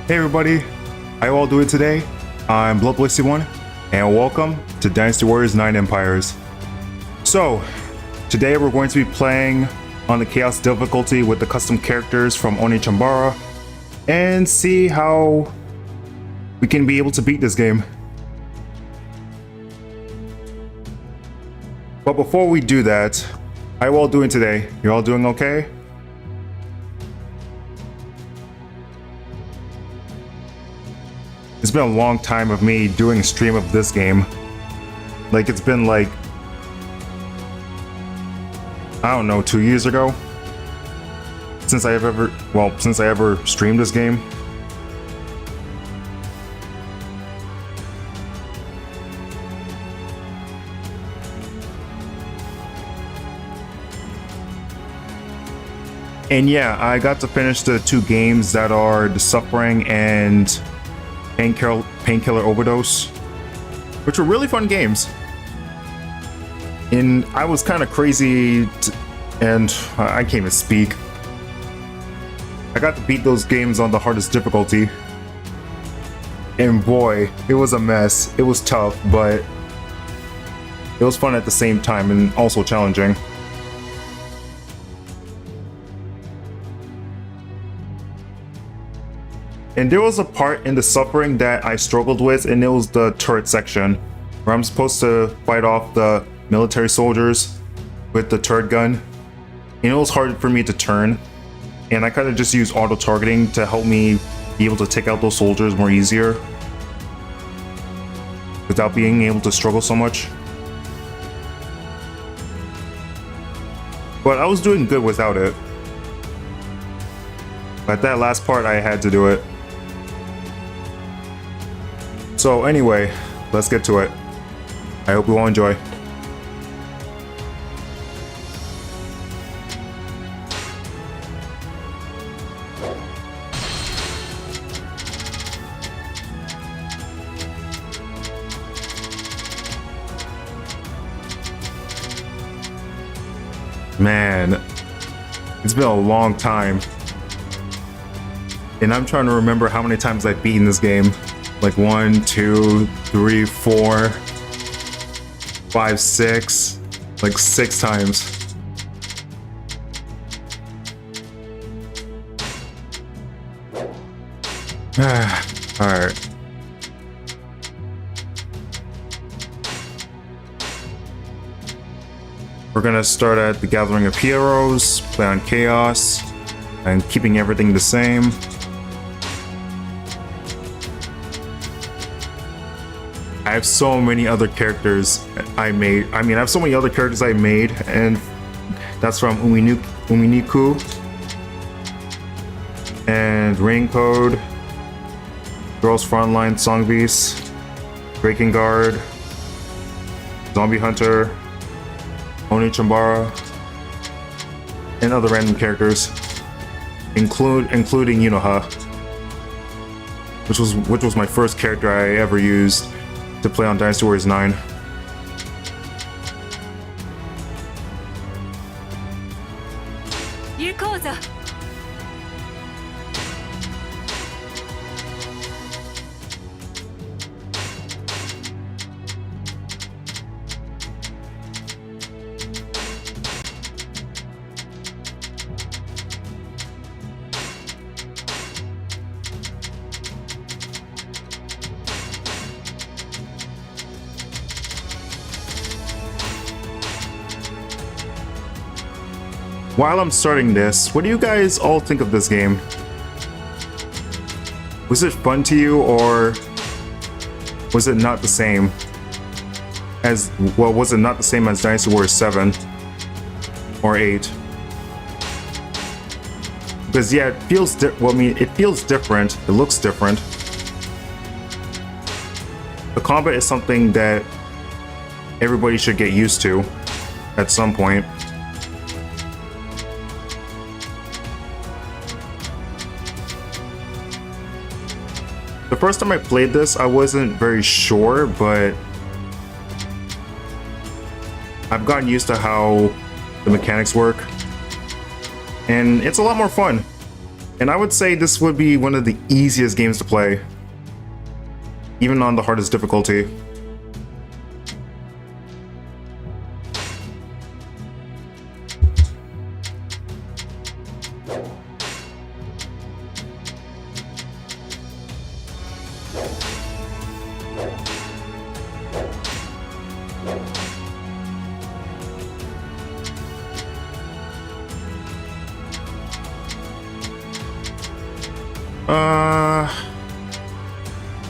Hey everybody, how you all doing today? I'm Bloodblissy1, and welcome to Dynasty Warriors 9 Empires. So, today we're going to be playing on the Chaos difficulty with the custom characters from Onechanbara, and see how we can be able to beat this game. But before we do that, how you all doing today? You all doing okay? It's been a long time of me doing a stream of this game. Like, it's been like, I don't know, 2 years ago since I ever streamed this game. And yeah, I got to finish the two games that are The Suffering and Painkiller Overdose, which were really fun games. And I was kind of crazy, and I can't even speak. I got to beat those games on the hardest difficulty. And boy, it was a mess. It was tough, but it was fun at the same time and also challenging. And there was a part in The Suffering that I struggled with, and it was the turret section, where I'm supposed to fight off the military soldiers with the turret gun. And it was hard for me to turn, and I kind of just used auto-targeting to help me be able to take out those soldiers more easier, without being able to struggle so much. But I was doing good without it. But that last part, I had to do it. So anyway, let's get to it. I hope you all enjoy. Man, it's been a long time. And I'm trying to remember how many times I've beaten this game. Like 1, 2, 3, 4, 5, 6, like 6 times. Alright. We're gonna start at the Gathering of Heroes, play on Chaos, and keeping everything the same. I have so many other characters I made. I have so many other characters I made, and that's from Uminiku and Rain Code, Girls Frontline, Song Beast, Breaking Guard, Zombie Hunter, Onechanbara, and other random characters, including Yunoha, which was my first character I ever used to play on Dynasty Warriors 9. While I'm starting this, what do you guys all think of this game? Was it fun to you, or was it not the same as, well, was it not the same as Dynasty Warriors 7 or 8? Because yeah, it feels it feels different, it looks different. The combat is something that everybody should get used to at some point. The first time I played this, I wasn't very sure, but I've gotten used to how the mechanics work, and it's a lot more fun. And I would say this would be one of the easiest games to play, even on the hardest difficulty.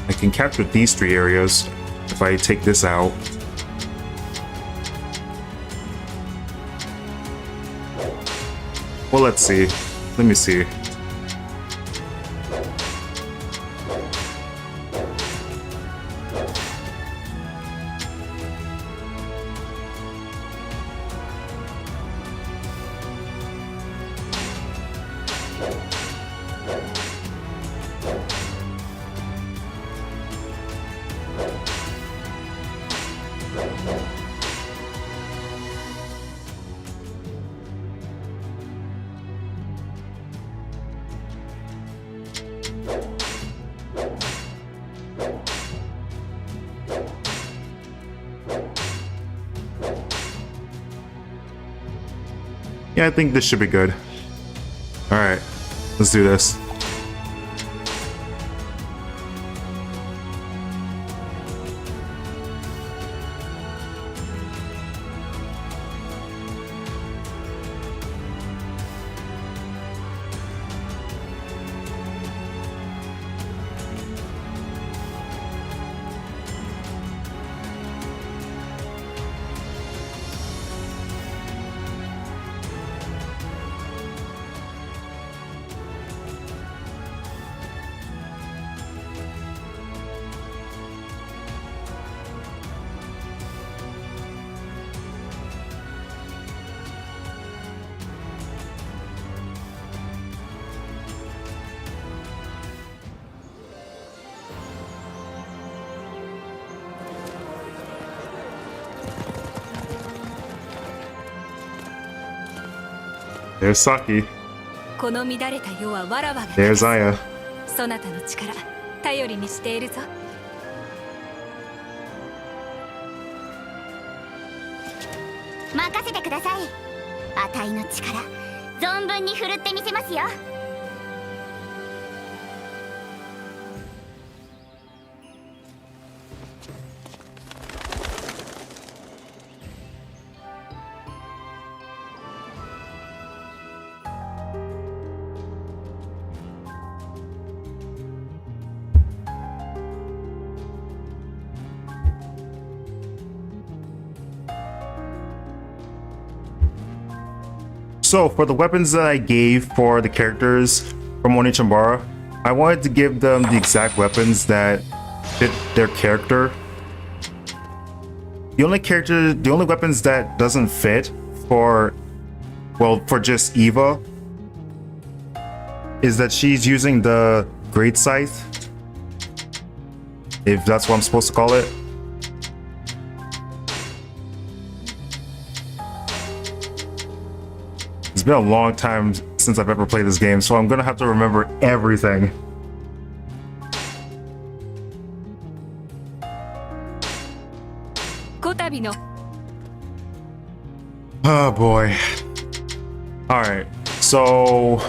I can capture these 3 areas if I take this out. Well, let's see. Let me see. Yeah, I think this should be good. Alright, let's do this. There's Saki. There's Aya. そなたの力頼りにしているぞ。任せてください。あたいの力存分に振るってみせますよ。So, for the weapons that I gave for the characters from Onechanbara, I wanted to give them the exact weapons that fit their character. The only weapons that doesn't fit for just Eva is that she's using the Great Scythe, if that's what I'm supposed to call it. It's been a long time since I've ever played this game, so I'm gonna have to remember everything. Oh boy. Alright, so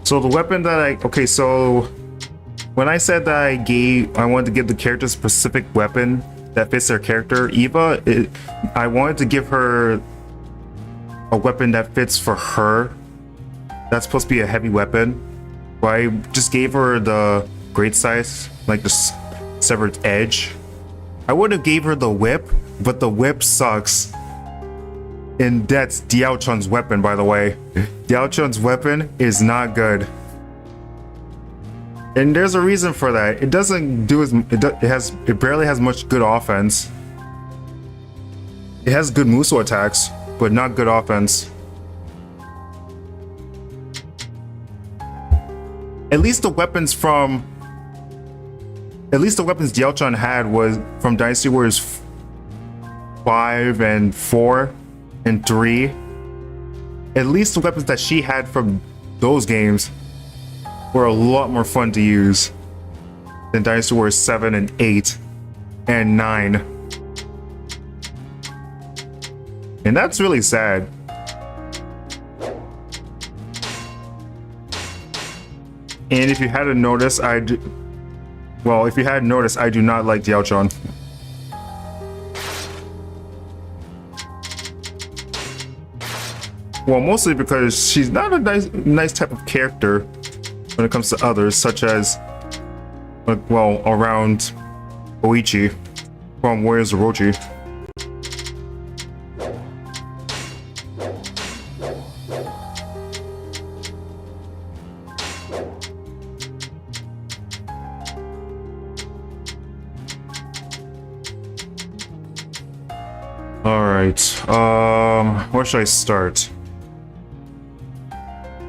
the weapon that so when I said that I wanted to give the character a specific weapon that fits their character, Eva, I wanted to give her a weapon that fits for her. That's supposed to be a heavy weapon. But I just gave her the Great Scythe, like the Severed Edge. I would have gave her the whip, but the whip sucks. And that's Diao Chun's weapon, by the way. Diao Chun's weapon is not good. And there's a reason for that. It doesn't do it barely has much good offense. It has good Muso attacks, but not good offense. At least the weapons Diao Chun had was from Dynasty Warriors 5 and 4 and 3. at least the weapons that she had from those games were a lot more fun to use than Dynasty Warriors 7 and 8 and 9. And that's really sad. And if you hadn't noticed, if you hadn't noticed, I do not like Diaochan. Well, mostly because she's not a nice type of character when it comes to others, such as, around Oichi from Warriors Orochi. Alright, where should I start?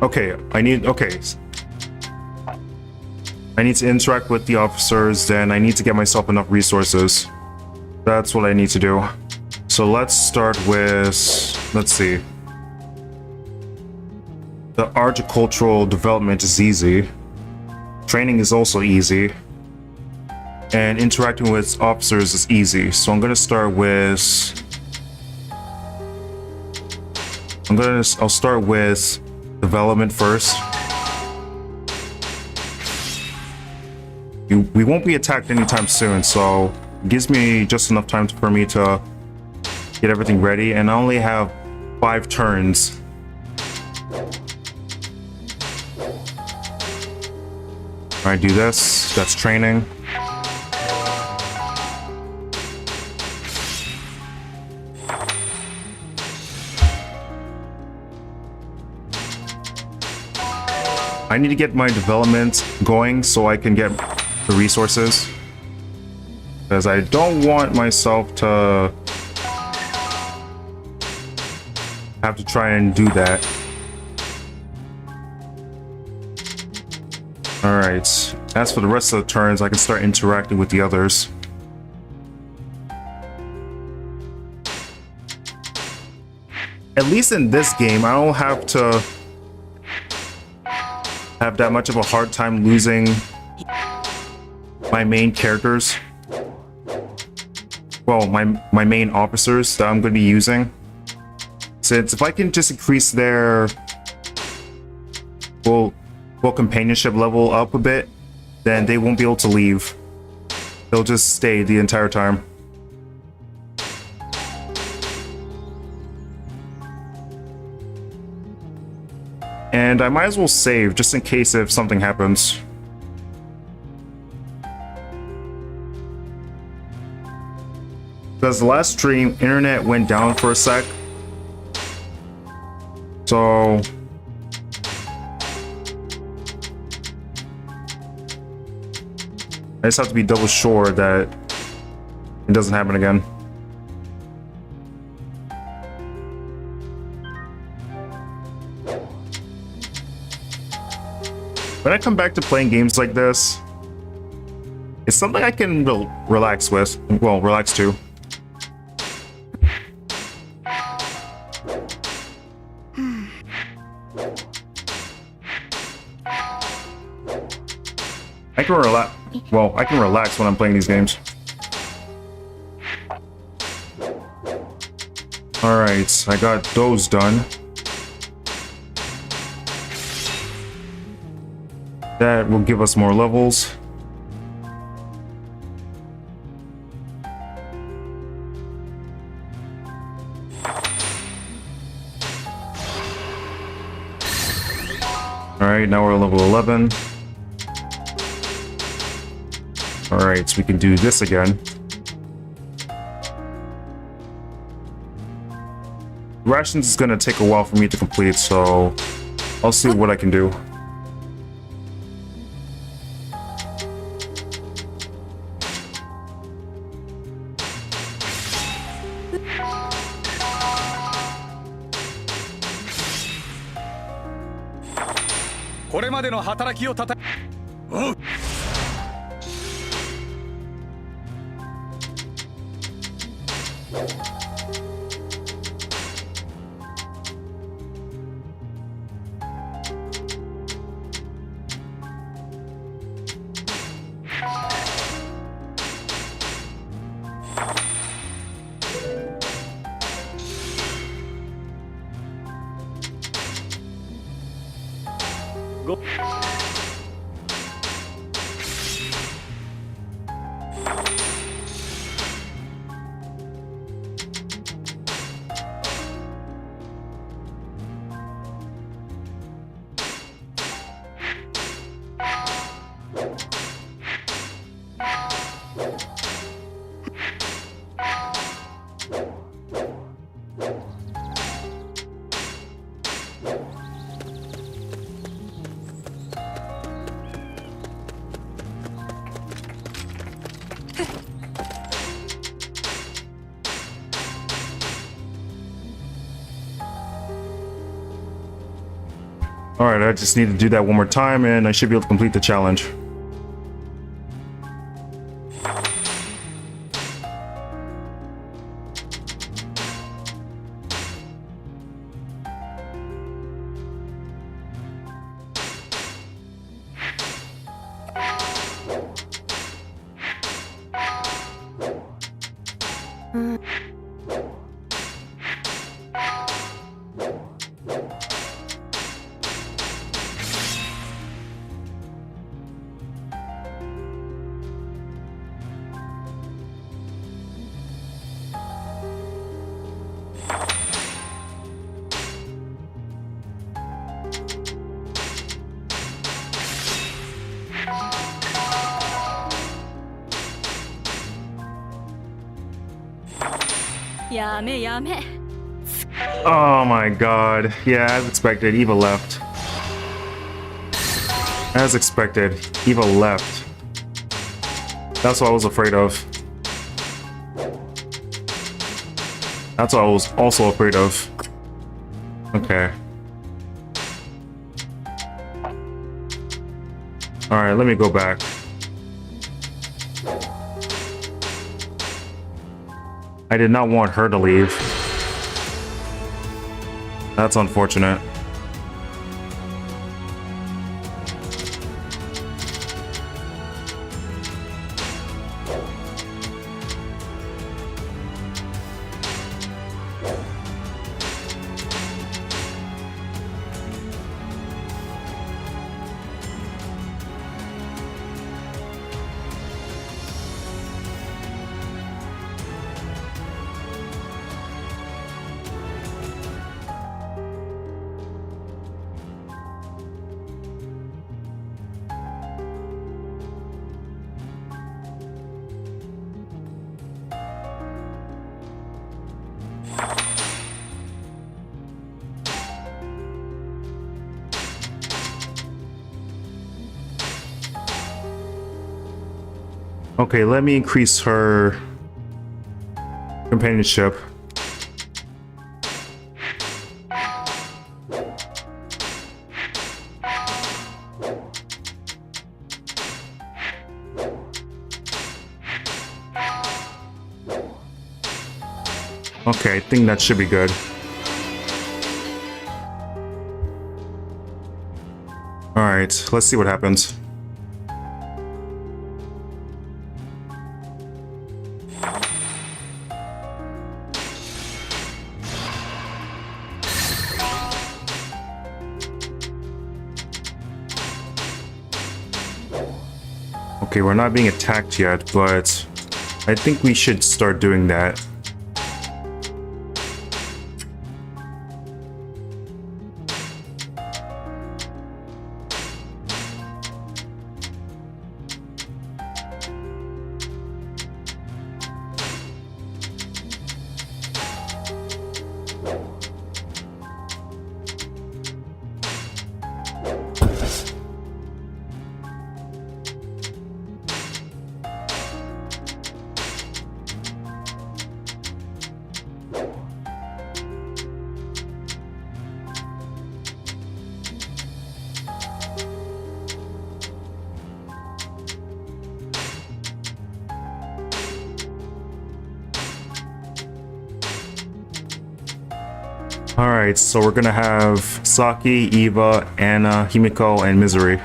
Okay, I need to interact with the officers, then I need to get myself enough resources. That's what I need to do. So let's start with, let's see. The agricultural development is easy. Training is also easy. And interacting with officers is easy. So I'm gonna start with, I'll start with development first. We won't be attacked anytime soon, so it gives me just enough time for me to get everything ready, and I only have 5 turns. Alright, do this. That's training. I need to get my development going so I can get the resources, because I don't want myself to have to try and do that. Alright, as for the rest of the turns, I can start interacting with the others. At least in this game, I don't have to have that much of a hard time losing my main characters. Well, my main officers that I'm going to be using. Since if I can just increase their companionship level up a bit, then they won't be able to leave. They'll just stay the entire time. And I might as well save just in case if something happens. Because the last stream, internet went down for a sec. So I just have to be double sure that it doesn't happen again. When I come back to playing games like this, it's something I can relax with. Well, relax to. I can relax when I'm playing these games. Alright, I got those done. That will give us more levels. Alright, now we're at level 11. Alright, so we can do this again. Rations is gonna take a while for me to complete, so I'll see what I can do. Alright, I just need to do that one more time and I should be able to complete the challenge. Oh my god. Yeah, as expected, Eva left. As expected, Eva left. That's what I was afraid of. That's what I was also afraid of. Okay. Alright, let me go back. I did not want her to leave. That's unfortunate. Okay, let me increase her companionship. Okay, I think that should be good. Alright, let's see what happens. Okay, we're not being attacked yet, but I think we should start doing that. Alright, so we're gonna have Saki, Eva, Anna, Himiko, and Misery.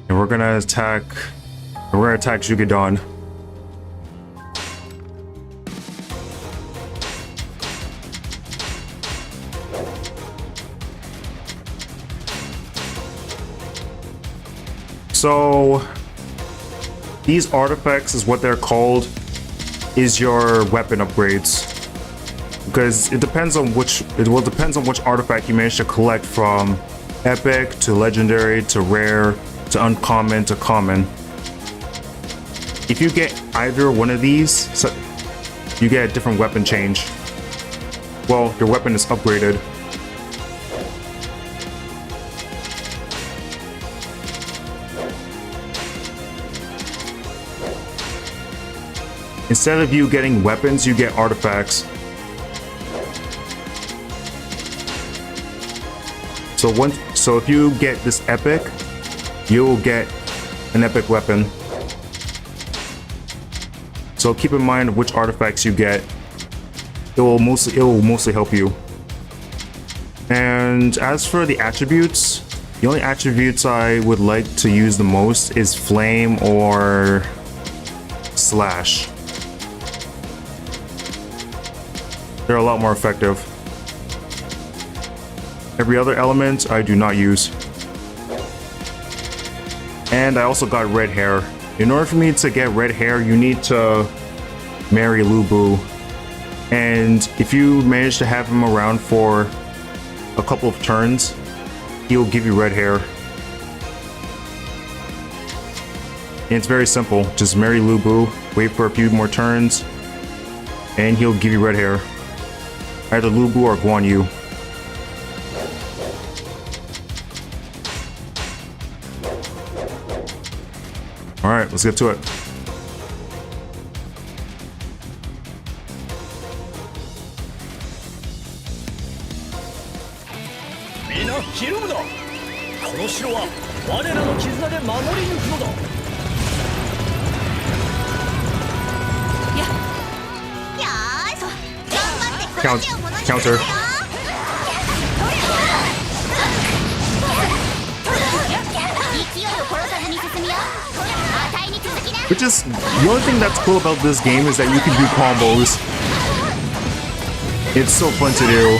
And we're gonna attack Jugadon. So these artifacts is what they're called, is your weapon upgrades. Because it depends on which artifact you manage to collect, from epic to legendary to rare to uncommon to common. If you get either one of these, so you get a different weapon change. Well, your weapon is upgraded. Instead of you getting weapons, you get artifacts. So if you get this epic, you'll get an epic weapon. So keep in mind which artifacts you get. It will mostly help you. And as for the attributes, the only attributes I would like to use the most is flame or slash. They're a lot more effective. Every other element I do not use. And I also got red hair. In order for me to get red hair, you need to marry Lubu. And if you manage to have him around for a couple of turns, he'll give you red hair. And it's very simple. Just marry Lubu, wait for a few more turns, and he'll give you red hair. Either Lubu or Guan Yu. Alright, let's get to it. Counter. Which is, the only thing that's cool about this game is that you can do combos. It's so fun to do.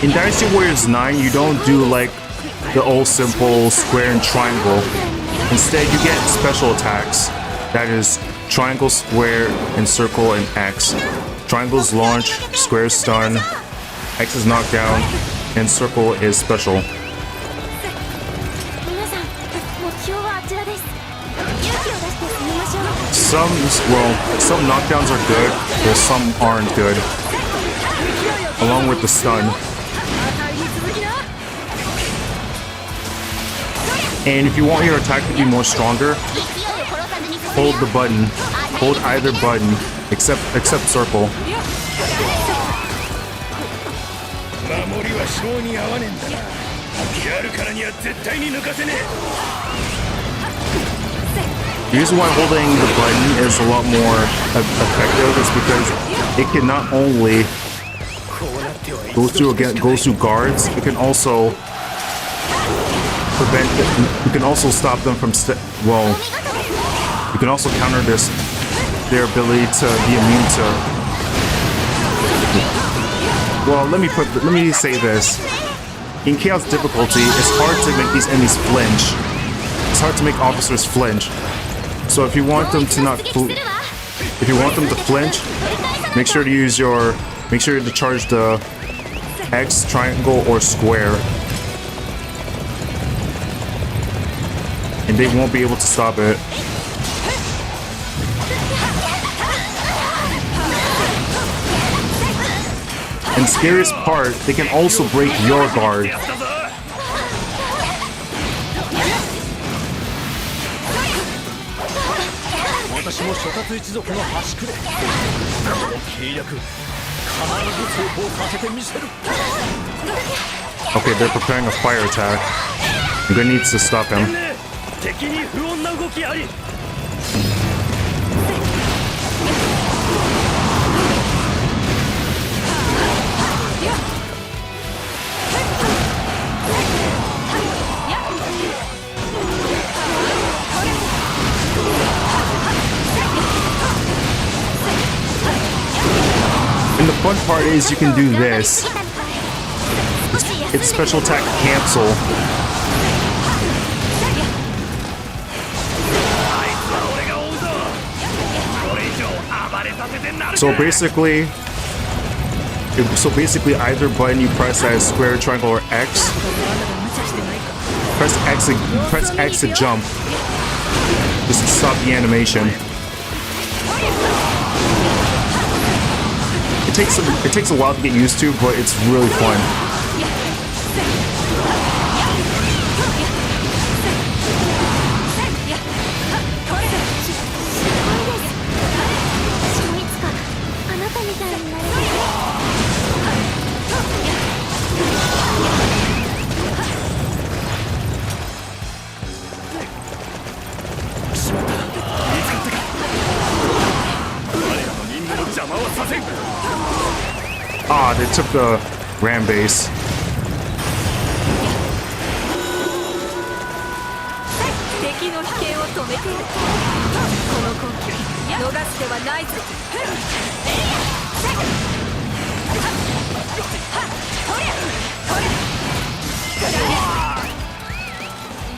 In Dynasty Warriors 9, you don't do like the old simple square and triangle. Instead, you get special attacks. That is triangle, square, and circle, and X. Triangle's launch, square is stun, X is knockdown, and circle is special. Some knockdowns are good, while some aren't good. Along with the stun. And if you want your attack to be more stronger, hold the button. Hold either button, except circle. The reason why holding the button is a lot more effective is because it can not only go through guards, it can also prevent it. You can also stop them from you can also counter their ability to be immune to. Well, let me say this. In Chaos difficulty, it's hard to make these enemies flinch. It's hard to make officers flinch. So if you want them to flinch, make sure to charge the X, triangle, or square. And they won't be able to stop it. And scariest part, they can also break your guard. 諸葛一族の端くれ。契約必ず成功させてみせる。 Okay, they're preparing a fire attack. I'm gonna need to stop him. 敵に不穏な動きあり。 And the fun part is you can do this. It's special attack cancel. So basically either button you press as square, triangle, or X. Press X to jump. Just to stop the animation. It takes a while to get used to, but it's really fun. Ah, they took the ram base. 敵の危険を止めている。この攻撃逃してはないぞ。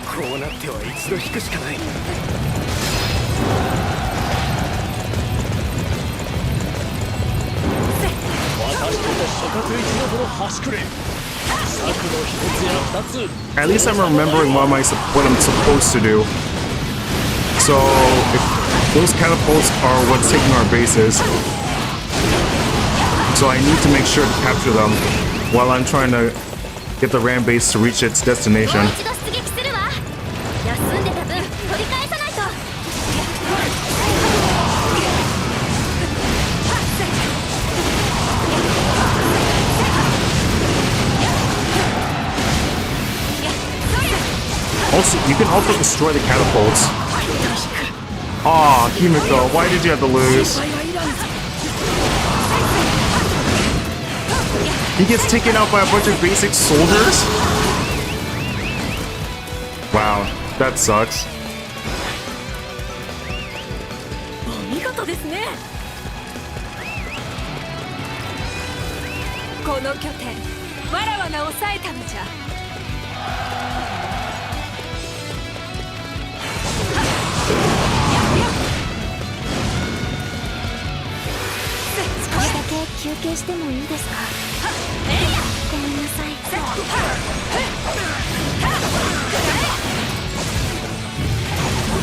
こうなっては一度引くしかない。 At least I'm remembering what I'm supposed to do. So if those catapults are what's taking our bases, so I need to make sure to capture them while I'm trying to get the ram base to reach its destination. Also, you can also destroy the catapults. Aw, Kimiko, why did you have to lose? He gets taken out by a bunch of basic soldiers? Wow, that sucks. お見事ですね。この拠点、わらわが抑えたのじゃ。 少しだけ休憩してもいいですか？ごめんなさい。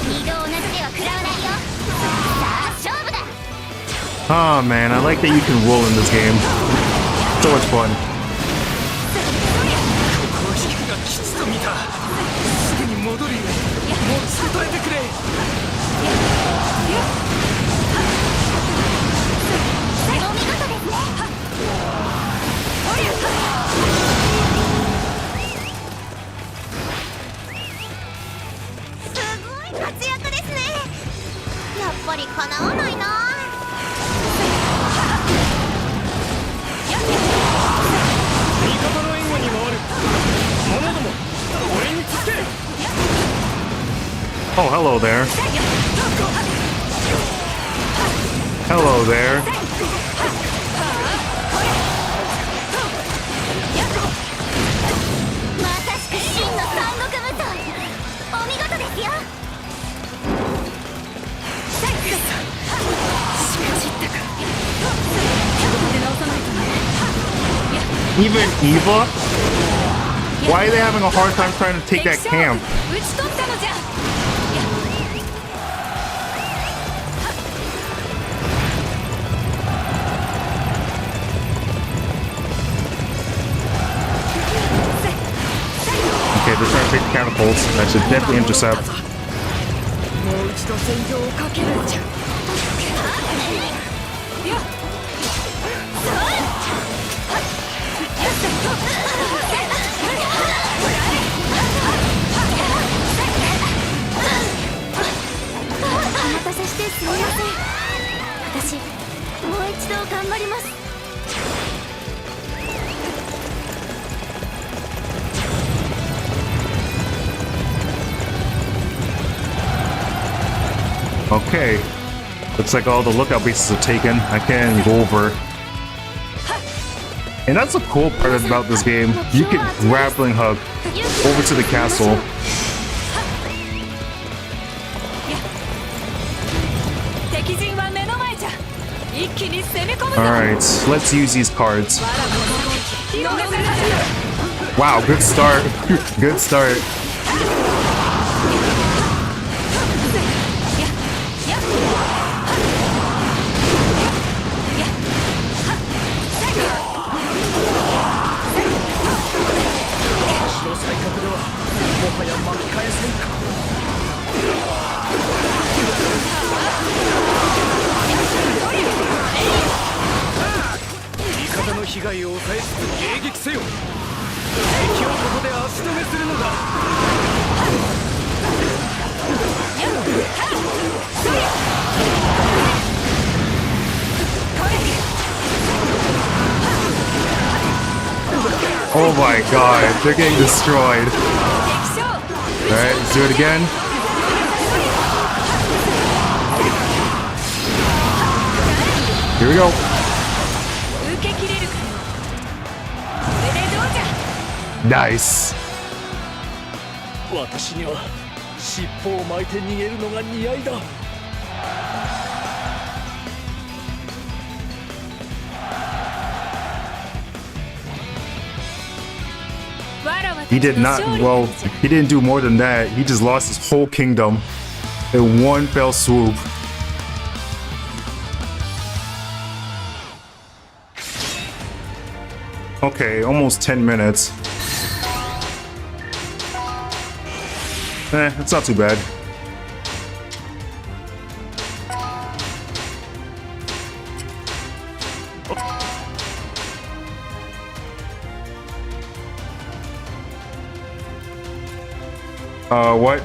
二度同じでは食らわないよ。さあ勝負だ。 Oh man, I like that you can roll in this game. So much fun. この引きが吉と見た。すぐに戻るよ。もう付け止えてくれ。 活躍ですね。やっぱりかなわないな。味方の援護に回る。者ども、俺につけ。 Oh, hello there. Hello there. まさしく真の三国無双。お見事ですよ。 Even Eva? Why are they having a hard time trying to take that camp? 打ち取ったのじゃ。 Okay, they're trying to take the catapults. I should definitely intercept. もう一度戦場をかけるのじゃ。お待たせしてすみません。私もう一度頑張ります。 Okay. Looks like all the lookout bases are taken. I can't go over. And that's a cool part about this game. You can grappling hook over to the castle. Alright, let's use these cards. Wow, good start. Good start. Oh my god, they're getting destroyed. Alright, let's do it again. Here we go. Nice. 私には尻尾を巻いて逃げるのが似合いだ。 He did not, well, he didn't do more than that. He just lost his whole kingdom in one fell swoop. Okay, almost 10 minutes. It's not too bad. What?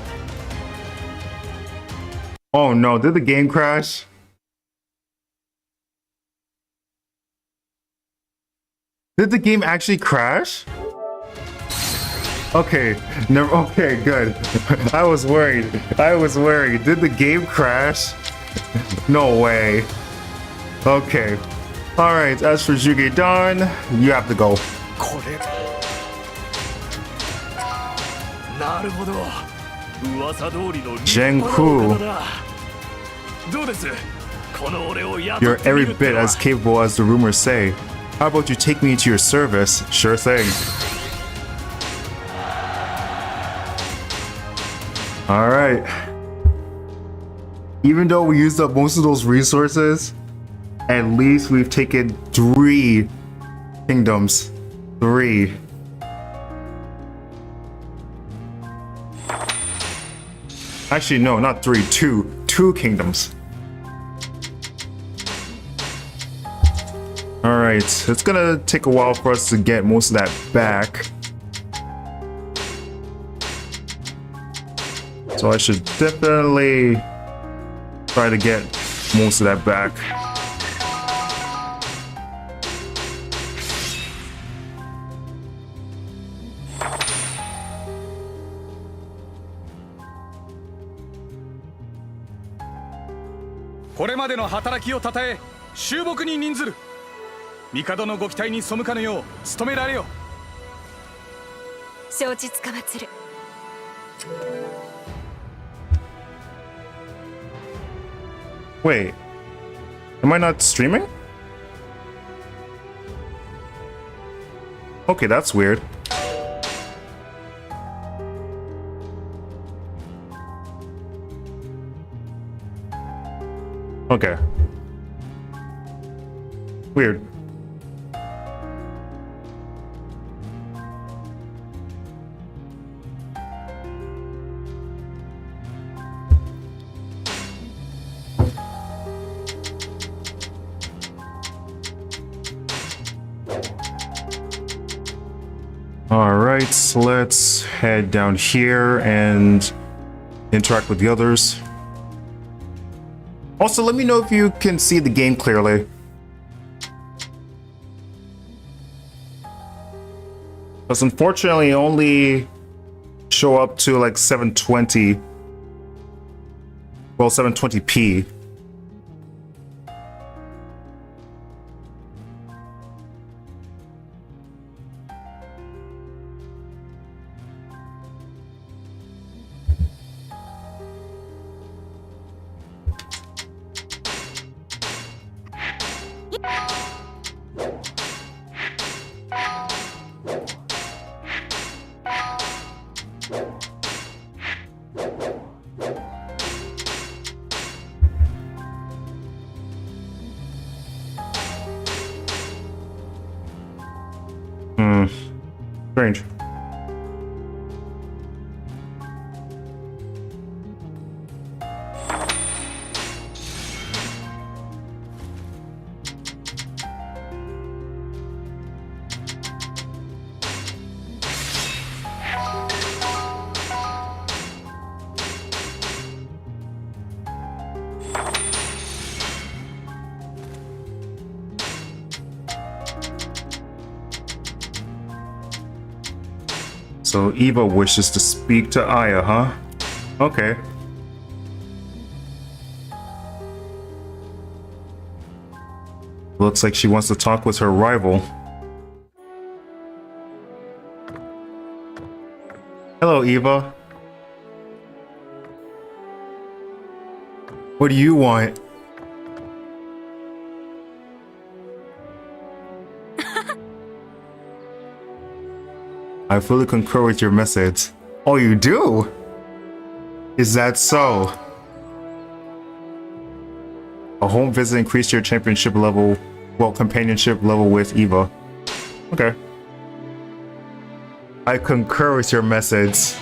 Oh no, did the game crash? Did the game actually crash? Okay, never. Okay, good. I was worried. Did the game crash? No way. Okay. All right. As for Juge Dan, you have to go. なるほど。噂通りの Jenku. どうです？この俺を雇 You're ってみ every るって bit のは as capable as the rumors say. How about you take me into your service? Sure thing. All right. Even though we used up most of those resources, at least we've taken 3 kingdoms. 3. Actually, no, not 3, 2. 2 kingdoms. Alright, it's gonna take a while for us to get most of that back. So I should definitely try to get most of that back. Wait, am I not streaming? Okay, that's weird. Okay. Weird. All right, so let's head down here and interact with the others. Also, let me know if you can see the game clearly. Because unfortunately, I only show up to like 720. Well, 720p. Strange. So Eva wishes to speak to Aya, huh? Okay. Looks like she wants to talk with her rival. Hello, Eva. What do you want? I fully concur with your message. Oh, you do? Is that so? A home visit increased your championship level, well, companionship level with Eva. Okay. I concur with your message.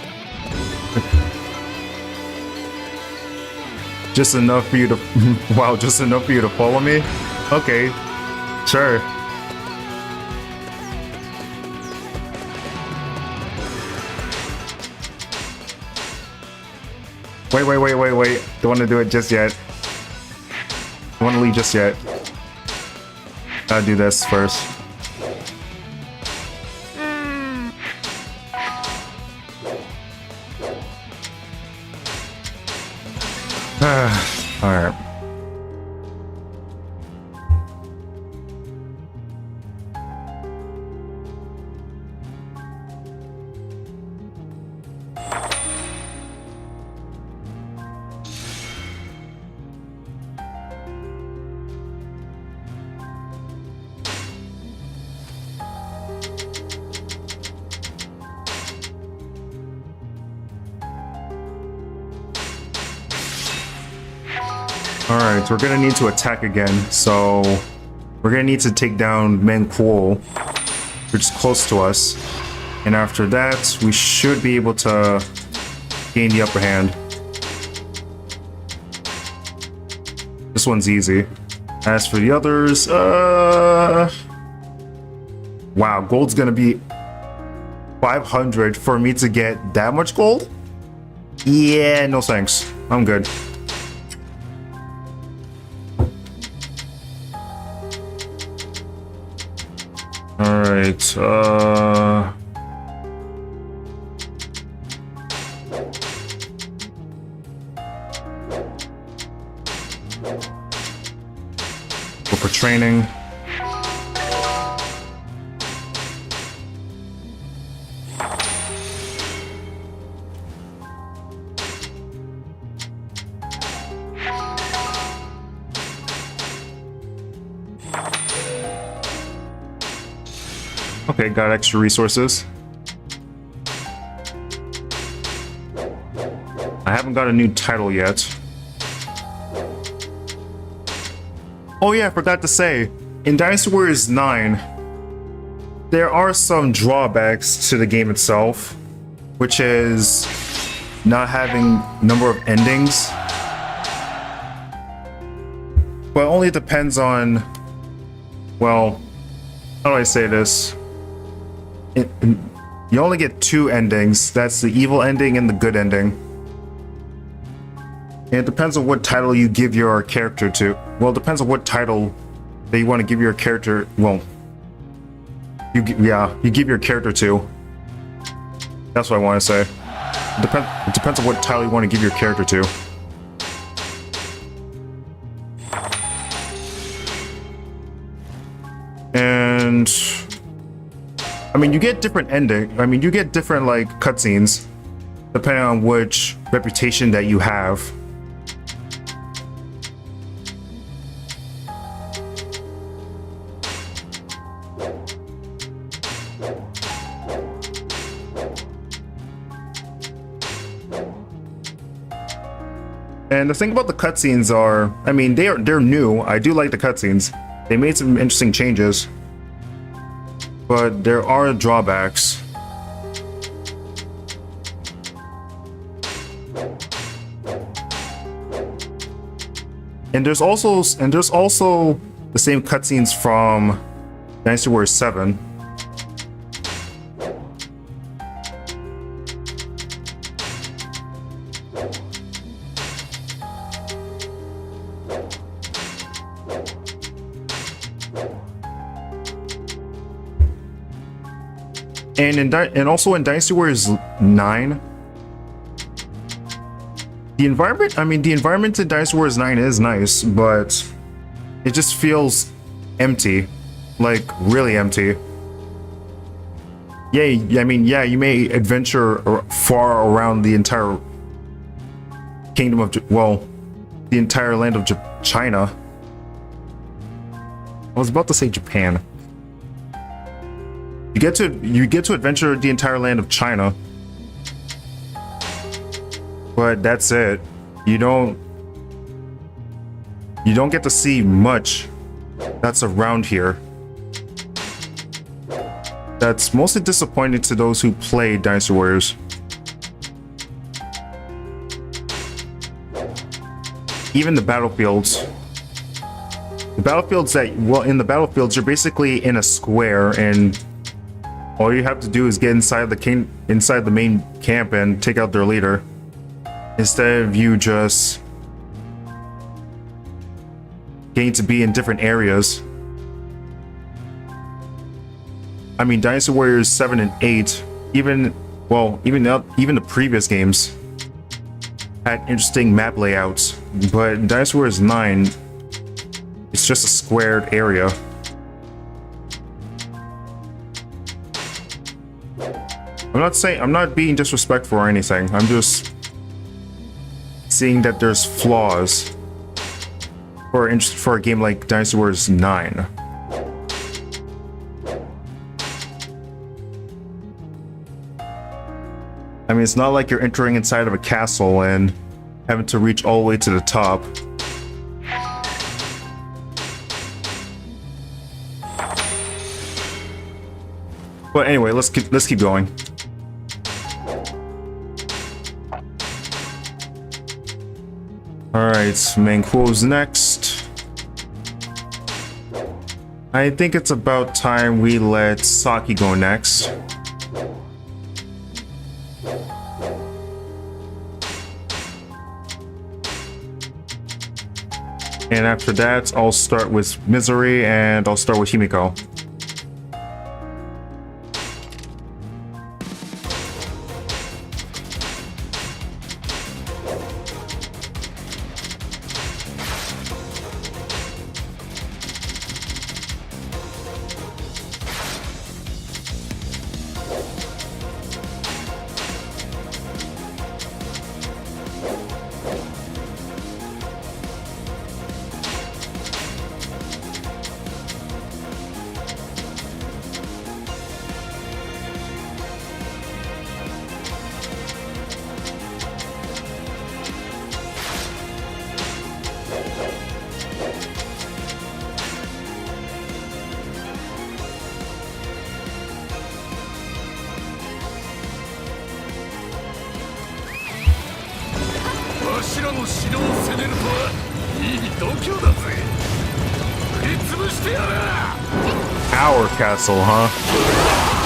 Just enough for you to, wow, just enough for you to follow me? Okay, sure. Wait. Don't want to do it just yet. Don't want to leave just yet. Gotta do this first. Alright. Alright, we're gonna need to attack again, so we're gonna need to take down Meng Kuo, which is close to us. And after that, we should be able to gain the upper hand. This one's easy. As for the others, wow, gold's gonna be 500 for me to get that much gold? Yeah, no thanks. I'm good. Alright, go for training. Okay, got extra resources. I haven't got a new title yet. Oh yeah, I forgot to say, in Dynasty Warriors 9, there are some drawbacks to the game itself, which is not having number of endings. Well, it only depends on, well, how do I say this? You only get 2 endings. That's the evil ending and the good ending. And it depends on what title you give your character to. Well, it depends on what title that you want to give your character. Well, you give your character to. That's what I want to say. It depends on what title you want to give your character to. And I mean, you get different ending. I mean, you get different like cutscenes depending on which reputation that you have. And the thing about the cutscenes are, I mean, they're new. I do like the cutscenes. They made some interesting changes, but there are drawbacks. And there's also the same cutscenes from Dynasty Warriors 7. And also in Dynasty Warriors 9, the environment in Dynasty Warriors 9 is nice, but it just feels empty, like really empty. Yeah, you may adventure far around the entire kingdom of, the entire land of China. I was about to say Japan. You get to adventure the entire land of China, but that's it. You don't get to see much that's around here. That's mostly disappointing to those who play Dynasty Warriors. Even the battlefields. In the battlefields, you're basically in a square, and all you have to do is get inside the main camp and take out their leader, instead of you just getting to be in different areas. I mean, Dynasty Warriors 7 and 8, even the previous games had interesting map layouts, but Dynasty Warriors 9, it's just a squared area. I'm not being disrespectful or anything. I'm just seeing that there's flaws for a game like Dynasty Warriors 9. I mean, it's not like you're entering inside of a castle and having to reach all the way to the top. But anyway, let's keep going. Alright, Manquo's next. I think it's about time we let Saki go next. And after that, I'll start with Misery, and I'll start with Himiko. Our castle, huh?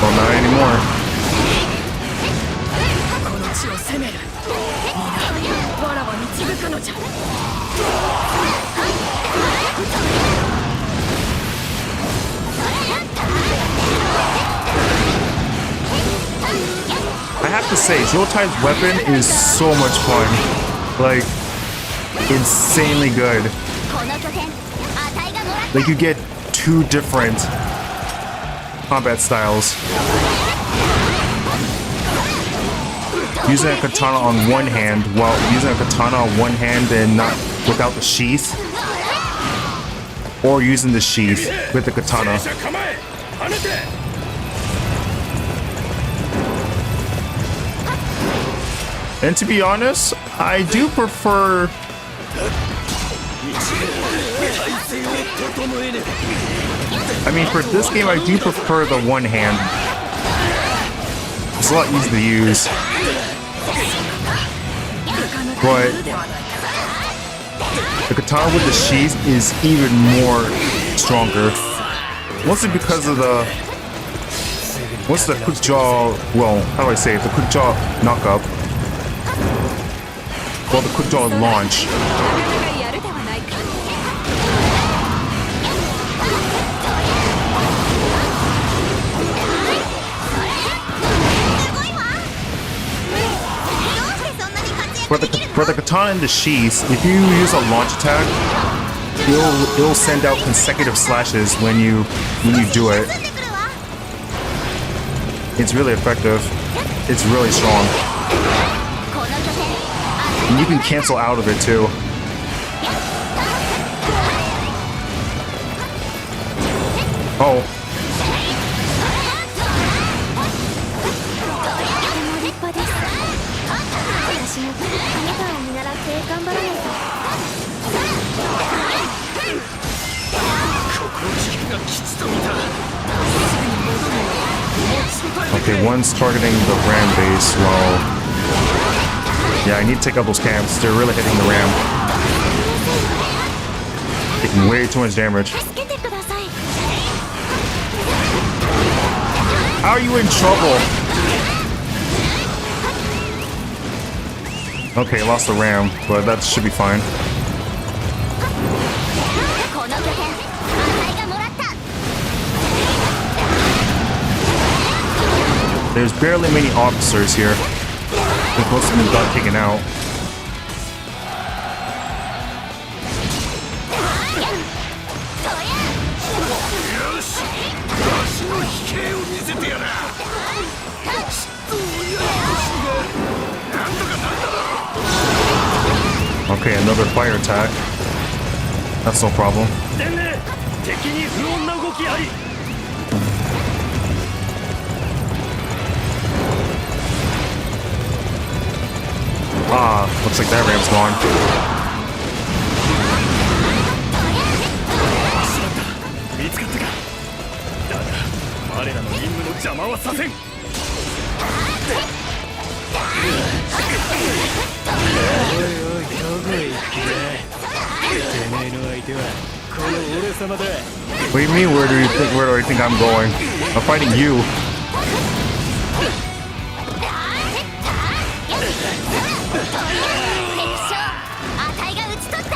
Well, not anymore. じゃ。 I have to say, Zoltai's weapon is so much fun. Like, insanely good. この拠点あたいがもらった Like, you get two different combat styles. Using a katana on one hand, while using a katana on one hand and not without the sheath, or using the sheath with the katana. 戦車構え放て And to be honest, I do prefer. 体勢を整えね I mean, for this game, I do prefer the one hand. It's a lot easier to use. But the katana with the sheath is even more stronger. Mostly because of the. What's the quick jaw? Well, how do I say it? The quick jaw knockup. Well, the quick draw launch. やるではないか。 For the katana and the sheath, if you use a launch attack, it'll send out consecutive slashes when you do it. It's really effective. It's really strong. この拠点 And you can cancel out of it too. Oh. 立派です。私もあなたを見習って頑張らないと。 ここを軸が基地と見た Okay, one's targeting the ram base while... Yeah, I need to take out those camps. They're really hitting the ram. Taking way too much damage. 助けてください。 How are you in trouble? Okay, lost the ram, but that should be fine. この拠点あたいがもらった。 There's barely many officers here. Most of them got taken out. よし足の飛型を見せてやらちっと親の腰がなんとかなったろ Okay, another fire attack. That's no problem. 伝令敵に不穏な動きあり Ah, looks like that ram's gone. 見つかったかだが我らの任務の邪魔はさせんおいおいどこへ行く気だてめえの相手はこの俺様だ What do you mean? Where do I think I'm going? I'm fighting you. 敵将あたいが討ち取った。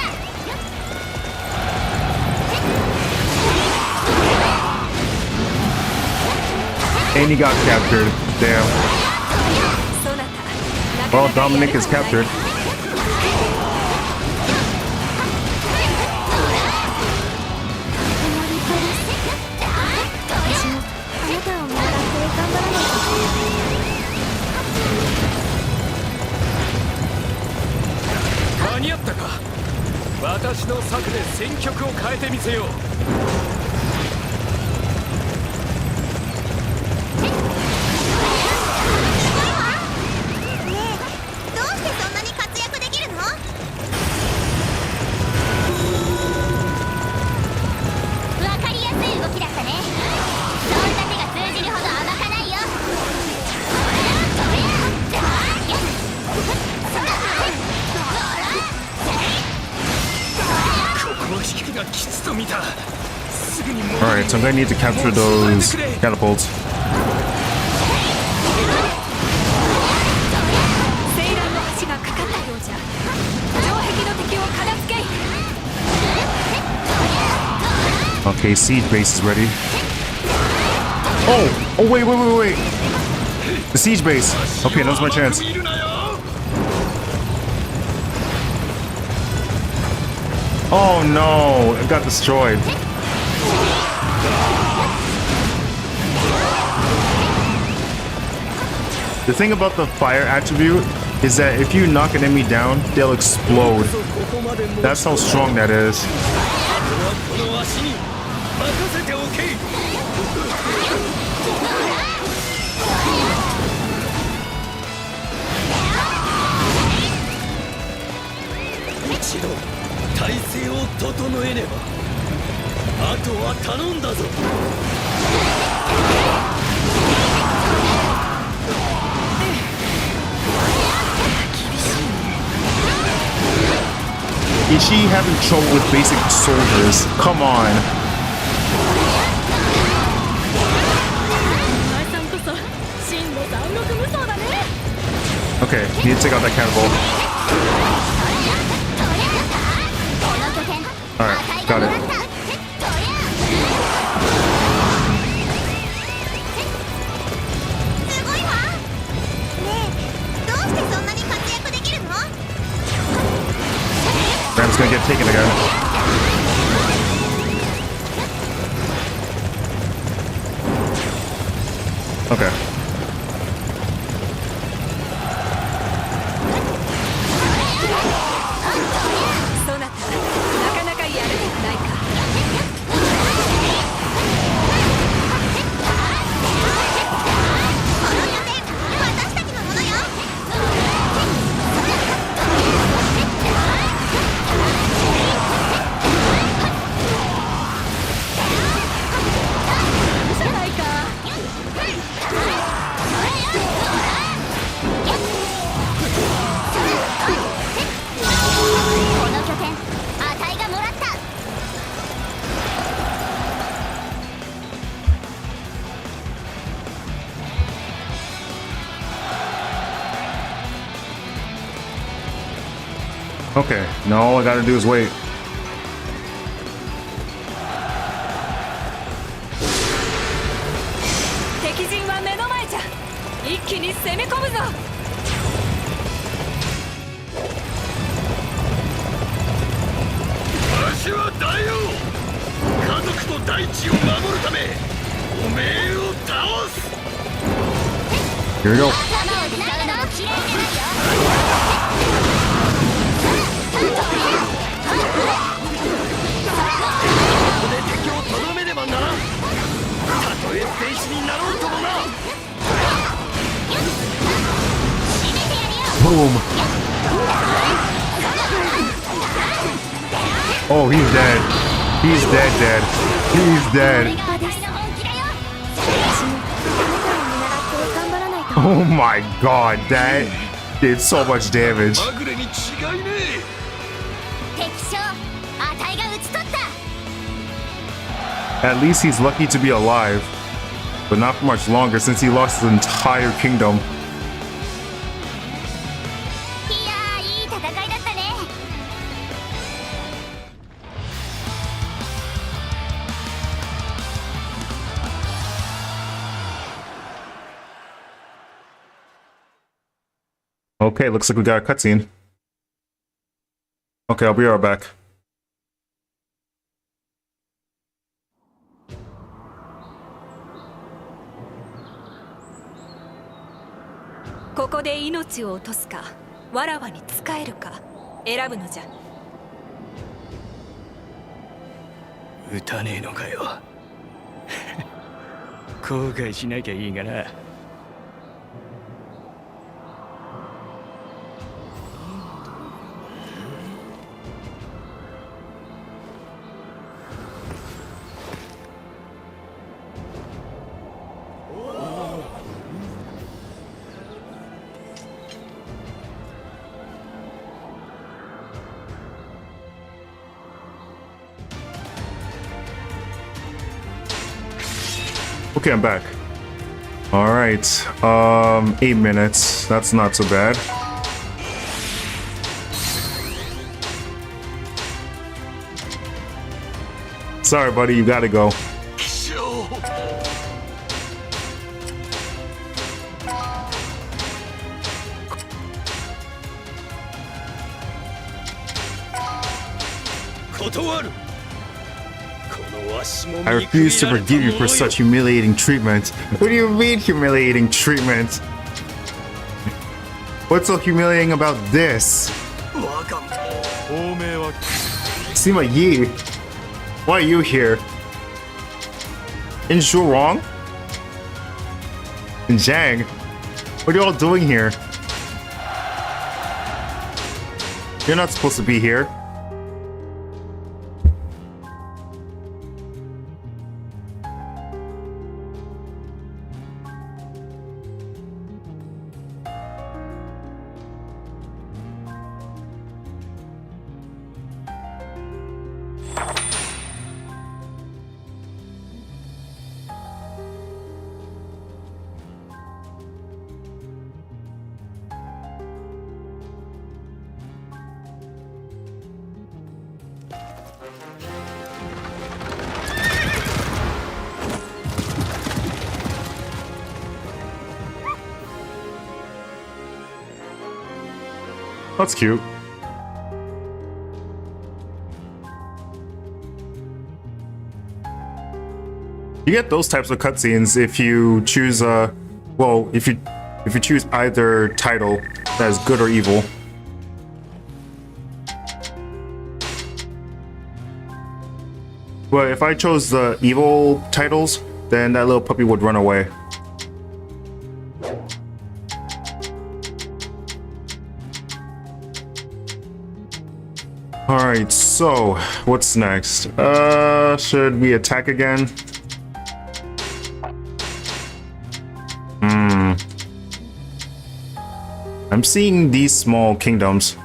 And he got captured. Damn. そなた。 Well, Dominic is captured. 私もあなたを見習って頑張らないと。 間に合ったか私の策で戦局を変えてみせよう どうしてそんなに活躍できるの？わかりやすい動きだったね。そんな手が通じるほど甘かないよ。ここは引きが基地と見たすぐに戻る Alright, so I'm gonna need to capture those catapults. セイランの橋がかかったようじゃ。城壁の敵 Okay, siege base is ready. Oh, wait. The siege base. Okay, now's my chance. 見るなよ Oh no, it got destroyed. The thing about the fire attribute is that if you knock an enemy down, they'll explode. That's how strong that is. このわしに任せておけ 一度体勢を整えねばあとは頼んだぞ Is she having trouble with basic soldiers? Come on. お前さんこそ真の三国無双だね Okay, need to take out that cannonball. この拠点 Alright, got it. すごいわねえどうしてそんなに活躍できるの Ram's gonna get taken again. Okay. そなたなかなかやるではないか この拠点私たちのものよ じゃないか この拠点あたいがもらった Okay, now all I gotta do is wait. 敵陣は目の前じゃ一気に攻め込むぞ わしは大王家族と大地を守るためおめえを倒す Here we go. 頭を使うのも綺麗じゃないよ ここで敵をとどめねばならんたとえ戦士になろうともな Boom. Oh, he's dead. He's dead. He's これ dead. があたいの本気だよ Oh my god, that did so much damage. まぐれに違いね敵将あたいが討ち取った At least he's lucky to be alive. But not for much longer since he lost his entire kingdom. いやーいい戦いだったね Okay, looks like we got a cutscene. Okay, I'll be right back. ここで命を落とすかわらわに仕えるか選ぶのじゃ 撃たねえのかよ後悔しなきゃいいがな Okay, I'm back. Alright, 8 minutes. That's not so bad. Sorry, buddy, you gotta go. 気象 断る I refuse to forgive you for such humiliating treatment. What do you mean humiliating treatment? What's so humiliating about this? Sima Yi, why are you here? In Shu Wrong? And Zhang, what are you all doing here? You're not supposed to be here. That's cute. You get those types of cutscenes if you choose well, if you choose either title that is good or evil. But if I chose the evil titles, then that little puppy would run away. Alright, so what's next? Should we attack again? I'm seeing these small kingdoms.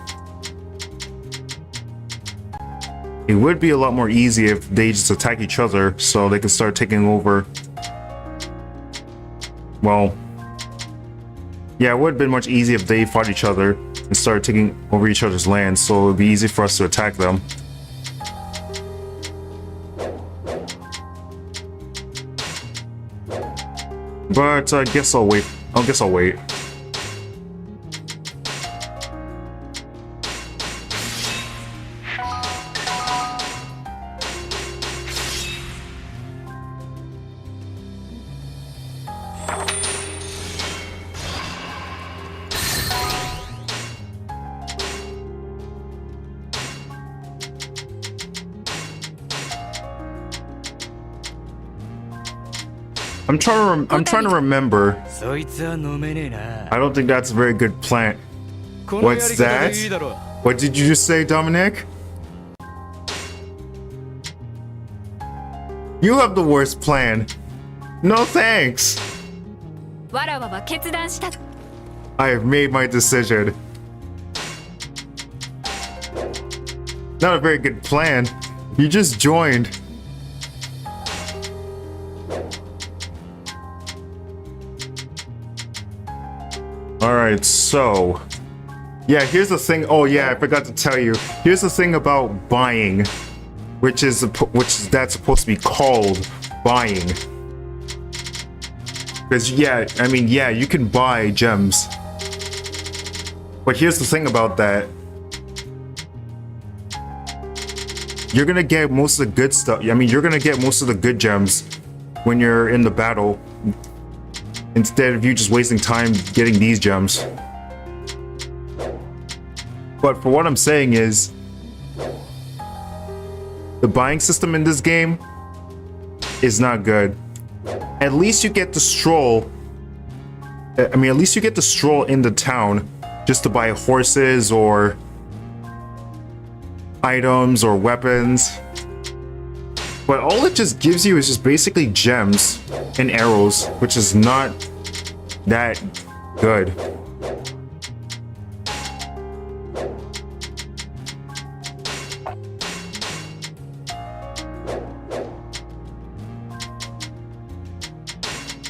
It would be a lot more easy if they just attack each other so they can start taking over. Well, yeah, it would have been much easier if they fought each other and started taking over each other's land, so it would be easy for us to attack them. But I guess I'll wait. I'll wait. I'm trying to remember. I don't think that's a very good plan. What's that? What did you just say, Dominic? You have the worst plan. No thanks. わらわは決断した。 I have made my decision. Not a very good plan. You just joined. Alright, so yeah, here's the thing. Oh yeah, I forgot to tell you. Here's the thing about buying, which is that's supposed to be called buying. Because yeah, I mean yeah, you can buy gems. But here's the thing about that. You're gonna get most of the good stuff. I mean, you're gonna get most of the good gems when you're in the battle, instead of you just wasting time getting these gems. But for what I'm saying is, the buying system in this game is not good. At least you get to stroll. I mean, at least you get to stroll in the town just to buy horses or items or weapons. But all it just gives you is just basically gems and arrows, which is not that good.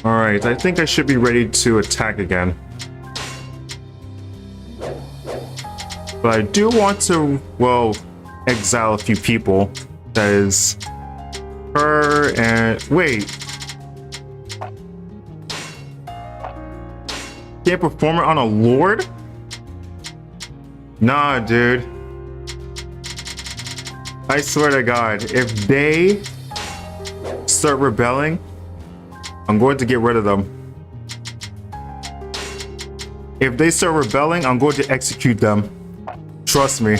Alright, I think I should be ready to attack again. But I do want to, well, exile a few people. That is Her and wait. Can't perform it on a lord? Nah, dude. I swear to God, if they start rebelling, I'm going to get rid of them. If they start rebelling, I'm going to execute them. Trust me.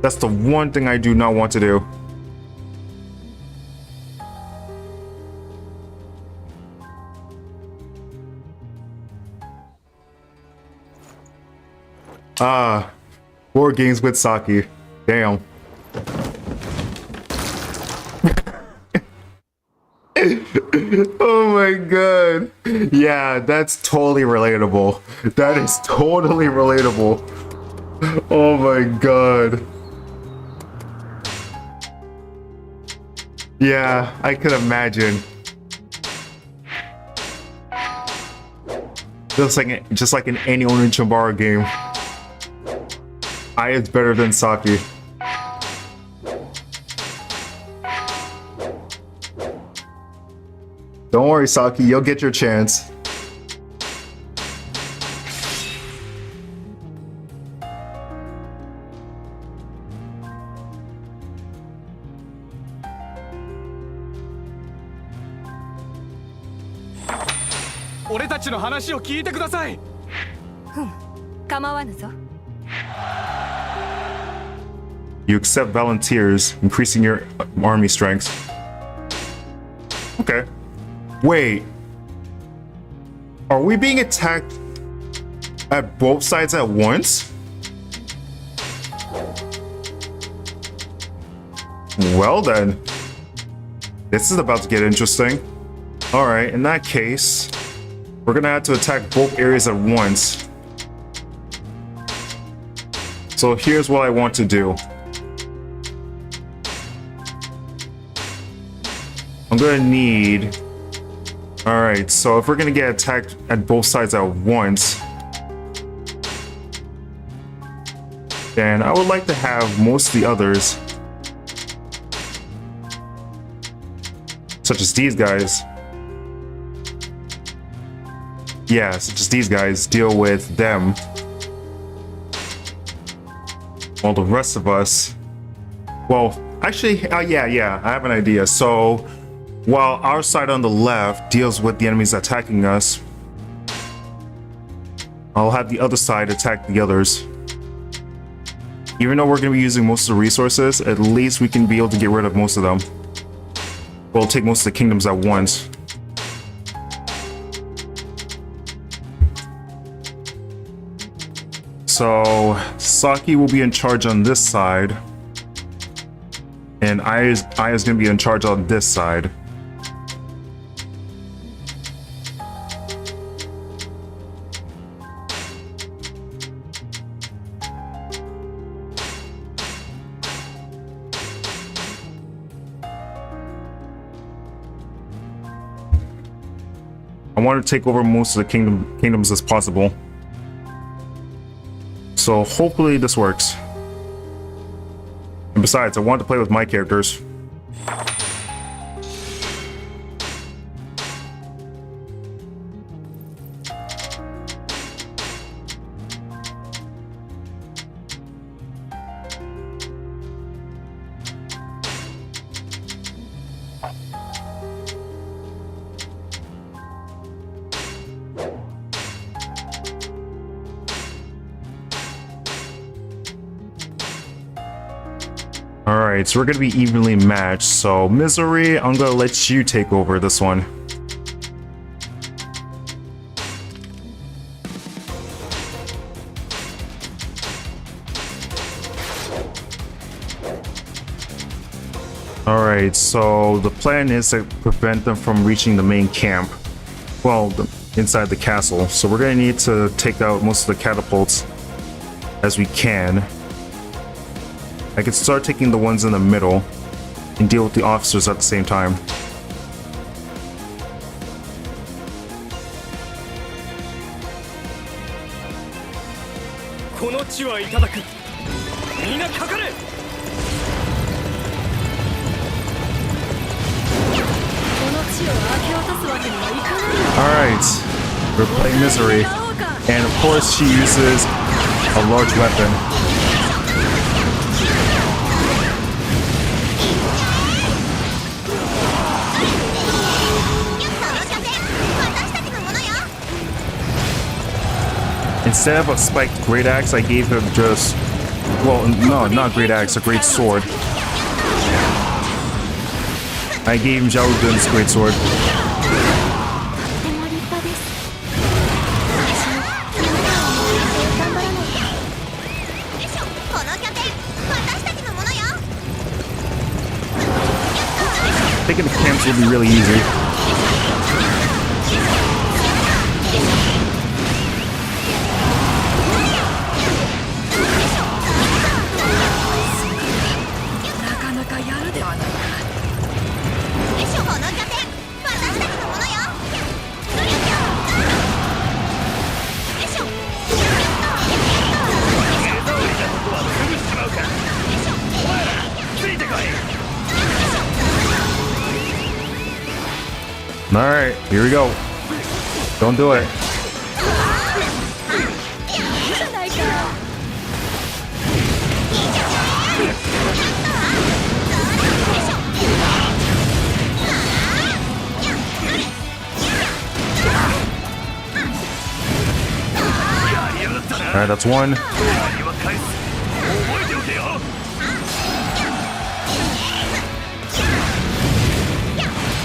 That's the one thing I do not want to do. War games with Saki. Damn. Oh my god. Yeah, that's totally relatable. That is totally relatable. Oh my god. Yeah, I could imagine. Just like in any Onechanbara game. I is better than Saki. Don't worry, Saki, you'll get your chance. You accept volunteers, increasing your army strength. Okay. Wait. Are we being attacked at both sides at once? Well then. This is about to get interesting. Alright, in that case, we're gonna have to attack both areas at once. So here's what I want to do. I'm gonna need... Alright, so if we're gonna get attacked at both sides at once, then I would like to have most of the others, such as these guys. Yeah, such as these guys, deal with them. While the rest of us... Well, actually, yeah, I have an idea. So, while our side on the left deals with the enemies attacking us, I'll have the other side attack the others. Even though we're going to be using most of the resources, at least we can be able to get rid of most of them. We'll take most of the kingdoms at once. So, Saki will be in charge on this side, and Aya's going to be in charge on this side. I want to take over most of the kingdoms as possible. So hopefully this works. And besides, I want to play with my characters. Alright, so we're gonna be evenly matched. So, Misery, I'm gonna let you take over this one. Alright, so the plan is to prevent them from reaching the main camp. Well, inside the castle. So we're gonna need to take out most of the catapults as we can. I could start taking the ones in the middle and deal with the officers at the same time. みんなかかれ。 Alright, we're playing Misery. And of course she uses a large weapon. Instead of a spiked great axe, I gave him just... Well, no, not great axe, a great sword. I gave him Zhao Dun's great sword. Thinking the camps will be really easy. Alright, here we go. Don't do it. Alright, that's one.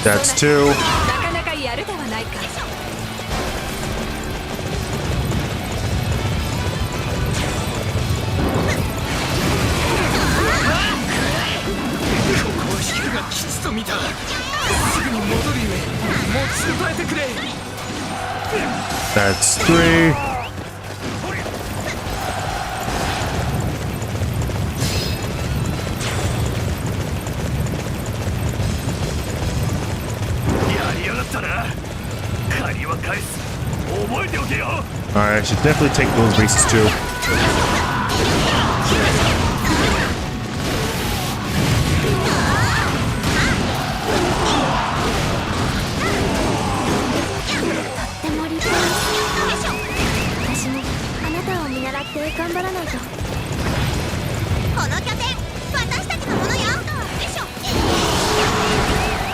That's two. That's three. Alright, I should definitely take those races too.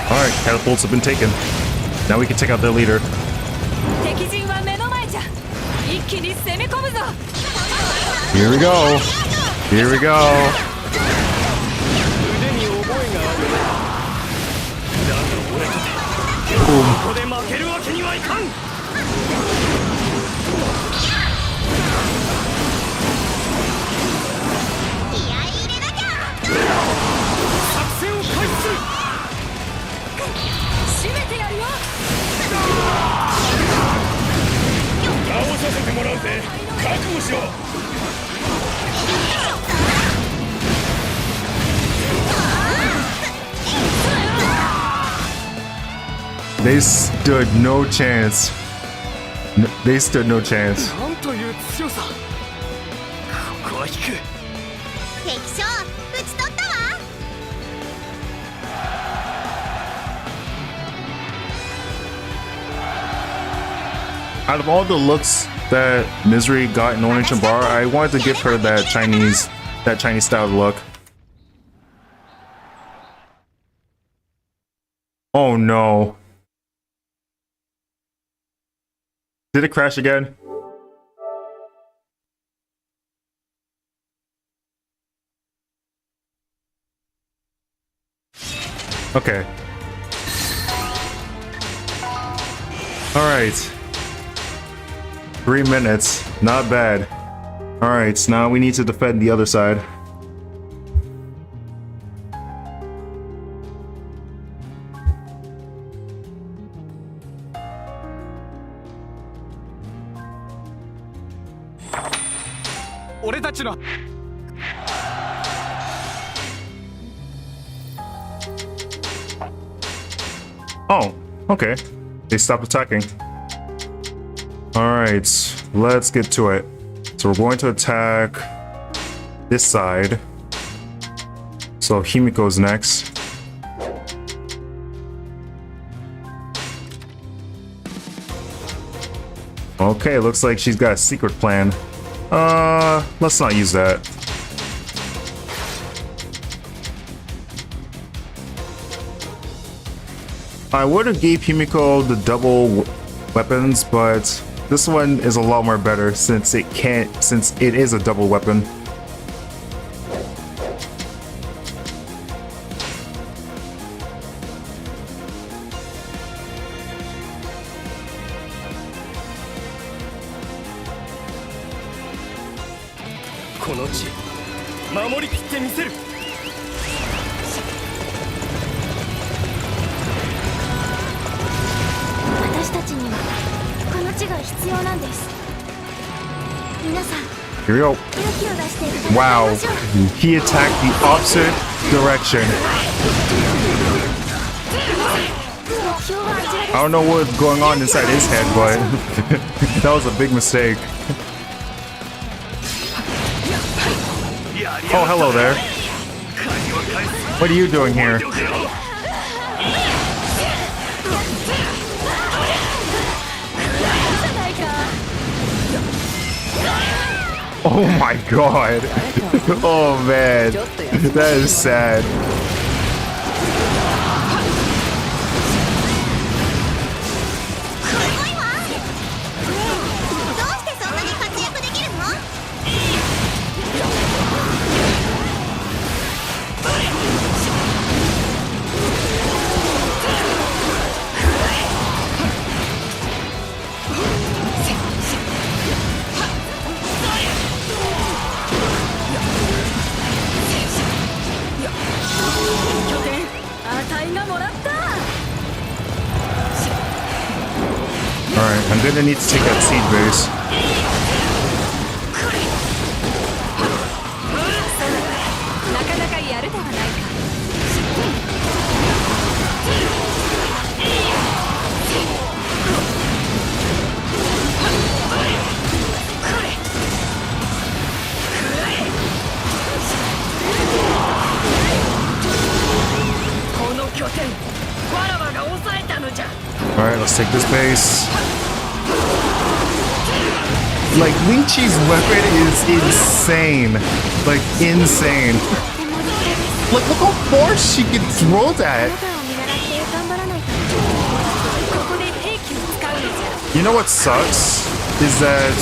Alright, catapults have been taken. Now we can take out their leader. Here we go. Here we go. Boom. They stood no chance. They stood no chance. Out of all the looks that Misery got in Onechanbara, I wanted to give her that Chinese style look. Oh no. Did it crash again? Okay. Alright. 3 minutes. Not bad. Alright, so now we need to defend the other side. Oh, okay. They stopped attacking. Alright, let's get to it. So we're going to attack this side. So Himiko's next. Okay, looks like she's got a secret plan. Let's not use that. I would have gave Himiko the double weapons, but this one is a lot more better since it is a double weapon. Here we go. Wow, he attacked the opposite direction. I don't know what's going on inside his head, but that was a big mistake. Oh, hello there. What are you doing here? Oh my god. Oh man. That is sad. Alright, I'm gonna need to take that siege base. Alright, let's take this base. Like, Lychee's weapon is insane. Like, insane. Like, look how far she can throw that. You know what sucks? Is that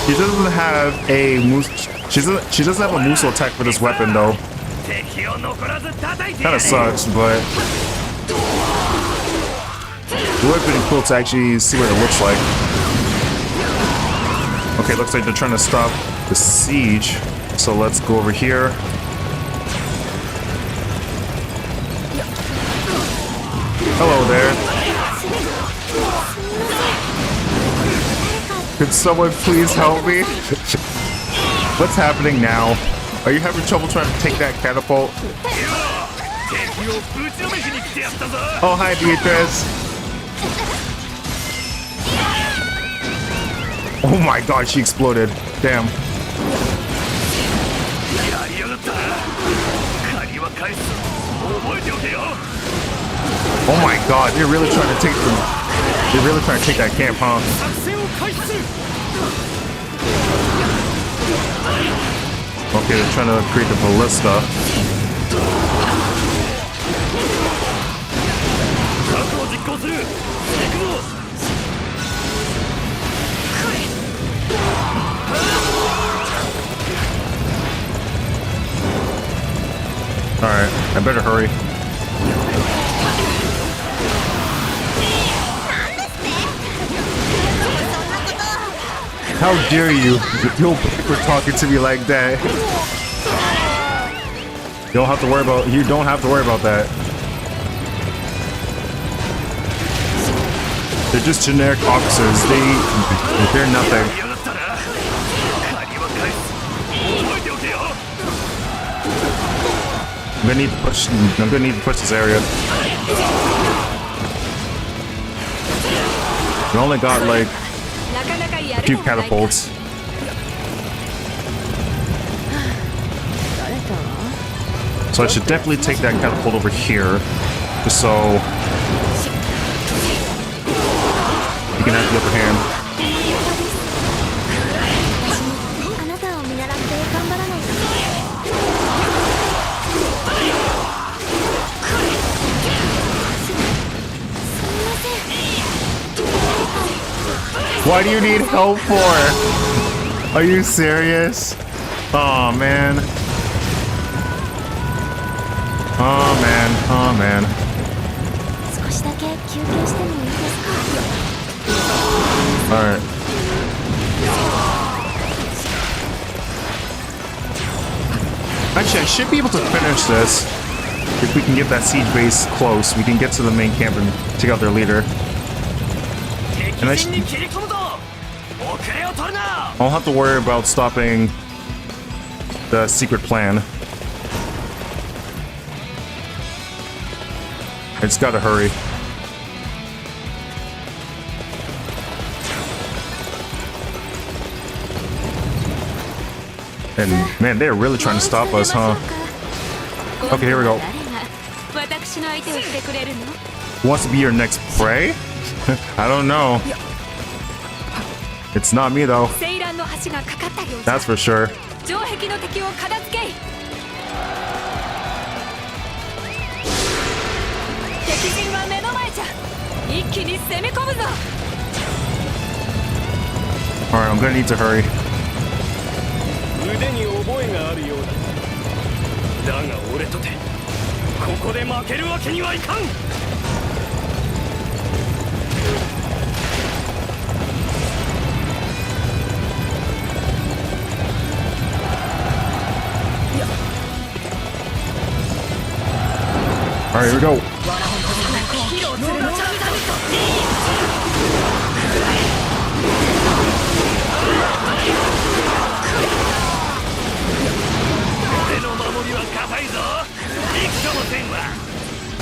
she doesn't have a she doesn't have a Muso attack for this weapon though. Kinda sucks, but it would have been cool to actually see what it looks like. Okay, looks like they're trying to stop the siege. So let's go over here. Hello there. Could someone please help me? What's happening now? Are you having trouble trying to take that catapult? Oh, hi, Beatrice. Oh my god, she exploded. Damn. Oh my god, they're really trying to take them. They're really trying to take that camp, huh? Okay, they're trying to create the ballista. Alright, I better hurry. How dare you? You're talking to me like that. You don't have to worry about that. They're just generic officers. They're nothing. I'm gonna need to push this area. We only got like a few catapults. So I should definitely take that catapult over here, just so you can have the upper hand. あなたを見習って頑張らないと。 Why do you need help for? Are you serious? Oh man. Oh man. Oh man. 少しだけ休憩してもいいですか？ Alright. Actually, I should be able to finish this. If we can get that siege base close, we can get to the main camp and take out their leader. And I don't have to worry about stopping the secret plan. I just gotta hurry. And man, they're really trying to stop us, huh? Okay, here we go. Who wants to be your next prey? I don't know. It's not me though. That's for sure. Alright, I'm gonna need to hurry. 腕に覚えがあるようだ。だが俺とてここで負けるわけにはいかん。 Alright, here we go.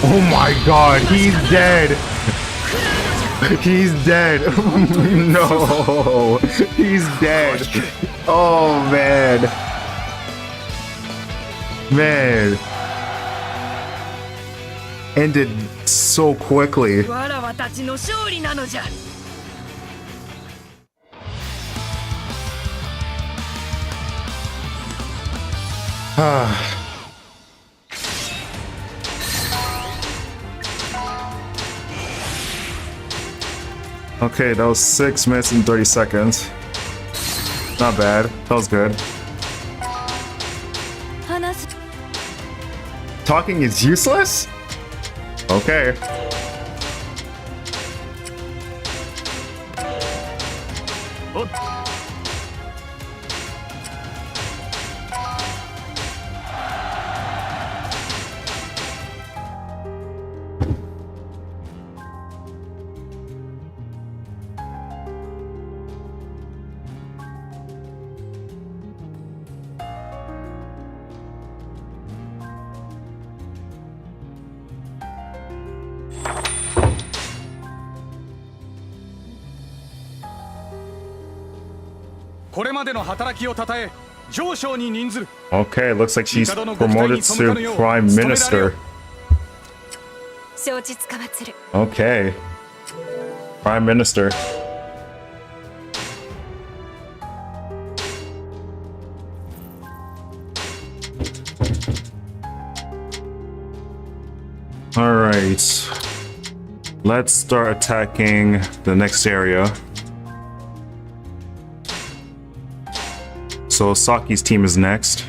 Oh my god, he's dead! He's dead! No! He's dead! Oh man! Man! Ended so quickly. Okay, that was 6 minutes and 30 seconds. Not bad. That was good. Talking is useless? Okay. Okay, looks like she's promoted to Prime Minister. Okay. Prime Minister. Alright. Let's start attacking the next area. So Saki's team is next.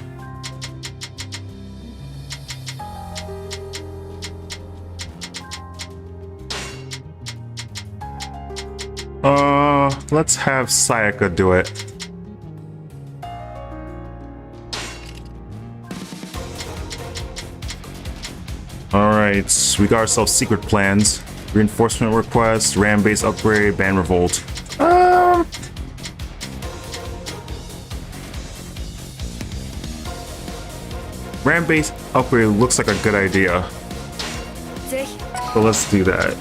Let's have Sayaka do it. Alright, we got ourselves secret plans. Reinforcement request, ram base upgrade, ban revolt. Ram base upgrade looks like a good idea. So let's do that.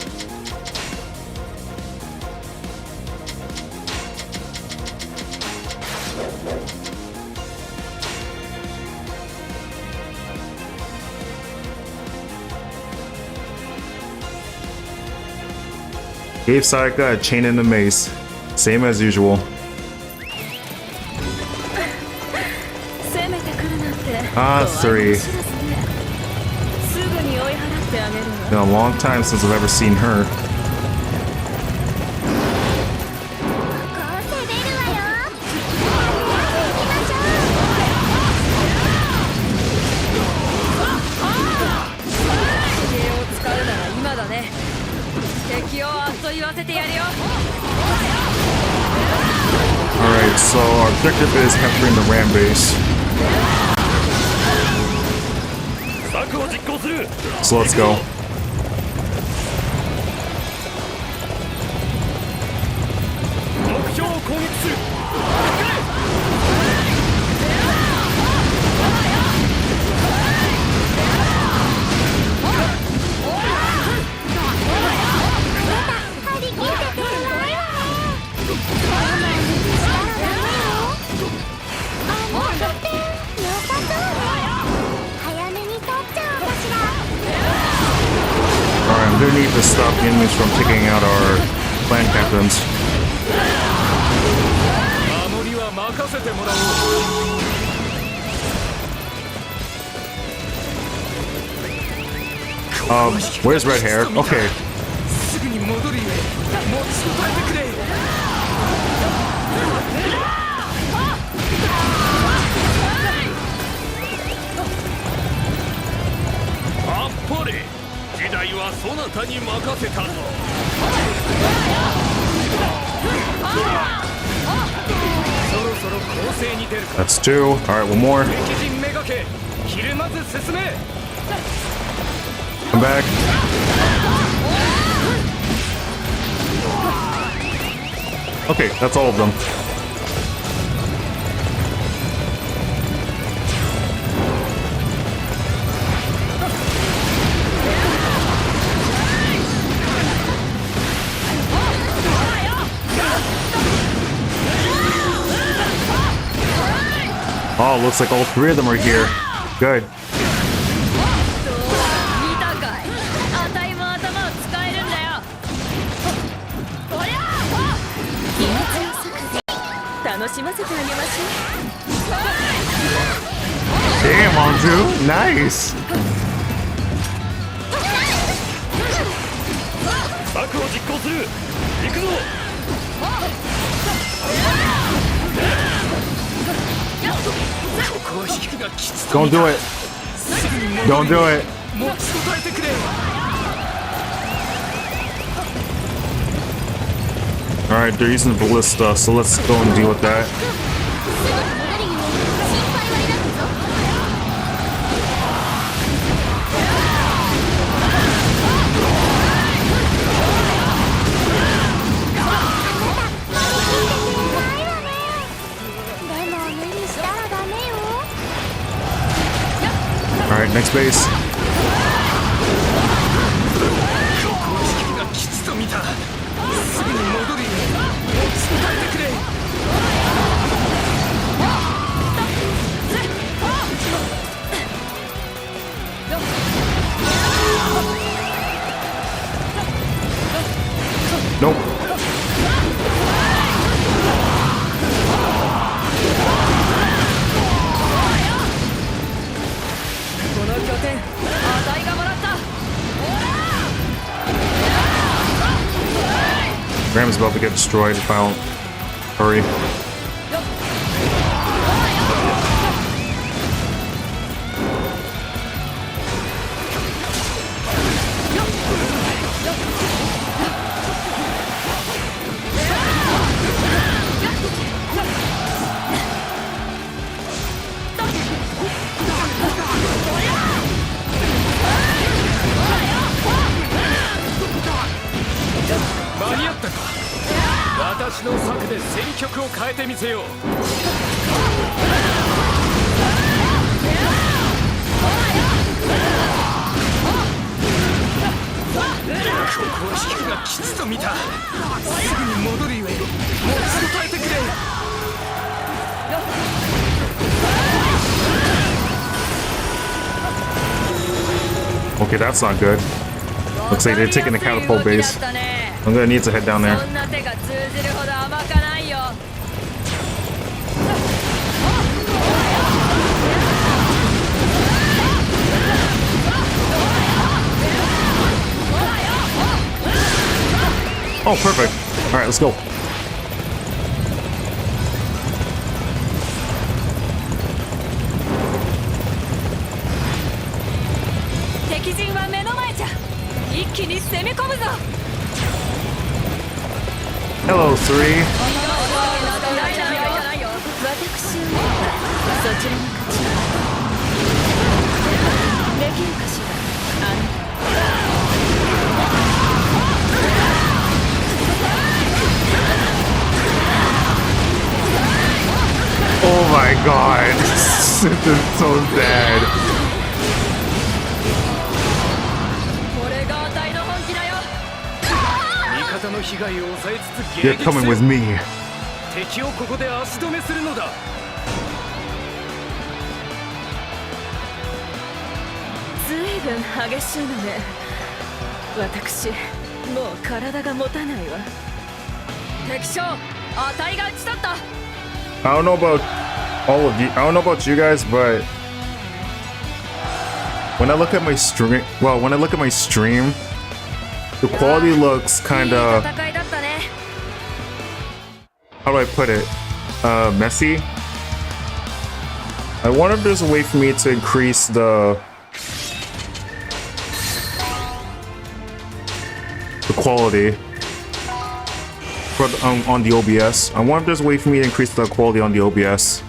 Gave Sayaka a chain and a mace. Same as usual. 攻めてくるなんて Ah, 3. すぐに追い払ってあげるわ Been a long time since I've ever seen her. こう攻めるわよ。行きましょう。手を使うなら今だね敵をあっと言わせてやるよ Alright, so our objective is capturing the Ram base. 策を実行する So let's go. 目標を攻撃する 張り切ってくるわよね。したらダメよ。もう得点良さそうね。早めに取っちゃおうかしら。 Alright, I'm gonna need to stop the enemies from taking out our clan captains. 守りは任せてもらおう Where's red hair? Okay. すぐに戻るゆえ持ちこたえてくれ あっぱれ時代はそなたに任せたぞ そろそろ攻勢に出るか That's 2. Alright, one more. 敵陣めがけひるまず進め Come back. Okay, that's all of them. Oh, looks like all 3 of them are here. Good. 見たかいあたいも頭を使えるんだよ気持ちよさ楽しませてあげましょ Damn, Anzu. Nice. 策を実行する行くぞ ここは引くがきつと Don't do it. すぐに Don't do it. 持ちこたえてくれ Alright, they're using the ballista, so let's go and deal with that. 戻るゆえ心配はいらんぞ。 でも無理したらダメよ。 Alright, next base. ここは引くがきつと見たすぐに戻るよ持ちこたえてくれ Nope. この拠点あたいがもらった Ram's about to get destroyed if I don't hurry.間に合ったか私の策で戦局を変えてみせようここは引くがきつと見たすぐに戻るゆえ持ちこたえてくれ Okay, that's not good. Looks like they're taking the catapult base. いい動きだったね I'm gonna need to head down there. そんな手が通じるほど甘かないよ。 Oh, perfect. All right, let's go. 敵陣は目の前じゃ。一気に攻め込むぞ。 Hello, 3. 私はそちらの勝ち。できるかしら。あなた。 Oh my god. This is so sad. これがあたいの本気だよ。味方の被害を抑えつつ You're 迎撃 coming せ with よ me. 敵をここで足止めするのだ。ずいぶん激しいのね。私もう体が持たないわ。敵将、あたいが打ち取った。 I don't know about all of you. I don't know about you guys, but when I look at my stream, the quality looks kind いい of, 戦いだったね。 how do I put it? Messy. I wonder if there's a way for me to increase the quality for the, on the OBS. I wonder if there's a way for me to increase the quality on the OBS.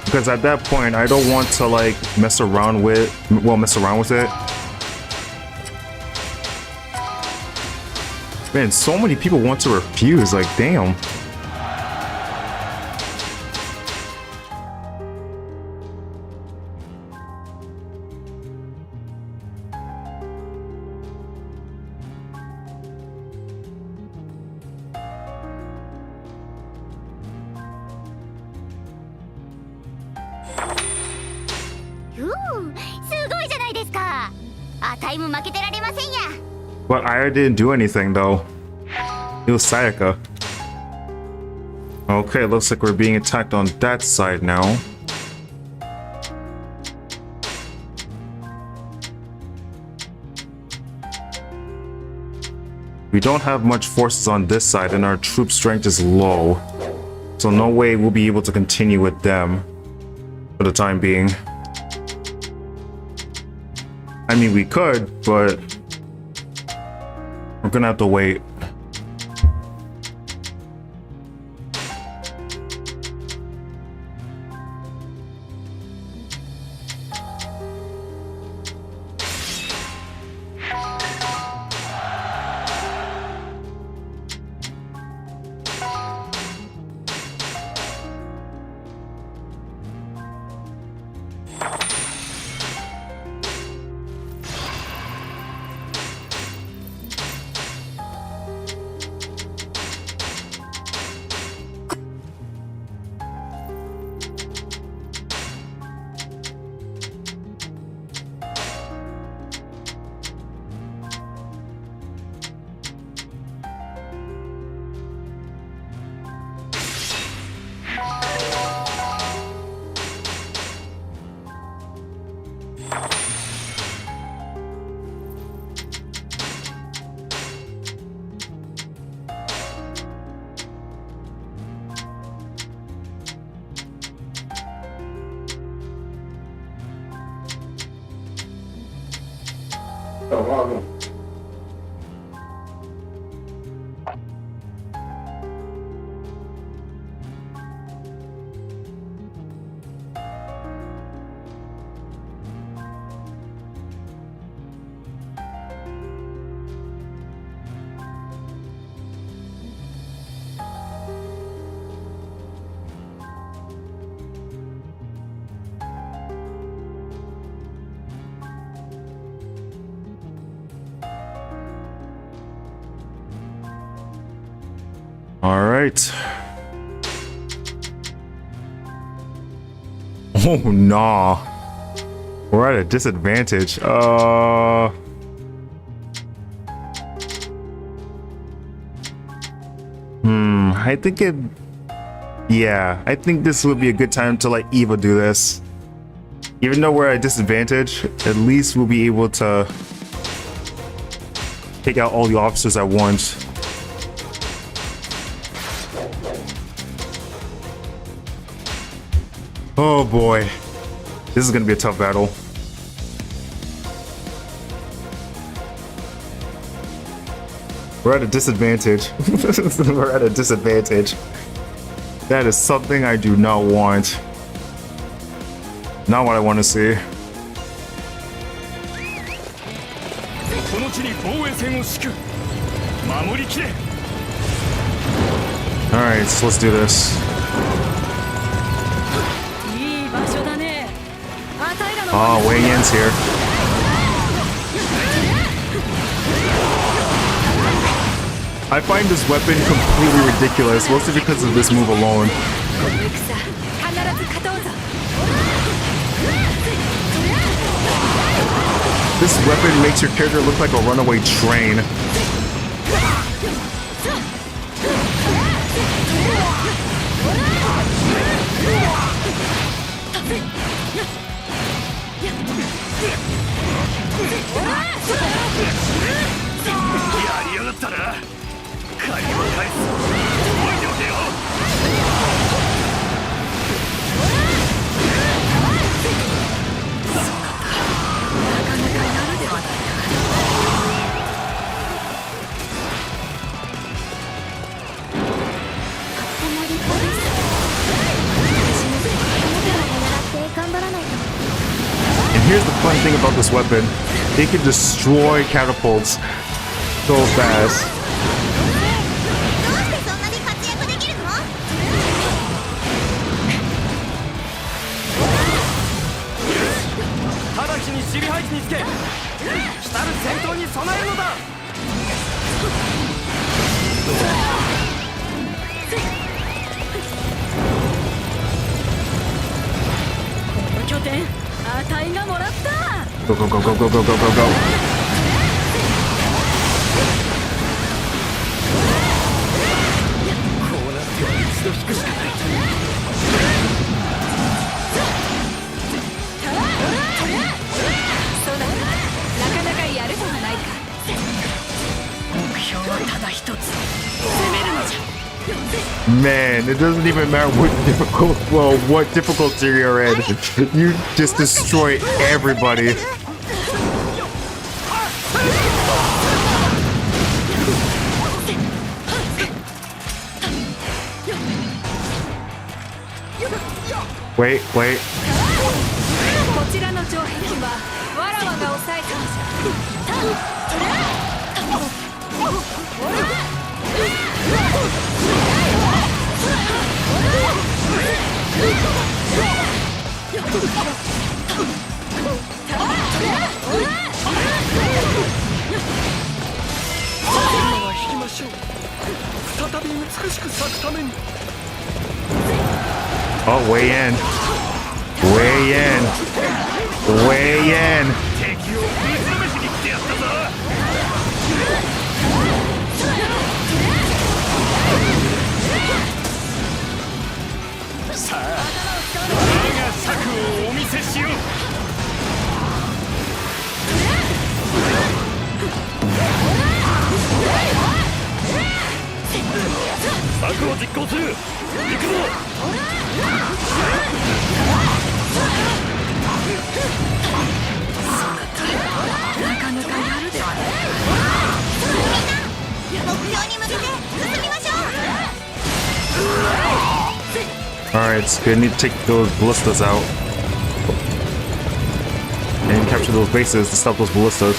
Because at that point, I don't want to like mess around with it. Man, so many people want to refuse, like damn. But I didn't do anything though. It was Sayaka. Okay, looks like we're being attacked on that side now. We don't have much forces on this side and our troop strength is low. So no way we'll be able to continue with them for the time being. I mean, we could, but we're gonna have to wait. All right. Oh, nah. We're at a disadvantage. I think it... Yeah, I think this would be a good time to let Eva do this. Even though we're at a disadvantage, at least we'll be able to take out all the officers at once. Oh boy. This is gonna be a tough battle. We're at a disadvantage. We're at a disadvantage. That is something I do not want. Not what I want to see. この地に防衛線を敷く。守りきれ。Alright, so let's do this. いい場所だね。あたいらの Oh, Wei Yan's here. I find this weapon completely ridiculous, mostly because of this move alone. この戦必ず勝とうぞ。 This weapon makes your character look like a runaway train. And here's the fun thing about this weapon. It can destroy catapults so fast. どうしてそんなに活躍できるの？ 直ちに守備配置につけ。来たる戦闘に備えるのだ。 この拠点あたいがもらった。 Go, go, go, go, go, go, go, go, go. こうなっては一度引くしかない。 そうだな。なかなかやるではないか。目標はただ一つ。攻めるのじゃ。 Man, it doesn't even matter what difficulty you're in. You just destroy everybody. Wait. こちらの城壁はわらわが抑えたのじゃ。 引きましょう。再び美しく咲くために。 Oh, way in. Way in. Way in. 敵を水試しに来てやったぞ。 さあ、我が策をお見せしよう。策を実行する。行くぞ。 なかなかやるではない。 目標に向けて進みましょう。 Alright, so we need to take those ballistas out. And capture those bases to stop those ballistas.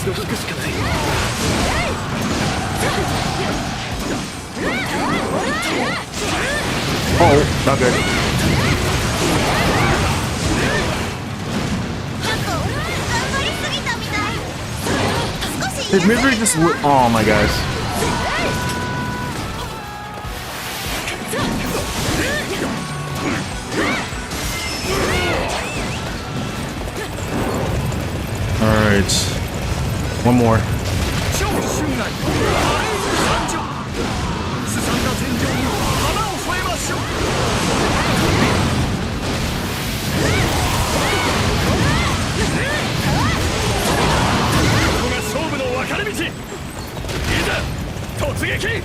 一度引くしかない。 Oh, not good. ちょっと頑張りすぎたみたい。少し Did Misery just... Oh my gosh. Alright. One more. 超春外参上。すさんだ戦場に花を添えましょう。ここが勝負の分かれ道。いざ突撃。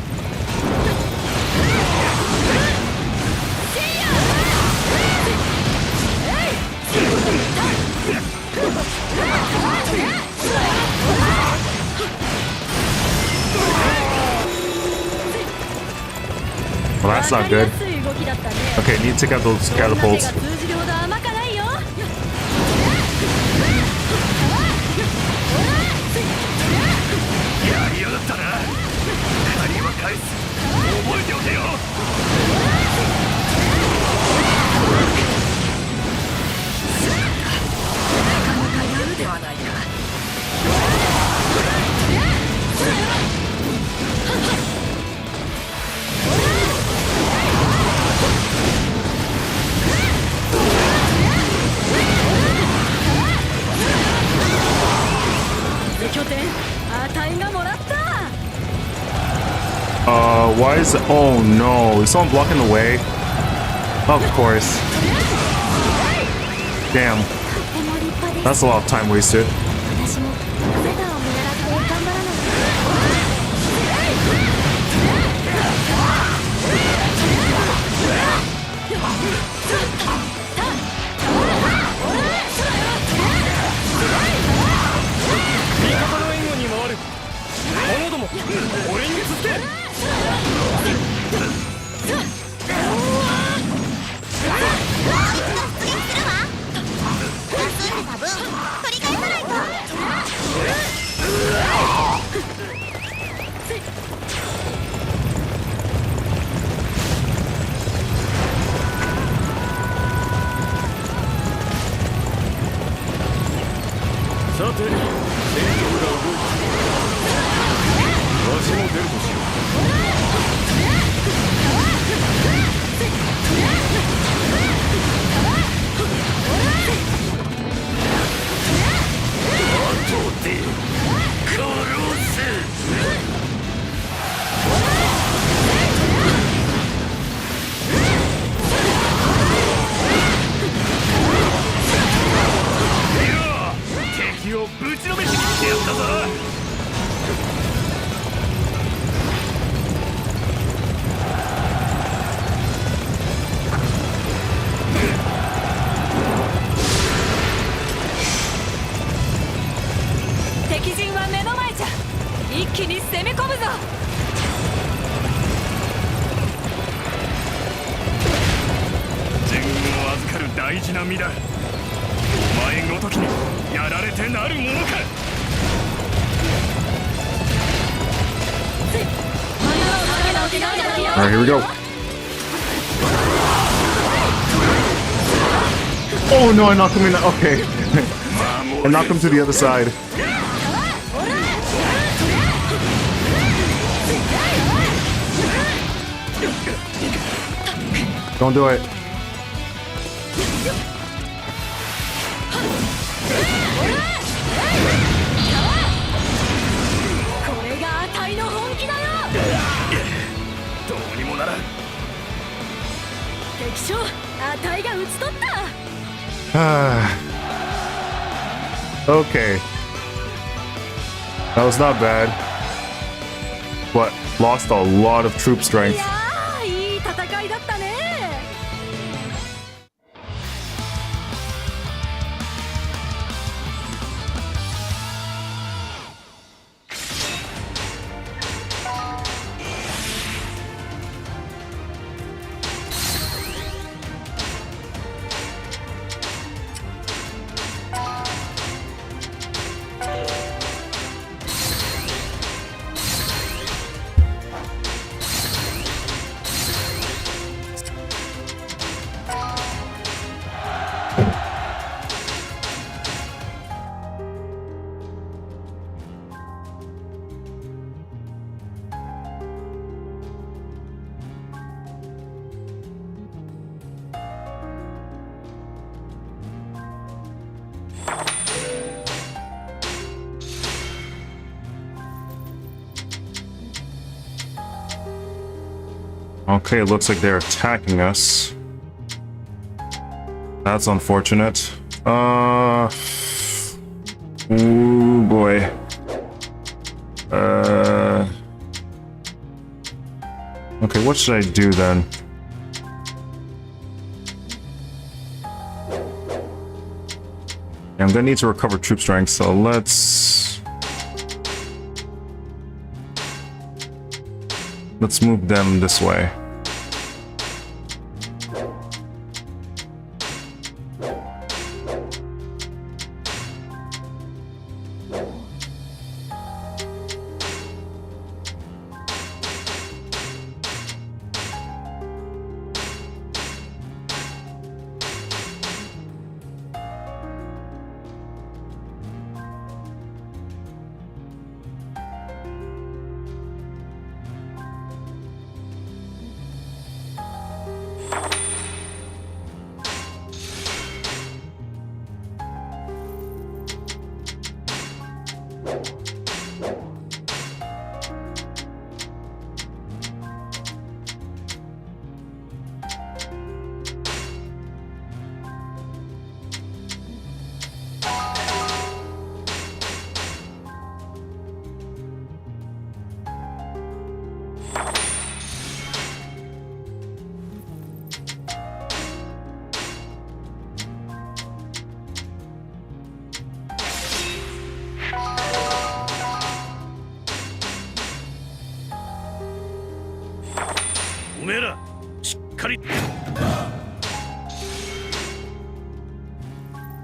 Well, that's not good. Okay, need to take out those catapults. やりやがったな。借りは返す。覚えておけよ。 Why is it? Oh no, is someone blocking the way? Of course. Damn. That's a lot of time wasted. 私もあなたを見習って頑張らない味方の援護に回る。者ども、俺に続け。 さて、戦況が動いた。わしも出るとしよ後で殺す。 敵をぶちのめしにしてやったぞ。 敵陣は目の前じゃ。一気に攻め込むぞ。全軍を預かる大事な身だ。お前ごときにやられてなるものか。 Alright, here we go. Oh no, I knocked him in. Okay. I knocked him to the other side. Don't do it. Okay. That was not bad. But lost a lot of troop strength. いい戦いだったね。 All Okay, it looks like they're attacking us. That's unfortunate. Ooh boy. Okay, what should I do then? Yeah, I'm gonna need to recover troop strength, so let's move them this way.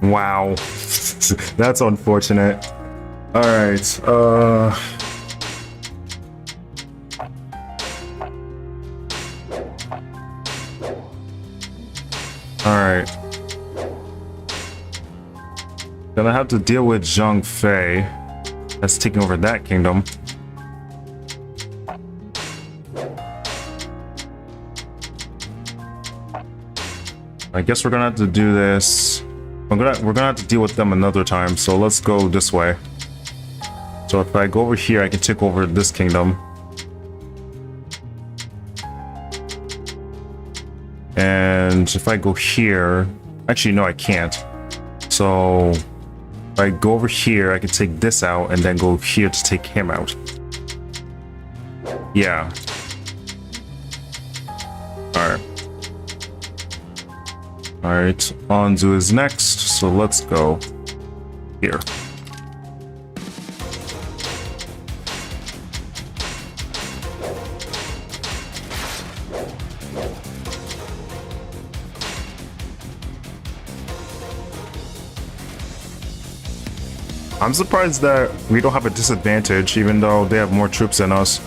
Wow. That's unfortunate. Alright, Alright. Gonna have to deal with Zhang Fei. That's taking over that kingdom. I guess we're gonna have to do this. We're gonna have to deal with them another time, so let's go this way. So if I go over here, I can take over this kingdom. And if I go here, actually no, I can't. So if I go over here, I can take this out and then go here to take him out. Yeah. Alright. Alright, Anzu is next, so let's go here. I'm surprised that we don't have a disadvantage, even though they have more troops than us.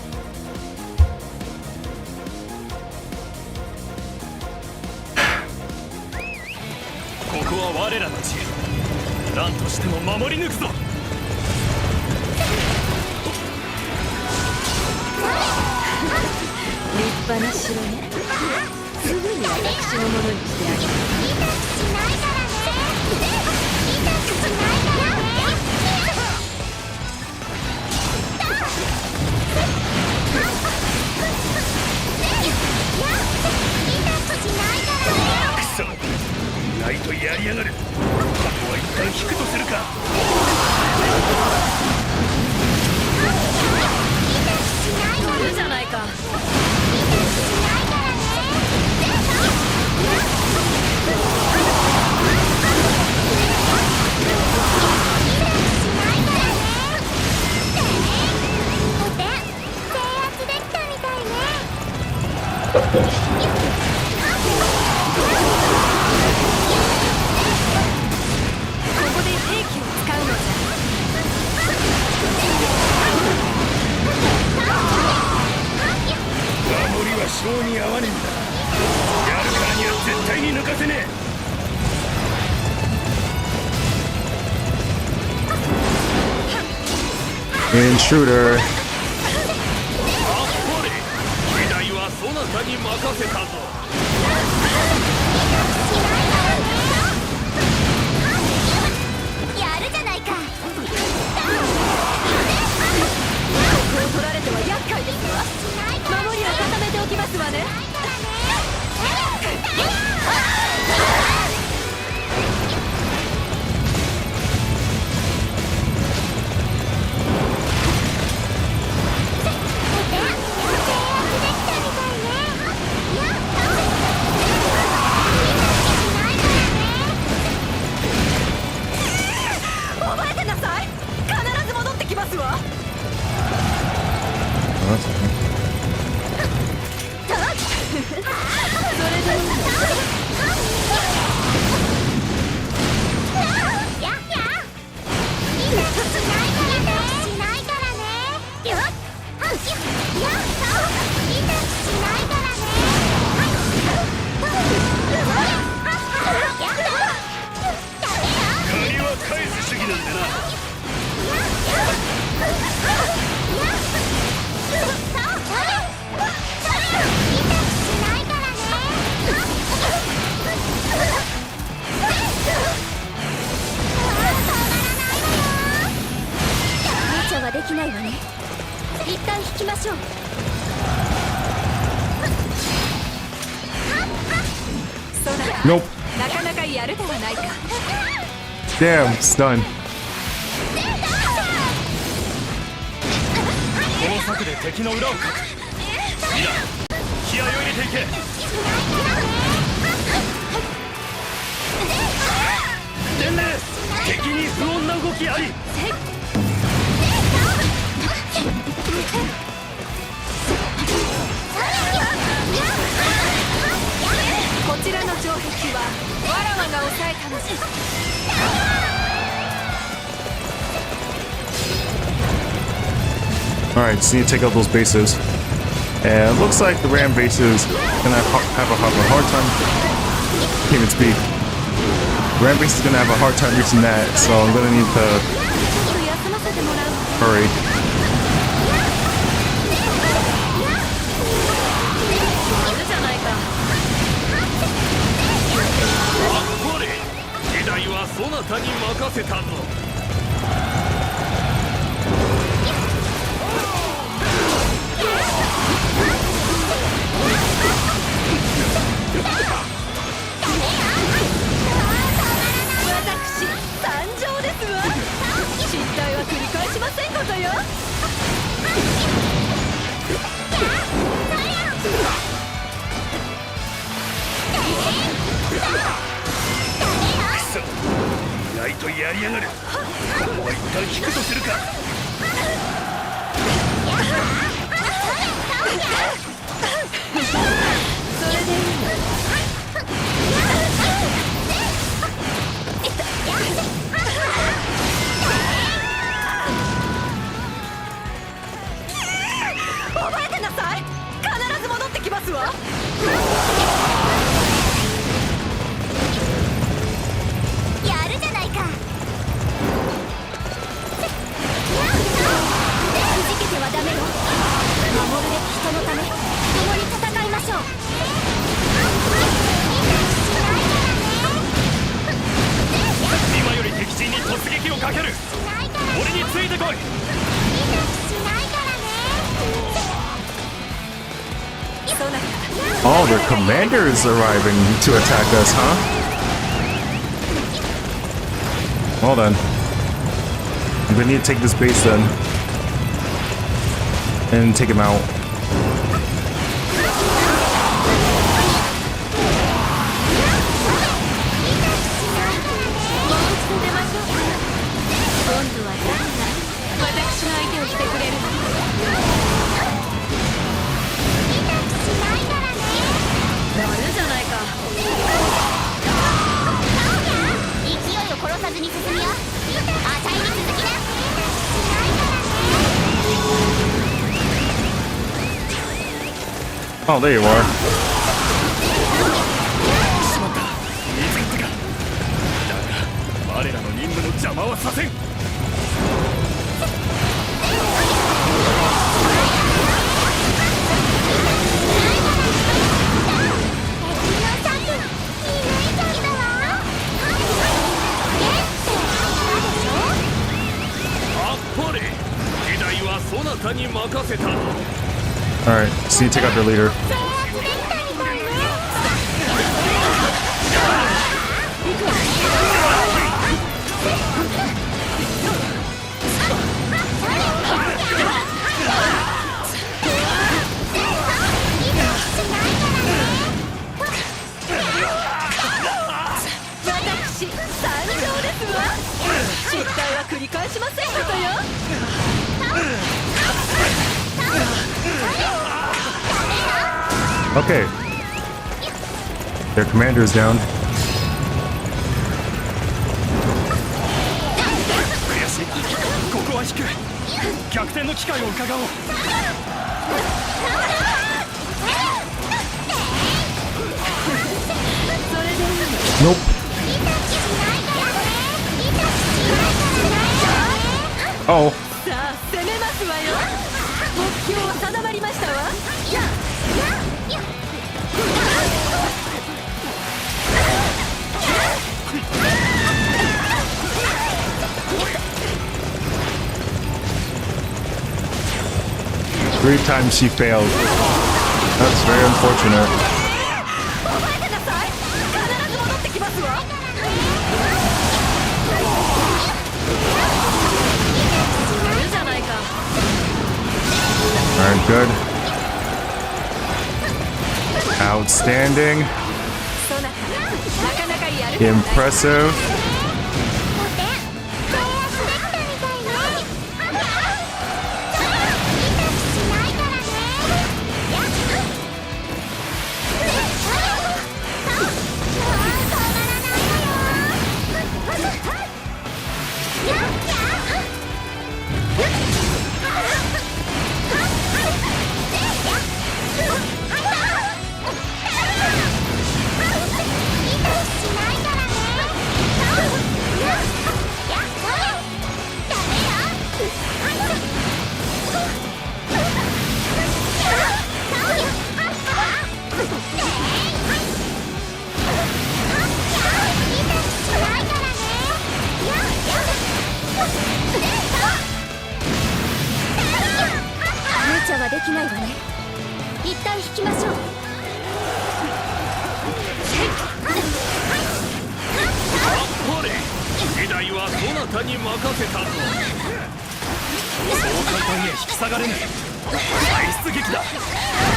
Intruder. ますわ。 Oh, that's okay. それでいいの。やっや痛くしないからね。よっはっやっそう痛くしないからね。借りは返す主義なんでな。無茶はできないわね。一旦引きましょう。そうだ。 Nope. なかなかやるではないか。 Damn, it's done. この策で敵の裏をかく。いや、気合を入れていけ。伝令、敵に不穏な動きあり。こちらの城壁はわらわが抑えたのです。 Alright, just need to take out those bases. And it looks like the ram base is gonna have a hard time. Can't even speak. Ram base is gonna have a hard time reaching that, so I'm gonna need to 休ませてもらう。 hurry. いるじゃないか。 あっぱれ、時代はそなたに任せたぞ。 私参上ですわ。失態は繰り返しませんことよ。 くそ、意外とやりやがる。ここは一旦引くとするか。 それでいいの。 覚えてなさい。必ず戻ってきますわ。 やるじゃないか。くじけてはダメよ。守るべき人のため共に戦いましょう。今より敵陣に突撃をかける。俺についてこい。 Oh, their commander is arriving to attack us, huh? Well then. I'm gonna need to take this base then. And take him out. Oh, there you are. しまった、見つかったか。だが我らの任務の邪魔はさせん。 あっぱれ、時代はそなたに任せた。 Alright, just need to take out their leader. Okay. Their commander is down. 悔しい。ここは引く。逆転の機会を伺おう。 Nope. Oh. さあ攻めますわよ。目標は定まりましたわ。 3 times she failed. That's very unfortunate. 覚えてなさい。必ず戻ってきますわ。 いいじゃないか。 Alright, good. Outstanding. そなたなかなかやるからね。 Impressive.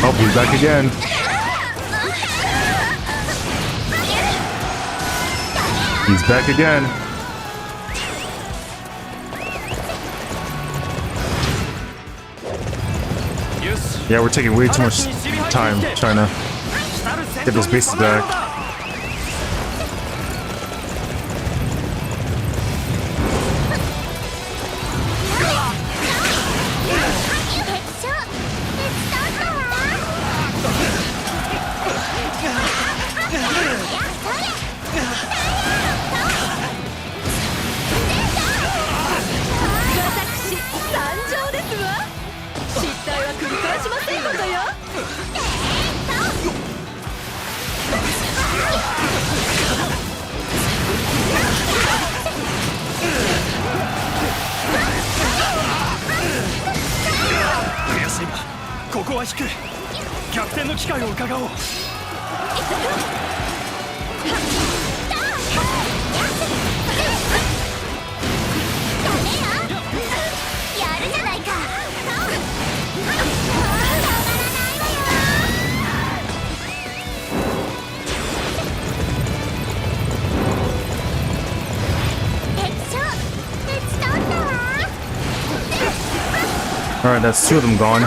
Oh, he's back again. He's back again. Yeah, we're taking way too much time trying to get those bases back. Alright, that's 2 of them gone.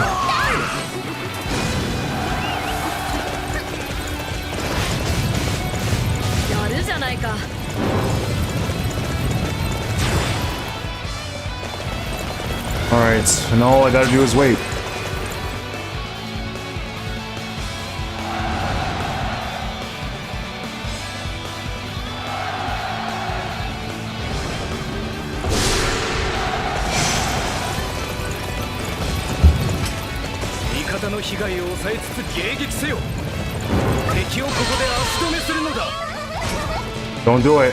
Alright, and all I gotta do is wait. Don't do it.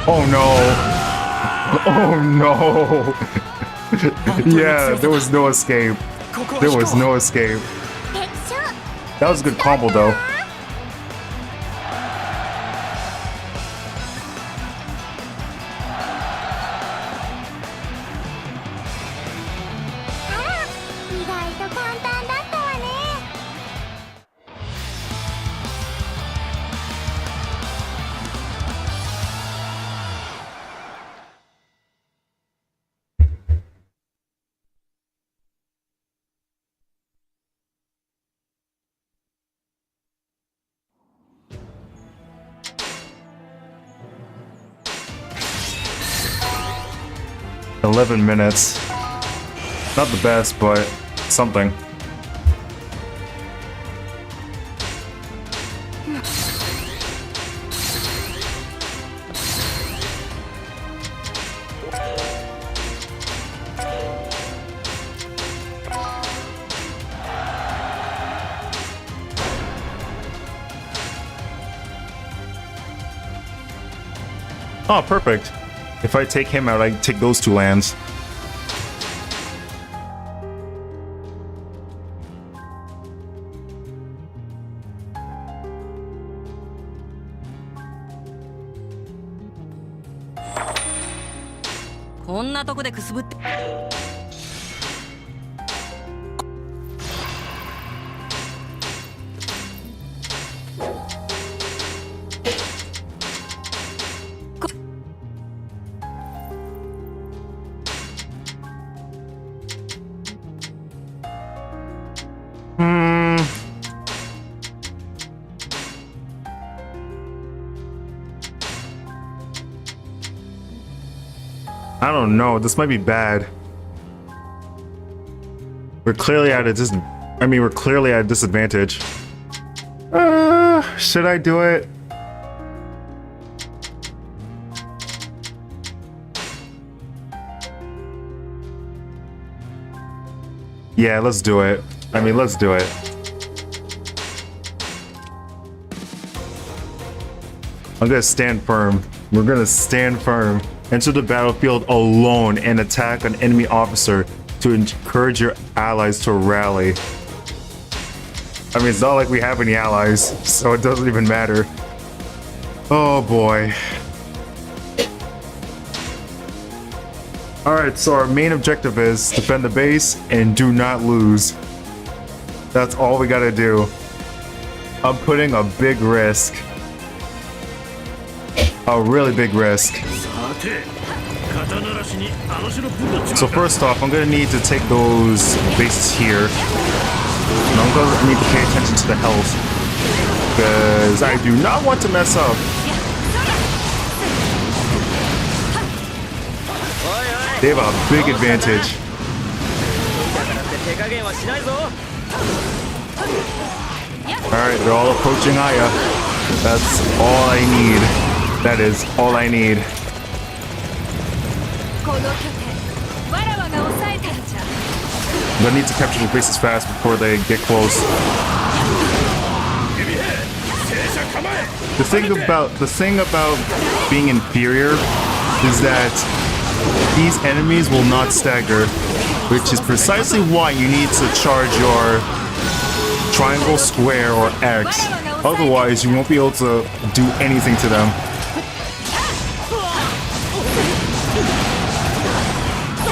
Oh no. Oh no. Yeah, there was no escape. There was no escape. That was a good combo though. 11 minutes. Not the best, but something. Oh, perfect. If I take him out, I take those 2 lands. I don't know. This might be bad. We're clearly at a we're clearly at a disadvantage. Should I do it? Yeah, let's do it. Let's do it. I'm gonna stand firm. We're gonna stand firm. Enter the battlefield alone and attack an enemy officer to encourage your allies to rally. It's not like we have any allies, so it doesn't even matter. Oh boy. Alright, so our main objective is defend the base and do not lose. That's all we gotta do. I'm putting a big risk. A really big risk. So first off, I'm gonna need to take those bases here. And I'm gonna need to pay attention to the health, because I do not want to mess up. They have a big advantage. Alright, they're all approaching Aya. That's all I need. That is all I need. I'm gonna need to capture the bases fast before they get close. The thing about being inferior is that these enemies will not stagger, which is precisely why you need to charge your triangle, square, or X. Otherwise, you won't be able to do anything to them.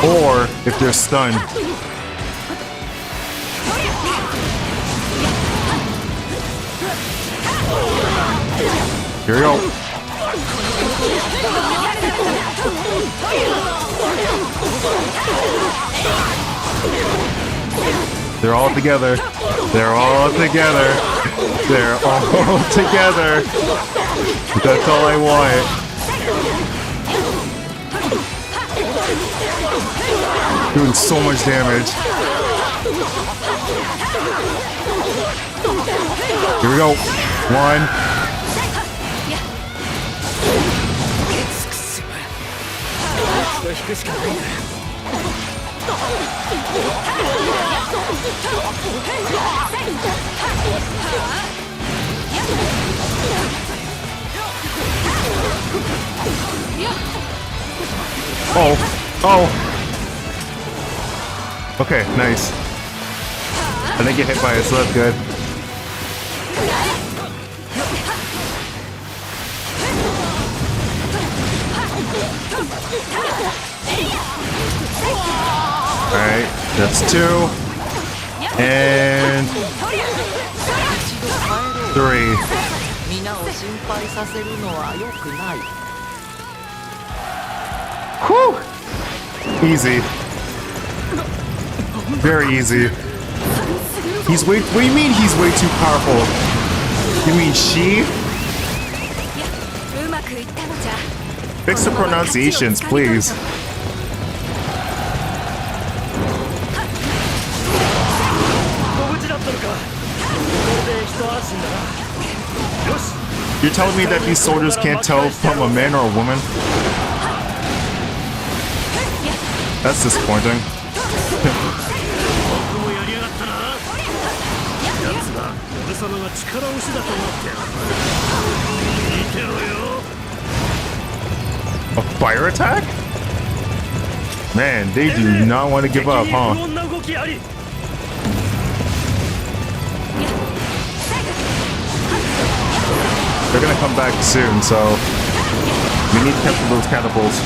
Or if they're stunned. Here we go. They're all together. They're all together. They're all together. That's all I want. Doing so much damage. Here we go. 1. Oh. Okay, nice. I didn't get hit by it, so that's good. Alright, that's 2. And 3. Whew! Easy. Very easy. What do you mean he's way too powerful? You mean she? Fix the pronunciations, please. You're telling me that these soldiers can't tell from a man or a woman? That's disappointing. もうやりやがったな。奴ら俺様が力押しだと思ってる。見てろよ。 A fire attack? Man, they do not want to give up, huh? 不穏な動きあり。 They're gonna come back soon, so we need to capture those catapults.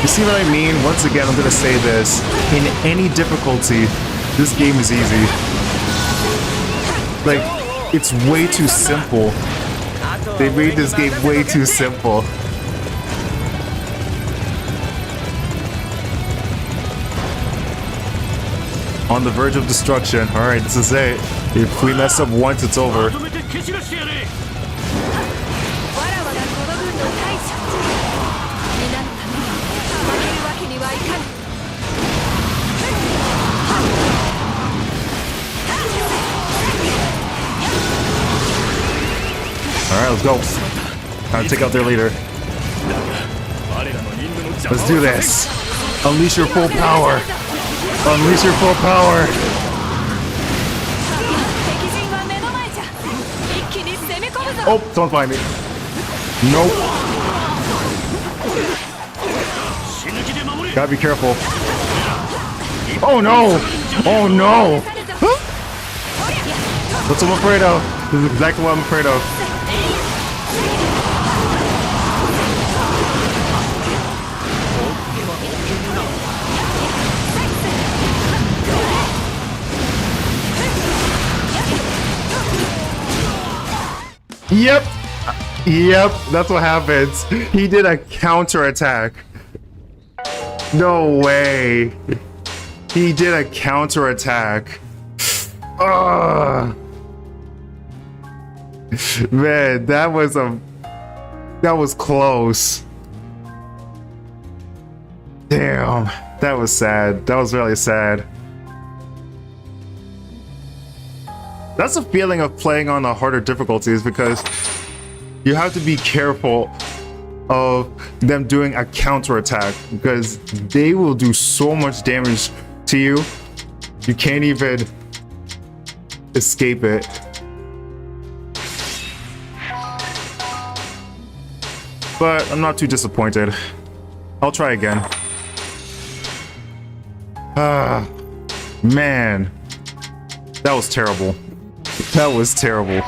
You see what I mean? Once again, I'm gonna say this. In any difficulty, this game is easy. Like, it's way too simple. They made this game way too simple. On the verge of destruction. Alright, this is it. If we mess up once, it's over. まとめて蹴散らしてやれ。わらわがこの軍の大将皆のために負けるわけにはいかぬ Alright, let's go. Time to take out their leader. Let's do this. Unleash your full power. Unleash your full power. 敵陣は目の前じゃ一気に攻め込むぞ Oh, don't find me. Nope. 死ぬ気で守れ。 Gotta be careful. Oh no! Oh no! That's what I'm afraid of. This is exactly what I'm afraid of. Yep. Yep, that's what happens. He did a counterattack. No way. He did a counterattack. Ugh. Man, that was close. Damn, that was sad. That was really sad. That's the feeling of playing on the harder difficulties, because you have to be careful of them doing a counterattack, because they will do so much damage to you. You can't even escape it. But I'm not too disappointed. I'll try again. Ah, man. That was terrible. That was terrible.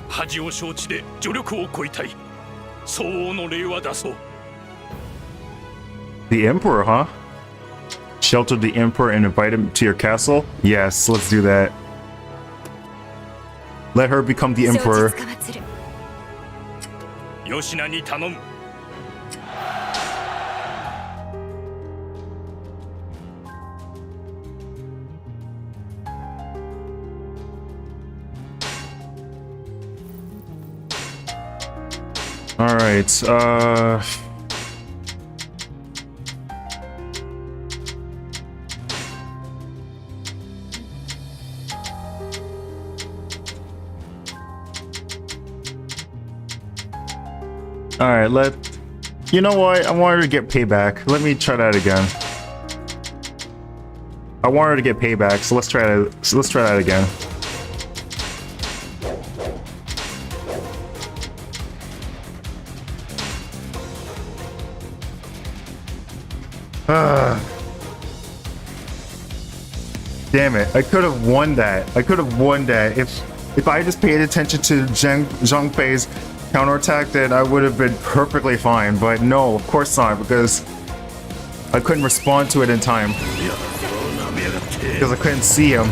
恥を承知で助力を乞いたい。相応の礼は出そう。 The Emperor, huh? Shelter the Emperor and invite him to your castle? Yes, let's do that. Let her become the Emperor. 吉名に頼む。 All right. All right. You know what? I want her to get payback. Let me try that again. I want her to get payback, so let's try that. So let's try that again. Damn it. I could have won that. I could have won that. If I just paid attention to Zhang Fei's counterattack, then I would have been perfectly fine. But no, of course not, because I couldn't respond to it in time. Because I couldn't see him.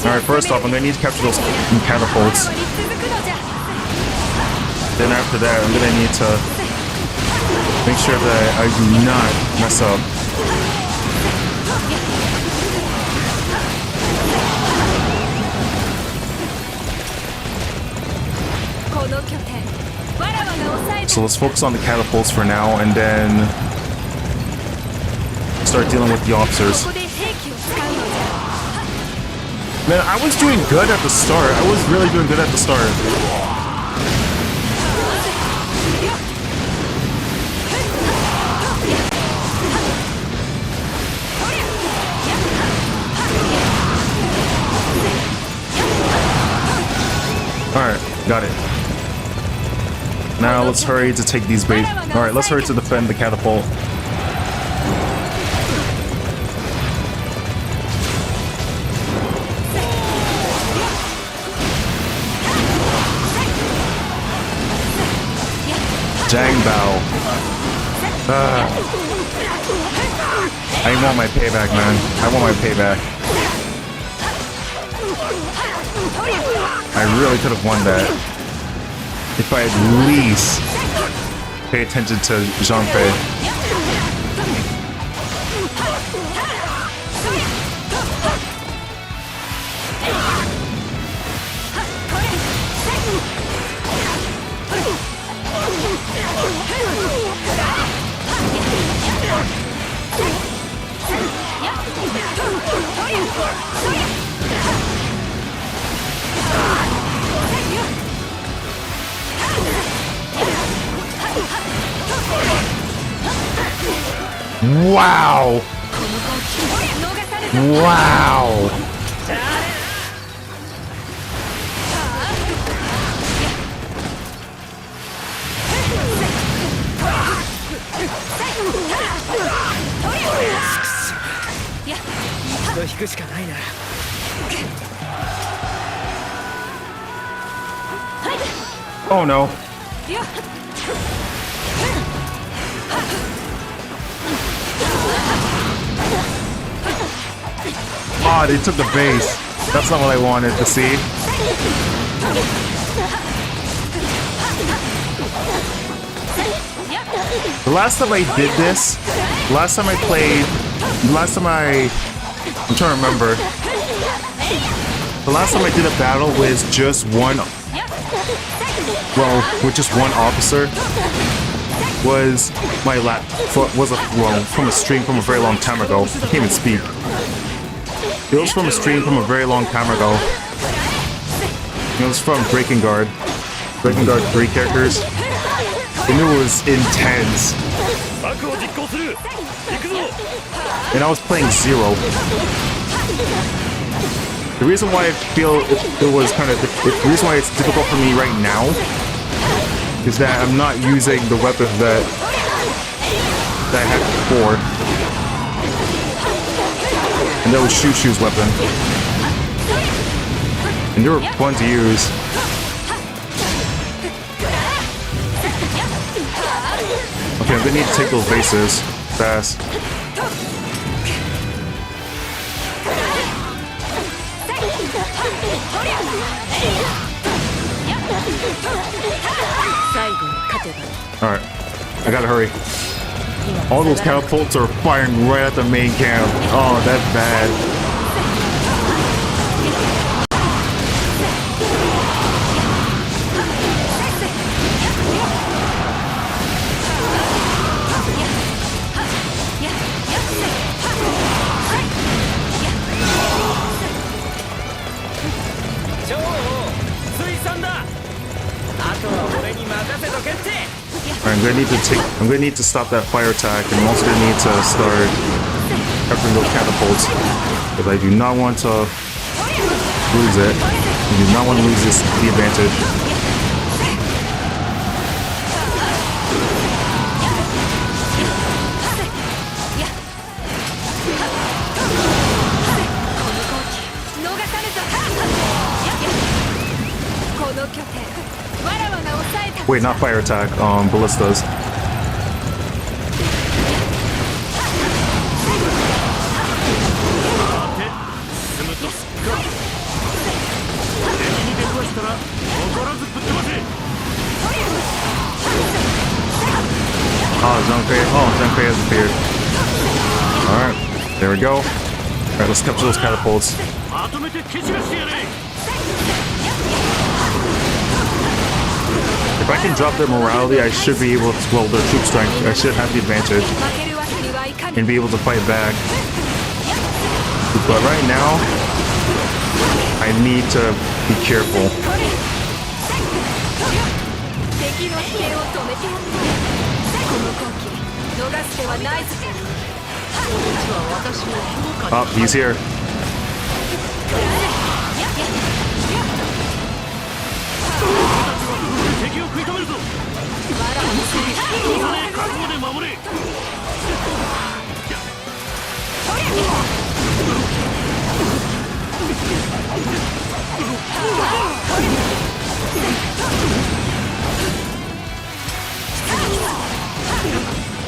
Alright, first off, I'm gonna need to capture those catapults. Then after that, I'm gonna need to make sure that I do not mess up. So let's focus on the catapults for now, and then start dealing with the officers. Man, I was doing good at the start. I was really doing good at the start. Alright, got it. Now let's hurry to take these base. Alright, let's hurry to defend the catapult. Dang bow. I want my payback, man. I want my payback. I really could have won that if I at least pay attention to Zhangfei. Wow! Wow! Oh no. Ah, they took the base. That's not what I wanted to see. The last time I did this, I'm trying to remember. The last time I did a battle with just one, with just one officer was from a stream from a very long time ago. I can't even speak. It was from a stream from a very long time ago. It was from Breaking Guard 3 characters. And it was intense. And I was playing Zero. The reason why I feel it was the reason why it's difficult for me right now is that I'm not using the weapon that I had before. And that was Shushu's weapon. And they were fun to use. Okay, I'm gonna need to take those bases fast. Alright, I gotta hurry. All those catapults are firing right at the main camp. Oh, that's bad. I'm gonna need to stop that fire attack, and I'm also gonna need to start covering those catapults because I do not want to lose it. I do not want to lose the advantage. Wait, not fire attack, ballistas. Unify has appeared. Alright, there we go. Alright, let's capture those catapults. まとめて蹴散らしてやれ If I can drop their morality, I should be able to, well, their troop strength, I should have the advantage 負けるわけにはいかない and be able to fight back. But right now, I need to be careful. 敵の危険を止めてやったこの好機逃す手はないぞ Oh, he's here. 敵を食い止めるぞ覚悟で守れ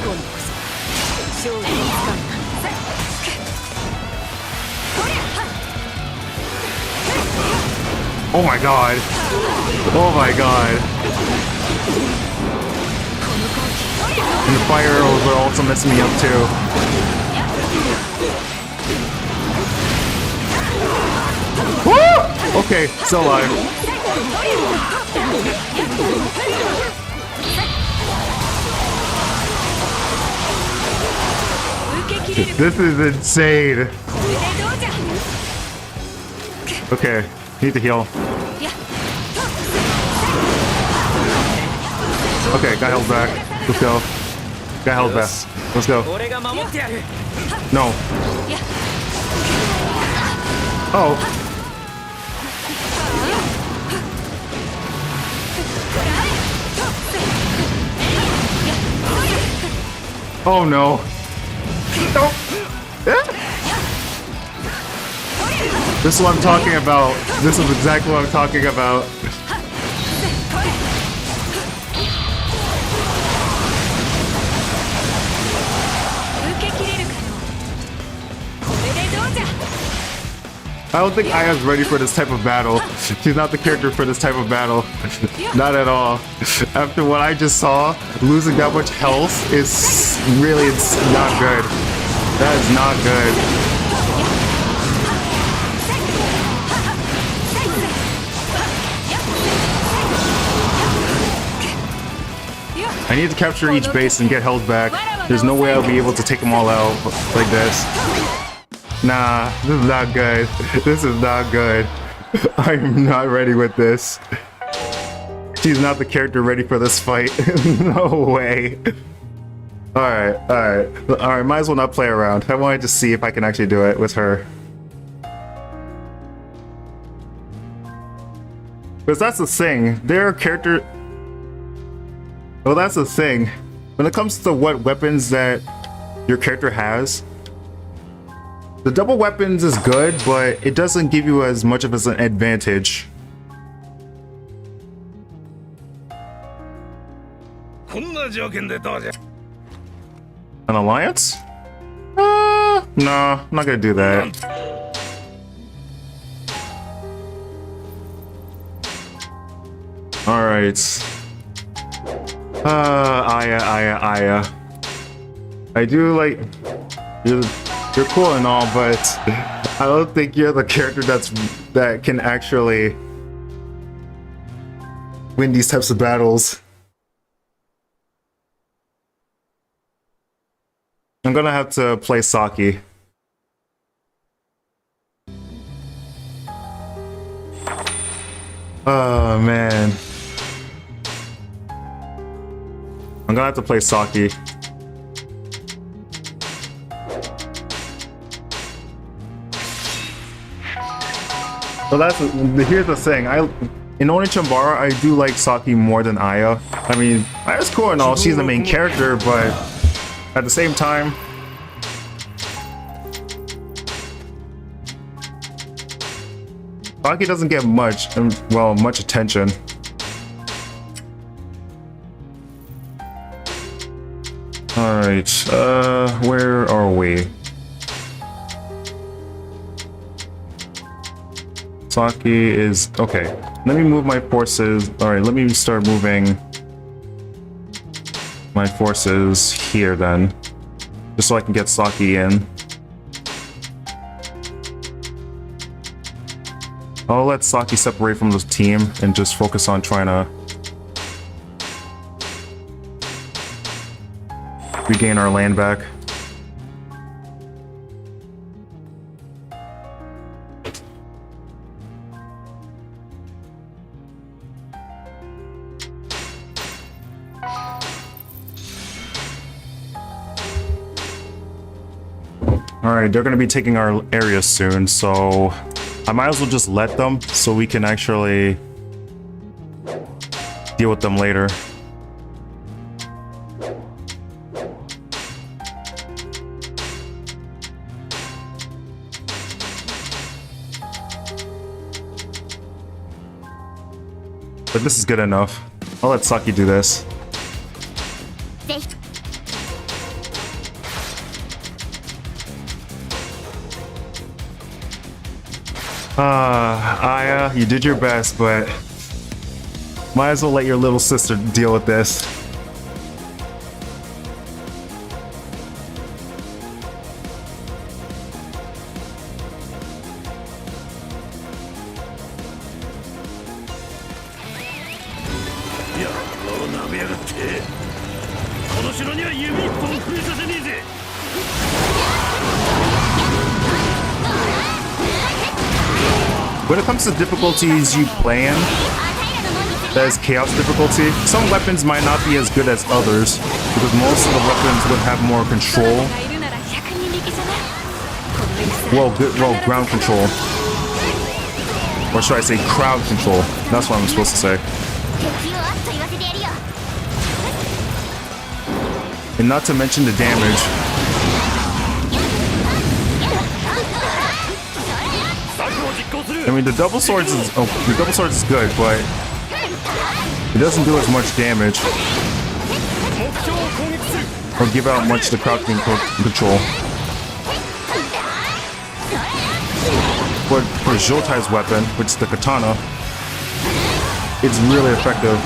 今度こそ勝利をつかんだ Oh my god. Oh my god. And the fire arrows are also messing me up too. Woo! Okay, still alive. This is insane. Okay, need to heal. Okay, got held back. Let's go. Got held back. Let's go. 俺が守ってやる No. Oh. Oh no. No. This is what I'm talking about. This is exactly what I'm talking about. I don't think Aya's ready for this type of battle. She's not the character for this type of battle. Not at all. After what I just saw, losing that much health is really, it's not good. That is not good. I need to capture each base and get held back. There's no way I'll be able to take them all out like this. Nah, this is not good. This is not good. I'm not ready with this. She's not the character ready for this fight. No way. Alright, might as well not play around. I wanted to see if I can actually do it with her. Because that's the thing. Their character... Well, that's the thing. When it comes to what weapons that your character has, the double weapons is good, but it doesn't give you as much of an advantage. こんな条件でどうじゃ An alliance? No, I'm not gonna do that. Alright. Aya. I do like... You're cool and all, but I don't think you're the character that can actually win these types of battles. I'm gonna have to play Saki. Oh man. I'm gonna have to play Saki. So here's the thing. In Onechanbara, I do like Saki more than Aya. I mean, Aya's cool and all, she's the main character, but at the same time, Saki doesn't get much attention. Alright, where are we? Saki is... okay. Let me move my forces. Alright, let me start moving my forces here then. just so I can get Saki in. I'll let Saki separate from the team and just focus on trying to regain our land back. Alright, they're going to be taking our area soon, so I might as well just let them so we can actually deal with them later. But this is good enough. I'll let Saki do this. Aya, you did your best, but might as well let your little sister deal with this. When it comes to difficulties you plan, that is chaos difficulty, some weapons might not be as good as others, because most of the weapons would have more control. Well, ground control. Or should I say crowd control? That's what I'm supposed to say. And not to mention the damage. I mean, the double swords is good, but it doesn't do as much damage or give out much the crowd control. But for Jotai's weapon, which is the katana, it's really effective.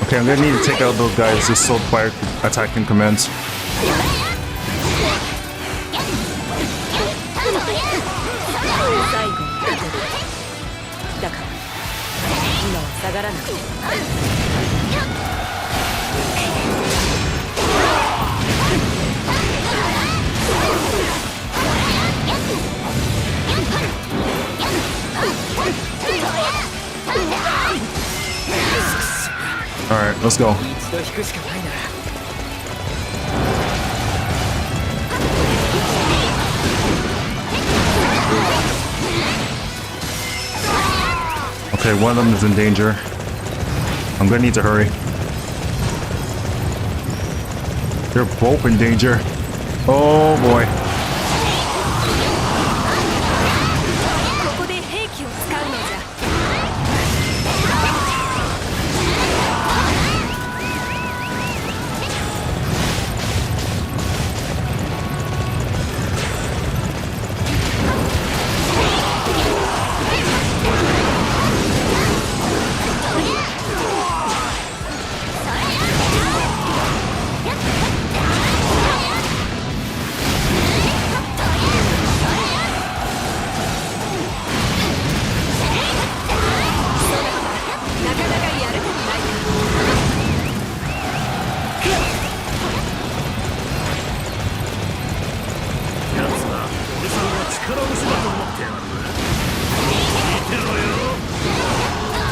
Okay, I'm gonna need to take out those guys just so fire attack can commence. Alright, let's go. Okay, one of them is in danger. I'm gonna need to hurry. They're both in danger. Oh boy.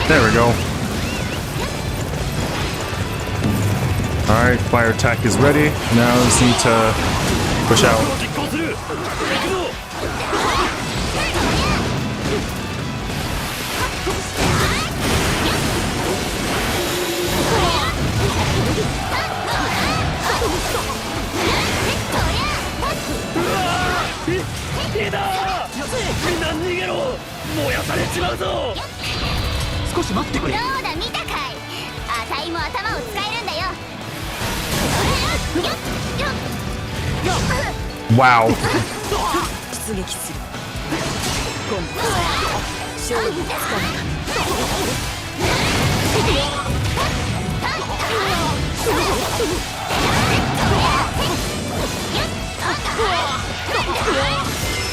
There we go. Alright, fire attack is ready. Now let's need to push out. 燃やされちまうぞ。少し待ってくれ。どうだ見たかい。あたいも頭を使えるんだよ。Wow. 出撃する。今度こそ勝利をつか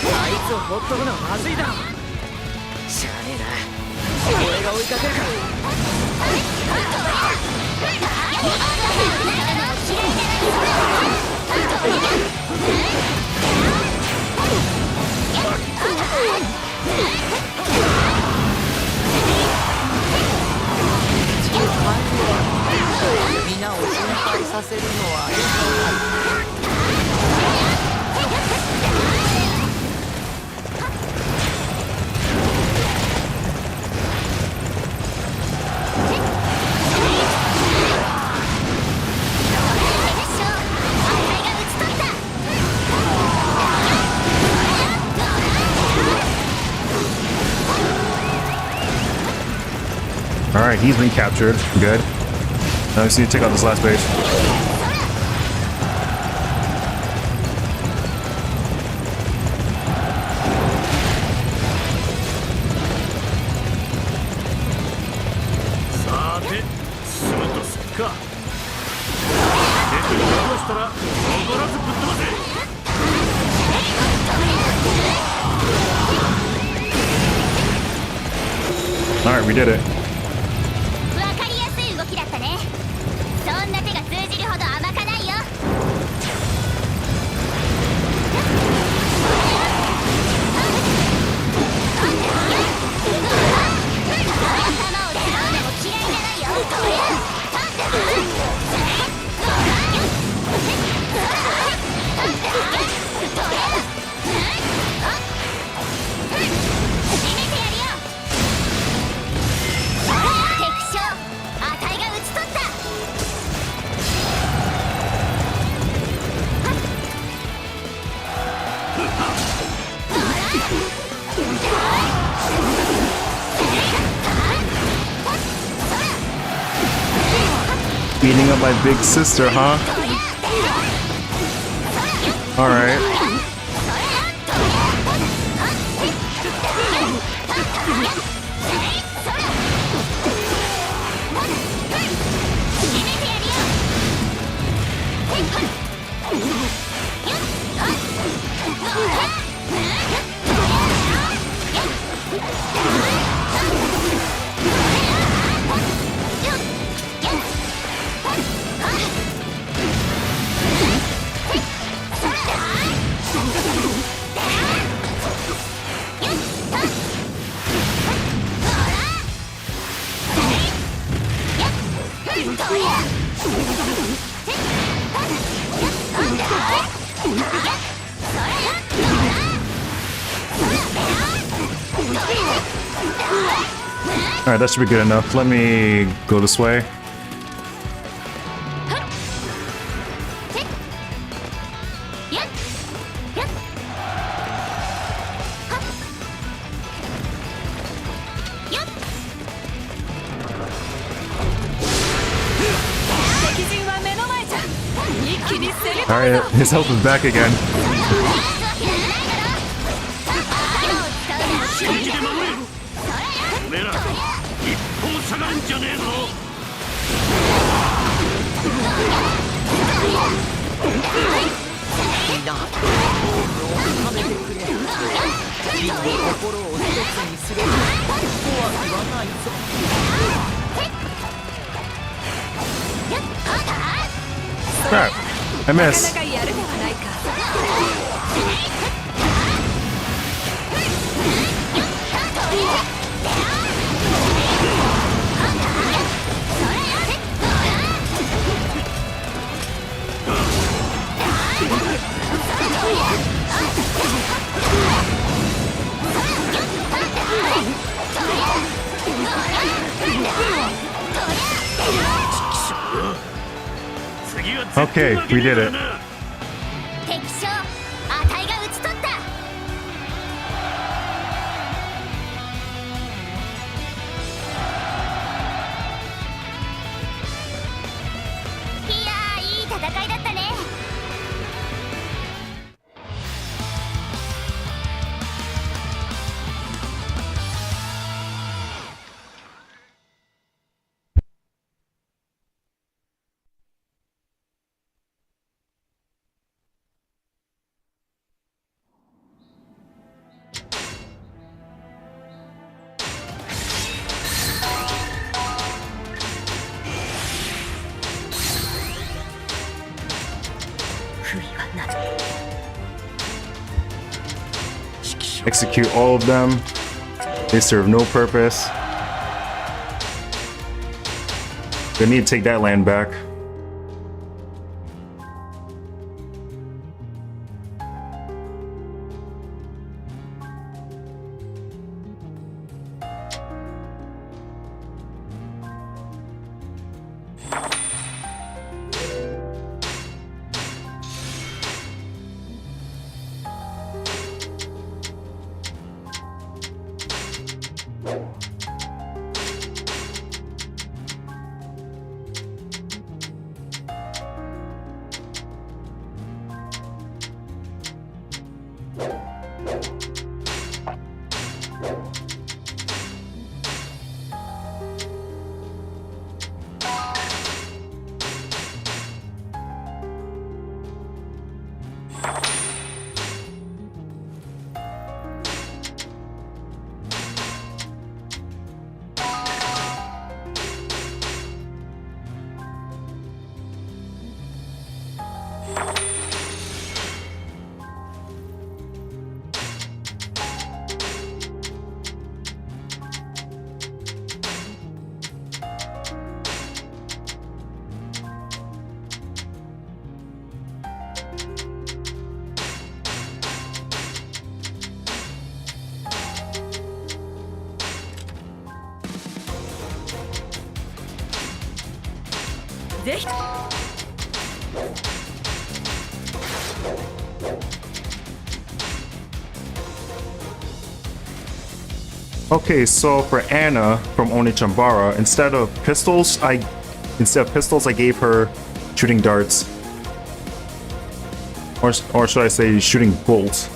あいつをほっとくのはまずいだろ。しゃあねえな、俺が追いかけるから。皆を心配させるのは良くない。Alright, he's been captured. Good. Now we just need to take out this last base. さて、進むとすっか。敵に落としたら残らずぶっ飛ばせ。Alright, we did it. わかりやすい動きだったね。そんな手が通じるほど甘かないよ。頭を使うのも嫌いじゃないよ。Beating up my big sister, huh? Alright. Alright, that should be good enough. Let me go this way. Alright, his health is back again. おめえら一歩下がるんじゃねえぞ。みんな、食べてくれ。人の心を一つにすれば怖くはないぞ。Crap, I missed. なかなかやるではないか。Okay, we did it. 敵将、あたいが討ち取った。execute all of them. They serve no purpose. They need to take that land back.ぜひ Okay, so for Anna from Onechanbara, instead of pistols, I gave her shooting darts. Or should I say shooting bolts.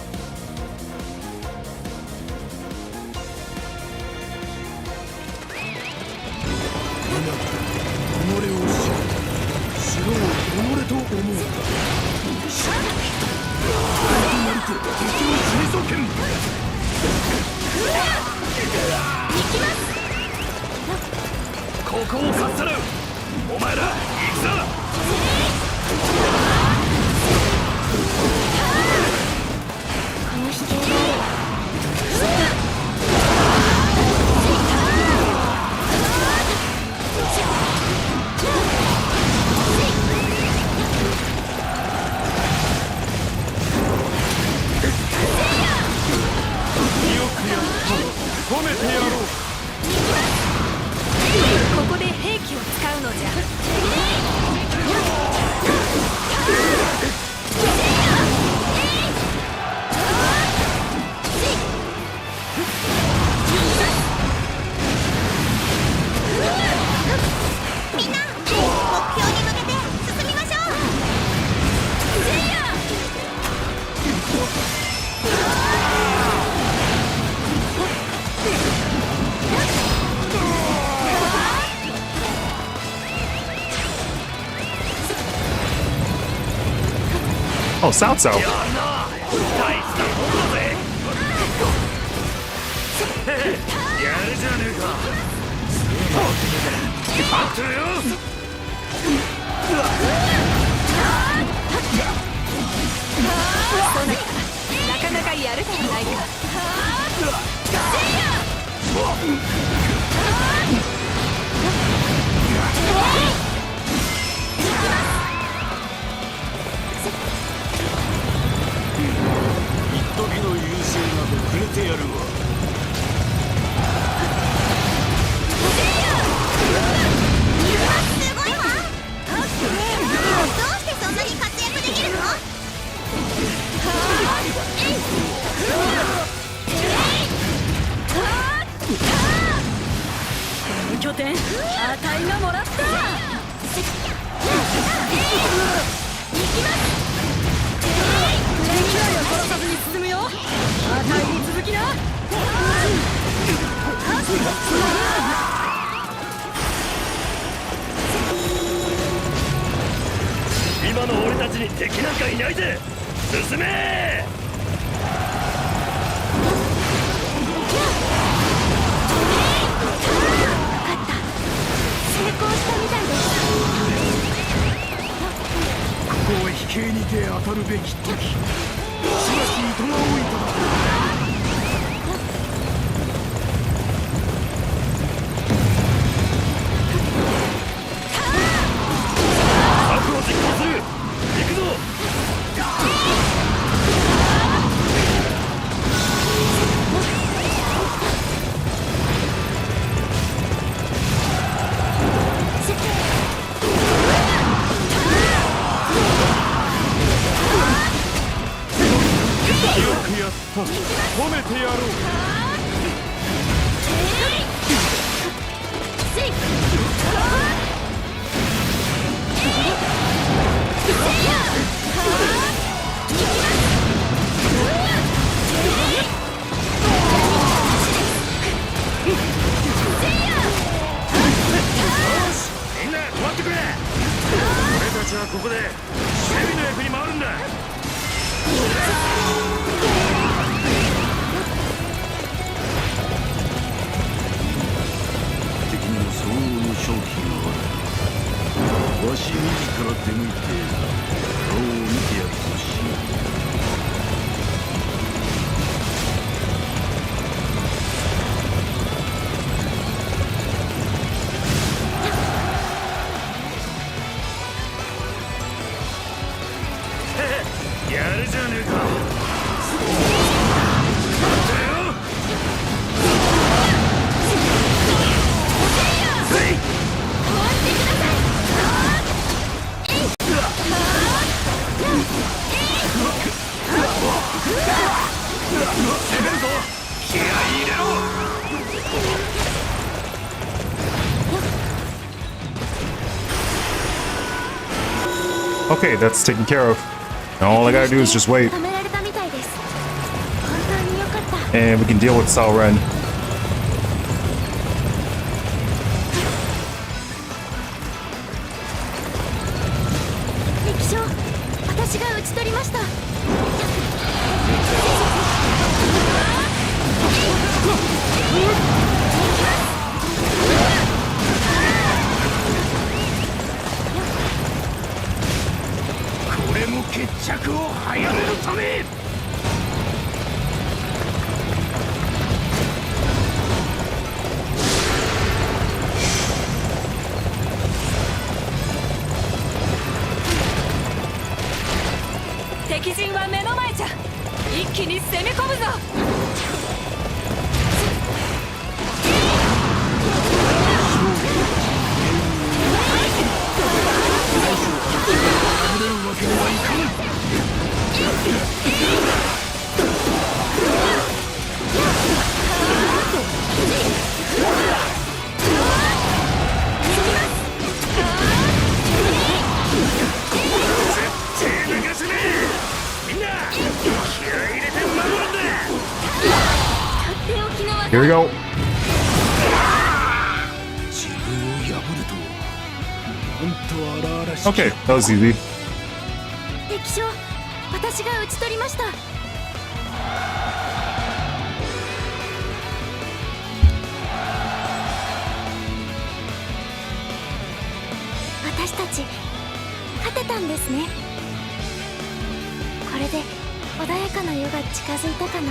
Oh, South South. なかなかやるじゃないか。一時の優勢などくれてやるわ。すごいわ。どうしてそんなに活躍できるの？この拠点、あたいがもらった。行きます。敵を殺さずに進むよ。あたいに続きな。今の俺たちに敵なんかいないぜ。進め。成功したみたいです。ここは飛型にて当たるべき時。しばし糸が多いとだ。は出向いて顔を見てやるとしよう。やるじゃねえか。攻めるぞ。気合い入れろ。Okay, that's taken care of. Now all I gotta do is just wait, 止められたみたいです。本当に良かった。 and we can deal with Sao Ren. 敵将、私が討ち取りました。これも決着を早めるため。敵陣は目の前じゃ。一気に攻め込むぞ。破れるわけにはいかん。絶対流せねえ。みんな気合い入れて守るんだ。とっておきの技。 Here we go. 自分を破るとはなんと荒々しき。 Okay, that was easy. 敵将、私が討ち取りました。私たち勝てたんですね。これで穏やかな夜が近づいたかな。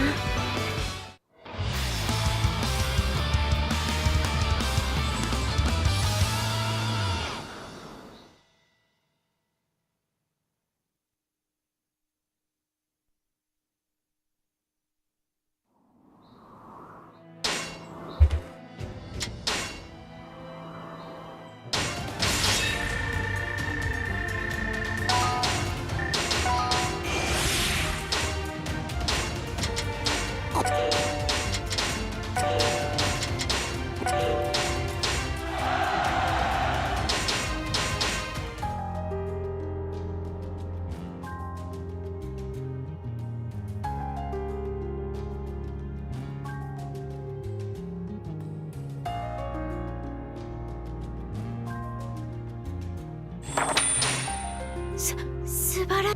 素晴ら。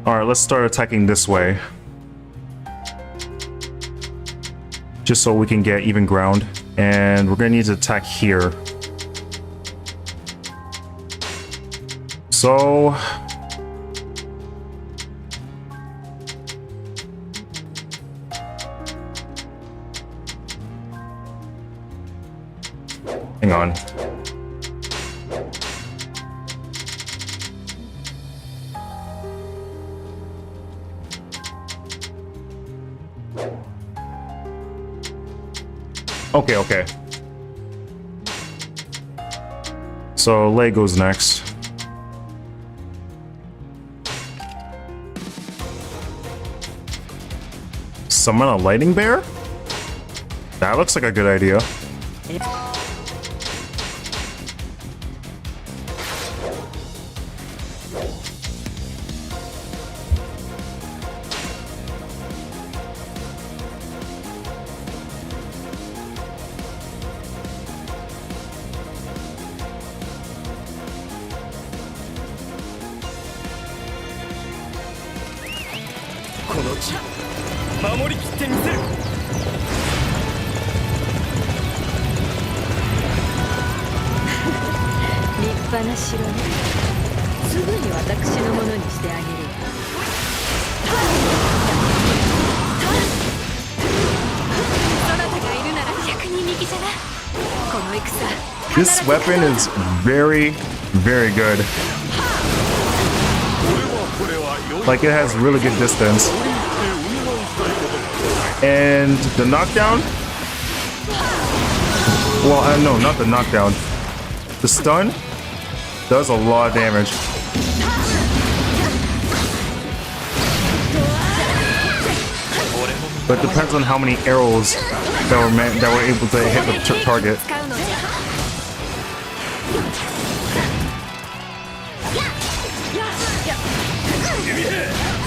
Alright, let's start attacking this way. Just so we can get even ground. And we're gonna need to attack here. So... hang on. Okay, okay. So Lei goes next. Summon a lightning bear? That looks like a good idea. This weapon is very, very good. Like, it has really good distance. And the knockdown? Well, no, not the knockdown. The stun does a lot of damage. But it depends on how many arrows that were able to hit the target.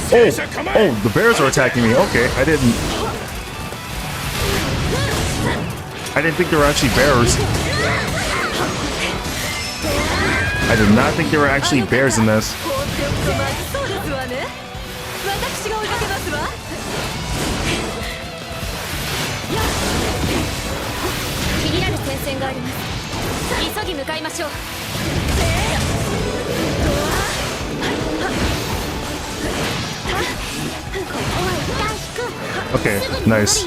Oh, the bears are attacking me. Okay, I didn't think there were actually bears. I did not think there were actually bears in this. Okay, nice.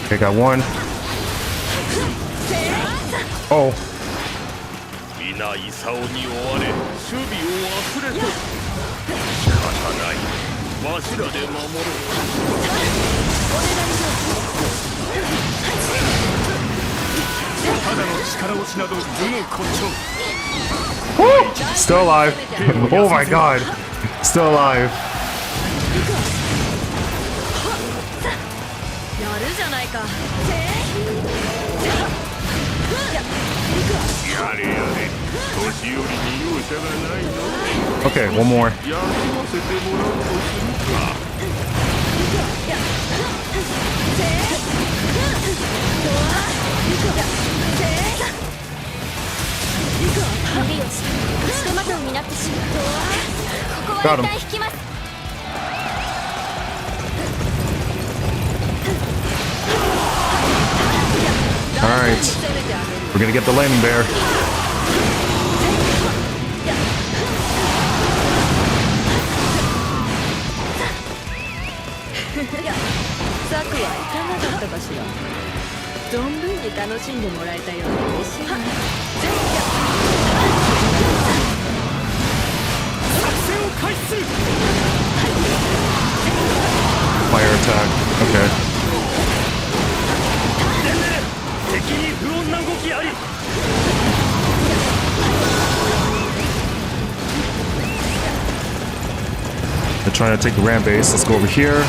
Okay, got one. Oh. Woo! Still alive. Oh my god. Still alive. Okay, one more. Got him. Alright. We're gonna get the landing bear. Fire attack. Okay. They're trying to take the ramp base. Let's go over here.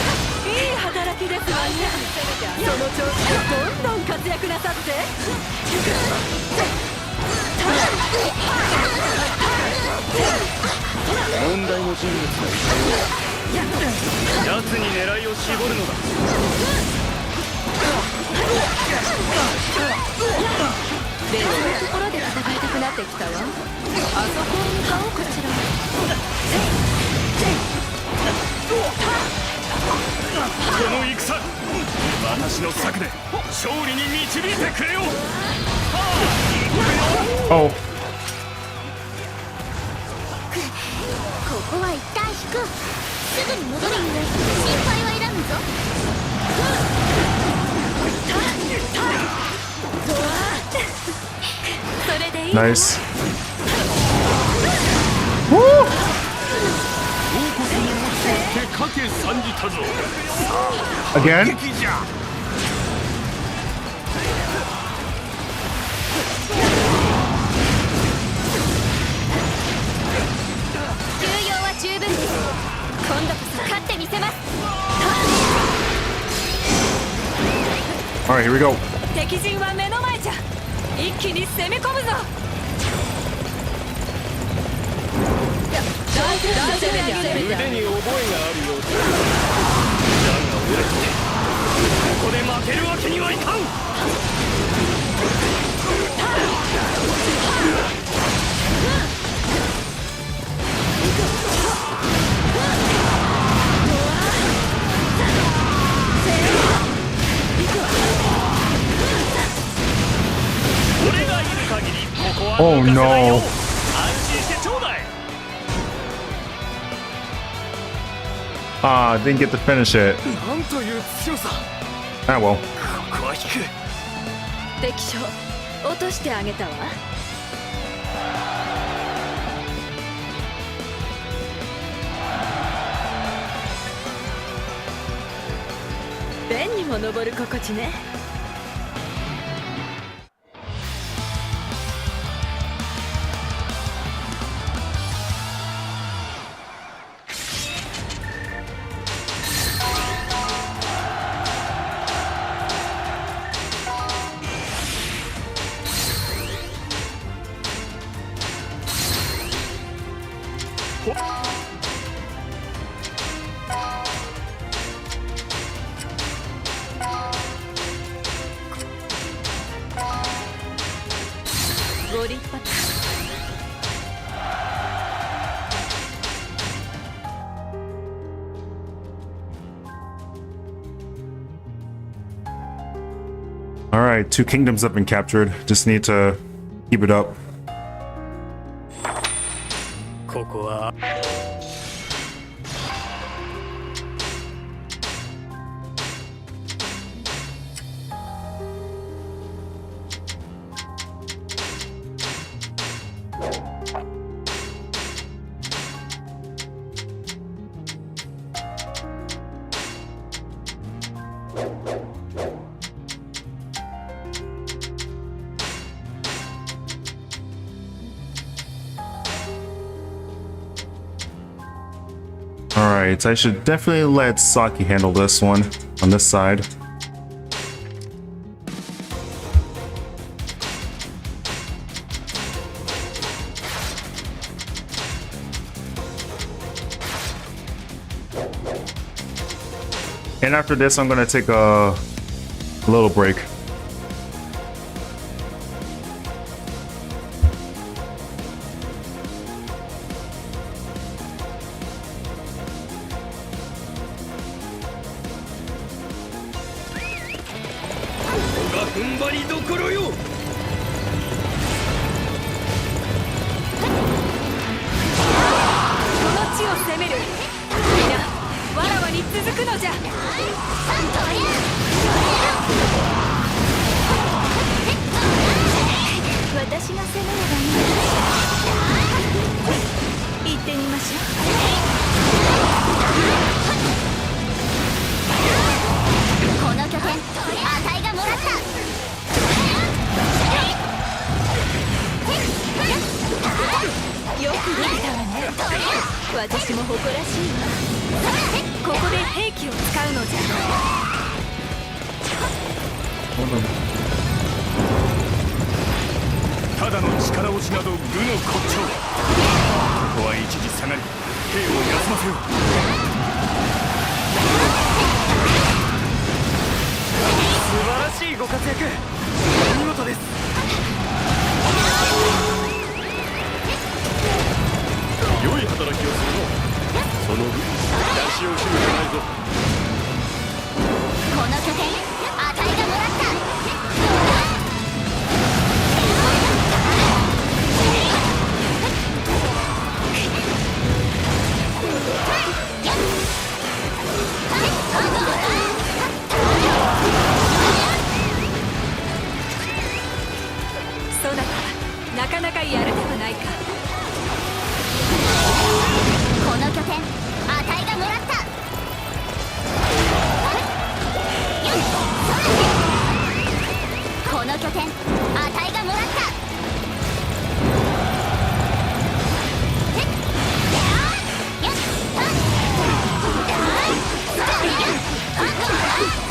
Oh. すぐに戻るゆえ心配はいらぬぞ。それでいい。 Nice. 王国の持ちをってかけ参じたぞ。 Again? 敵じゃ。重要は十分です。今度こそ勝ってみせます。 Alright, here we go. 敵陣は目の前じゃ。一気に攻め込むぞ。腕に覚えがあるようだ。だが俺とここで負けるわけにはいかん。俺がいる限りここは Oh 抜かせないよ。 no. 安心してちょうだい。 Ah, didn't get to finish it. なんという強さ。 Ah, well. ここは引く。敵将落としてあげたわ。天にも昇る心地ね。ご立派。 Alright, 2 kingdoms have been captured. Just need to keep it up. ここは Alright, I should definitely let Saki handle this one on this side. And after this, I'm gonna take a little break. そうだなかなかやるではないか。この拠点あたいがもらった。この拠点あたいがもらった。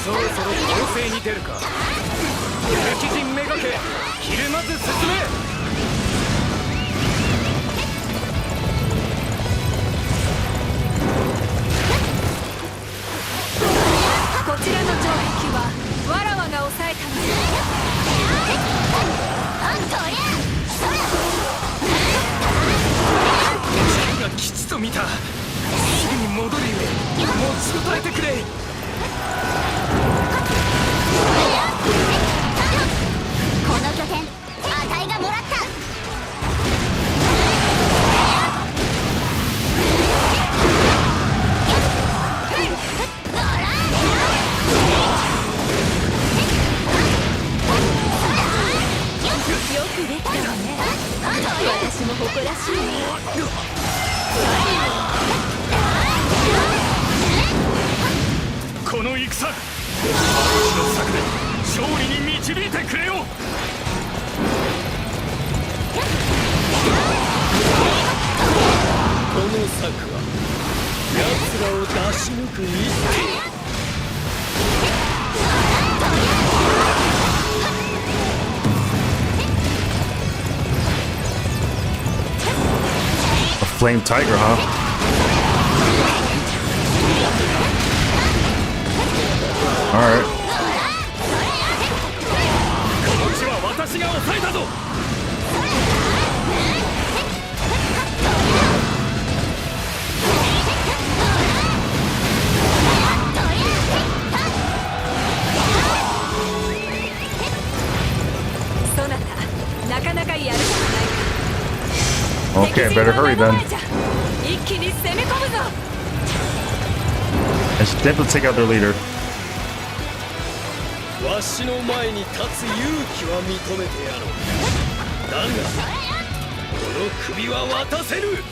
そろそろ攻勢に出るか。敵陣めがけひるまず進め。こちらの城壁はわらわが抑えたのよ。敵が基地と見た。すぐに戻るゆえ持ちこたえてくれ。この拠点あたいがもらった。よくできたわね。私も誇らしいわ。この戦私の策で勝利に導いてくれよ。この策は奴らを出し抜く一手。A flame tiger, huh? Alright. この地は私が抑えたぞ。そなたなかなかやるではないか。 Okay, better hurry then. 一気に攻め込むぞ。 I should definitely take out their leader. わしの前に立つ勇気は認めてやろう。だがこの首は渡せる。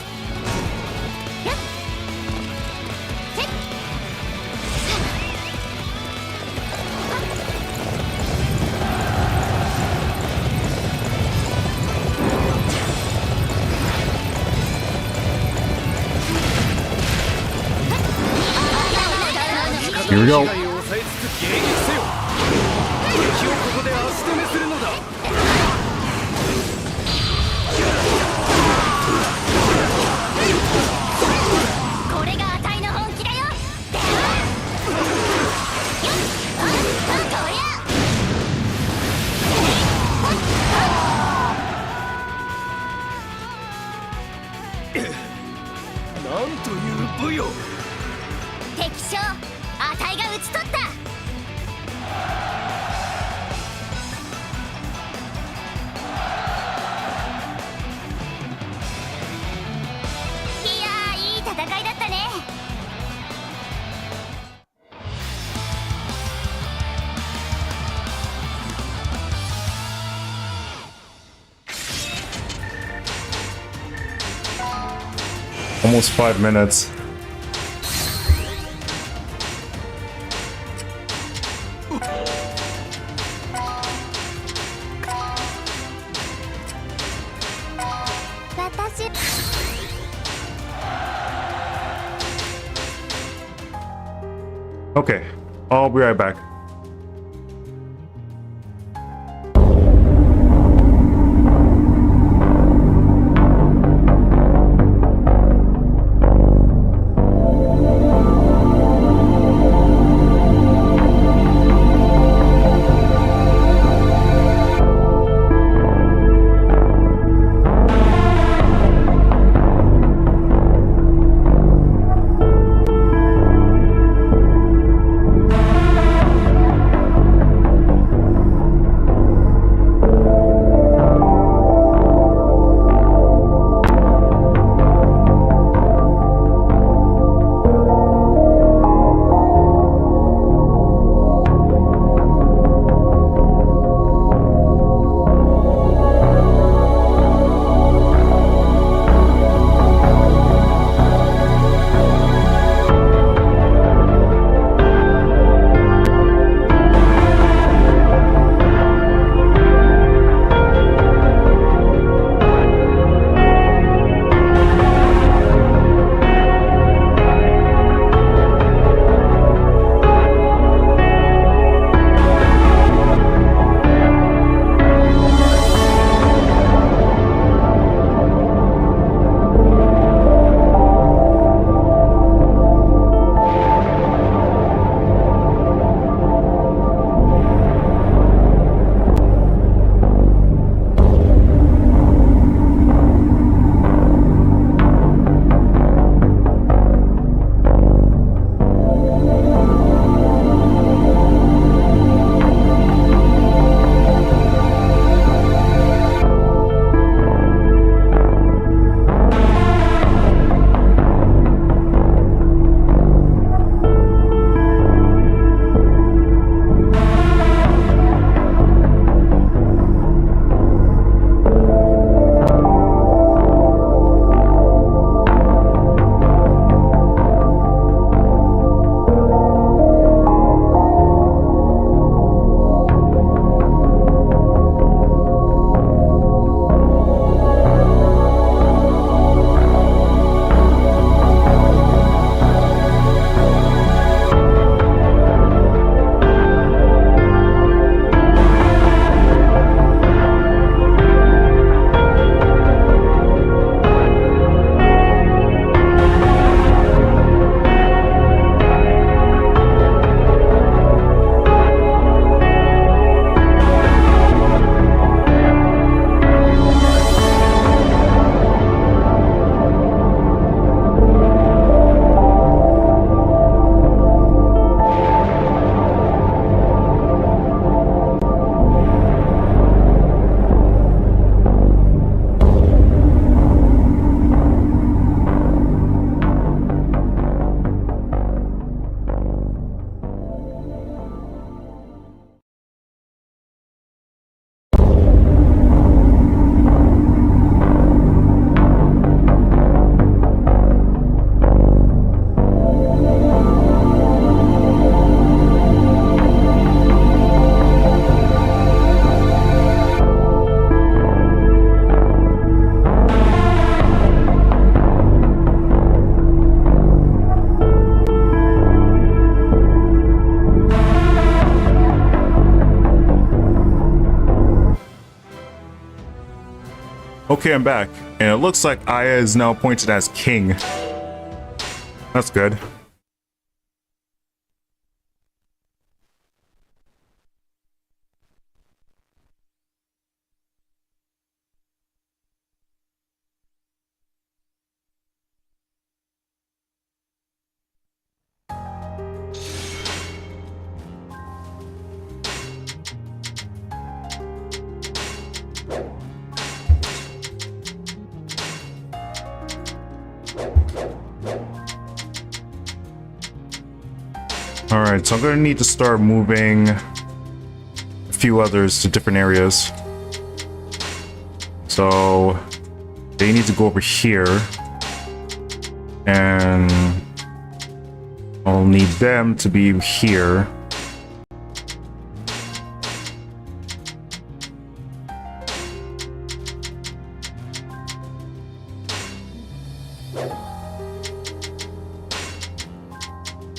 Here we go. 被害を抑えつつ迎撃せよ。敵をここで足止めするのだ。これがあたいの本気だよ。なんという武よ。敵将あたいが討ち取った。いやー、いい戦いだったね。Almost 5 minutes. Okay, I'll be right back. Okay, I'm back. And it looks like Aya is now appointed as king. That's good. Alright, so I'm gonna need to start moving a few others to different areas. So they need to go over here. And I'll need them to be here.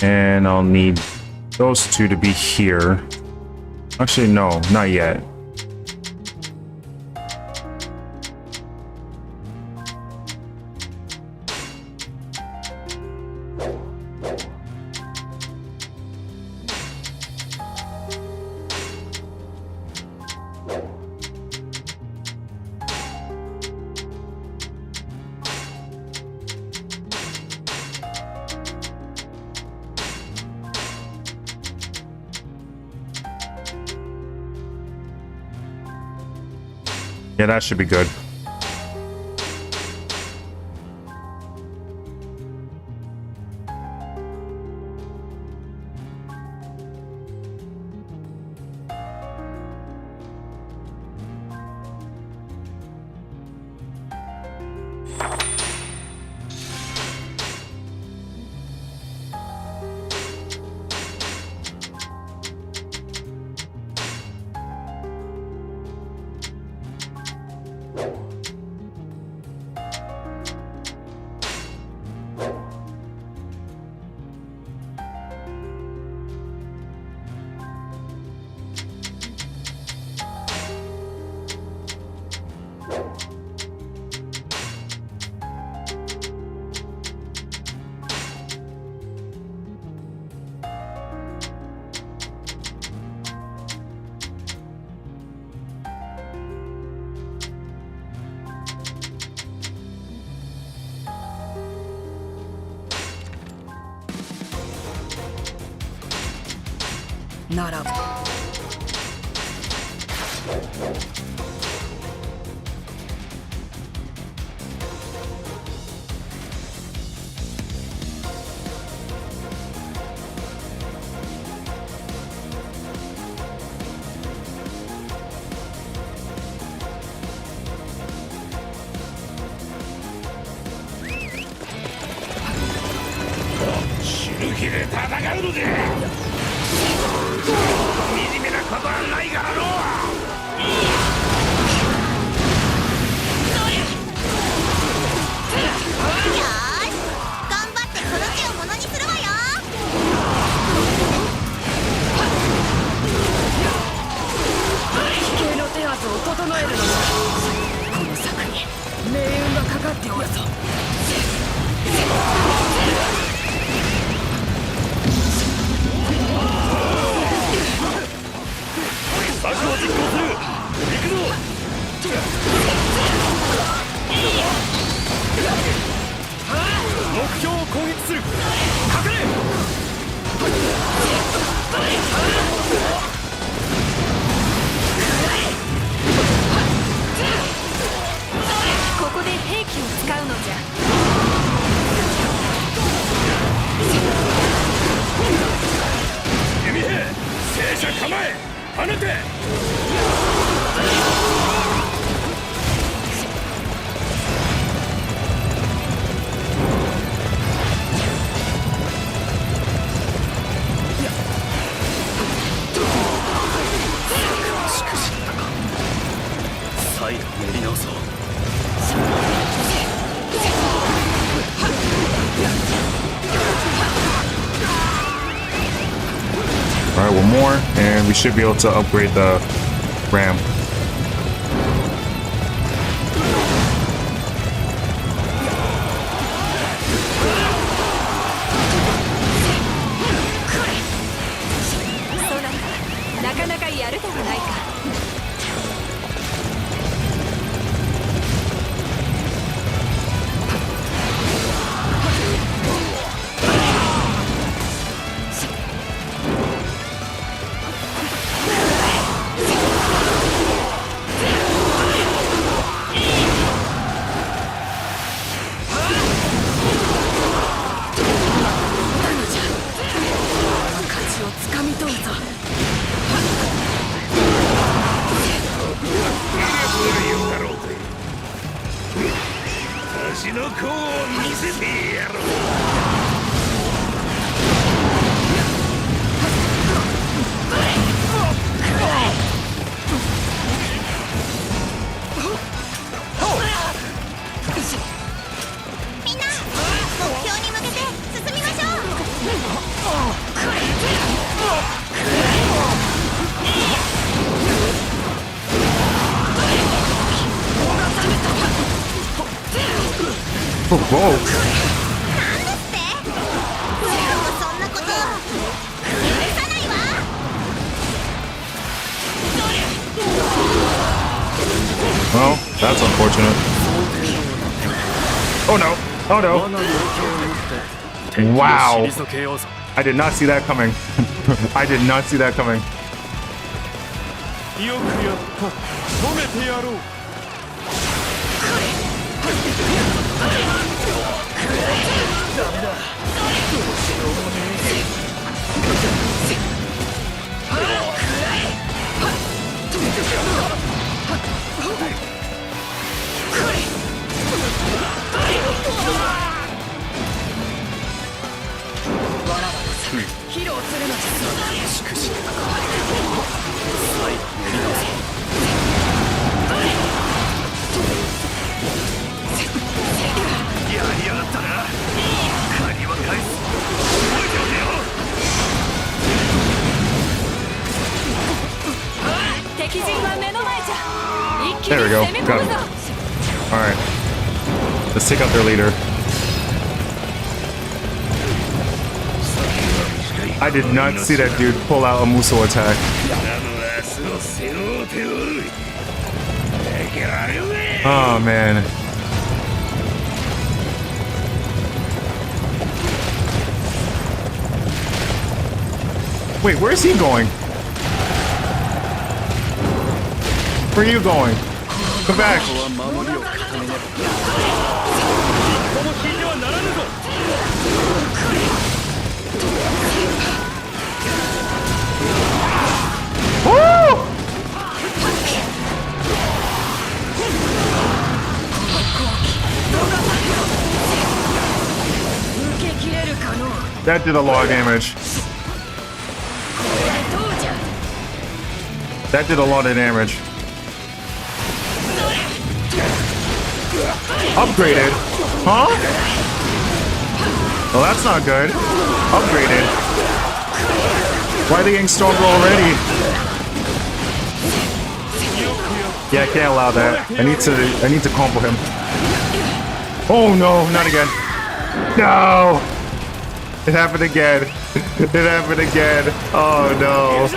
And I'll need those two to be here. Actually, no, not yet. Yeah, that should be good.ならば死ぬ気で戦うので惨めなことはないからの。よーし頑張ってこの地をものにするわよ。奇形の手はずを整えるのだ。この策に命運がかかっておるぞ。策を実行する。行くぞ。目標を攻撃する。かかれ。ここで兵器を使うのじゃ。弓兵、戦車構え。放て。再度練り直そう。Alright, one more, and we should be able to upgrade the RAM. 力を見せてやろう。みんな目標に向けて進みましょう。Oh, whoa. なんですって？そんなこと許さないわ。Well, that's unfortunate. Oh no. Oh no. Wow. I did not see that coming. I did not see that coming. よくやった。止めてやろう。披露するのです。しくしやりやがったな。借りは返す。覚えておけよ。敵陣は目の前じゃ。一気 There we に go. 攻め Got 込む him. ぞ。 Alright. Let's take out their leader. I did not see that dude pull out a Muso attack. Oh man. Wait, where's he going? Where are you going? Come back. Woo! That did a lot of damage. That did a lot of damage. Upgraded? Huh? Well, that's not good. Upgraded. Why are they getting stronger already? Yeah, I can't allow that. I need to combo him. Oh no, not again. No! It happened again. It happened again. Oh no.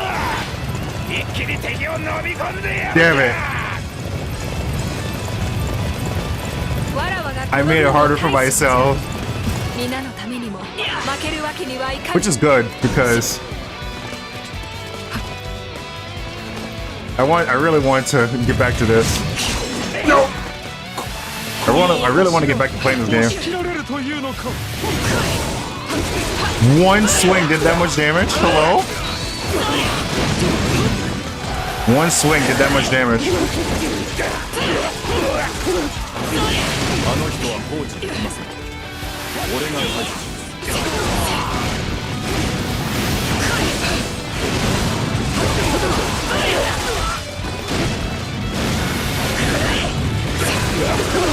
Damn it. I made it harder for myself. Which is good because I really want to get back to this. No. I really want to get back to playing this game. One swing did that much damage? Hello? One swing did that much damage.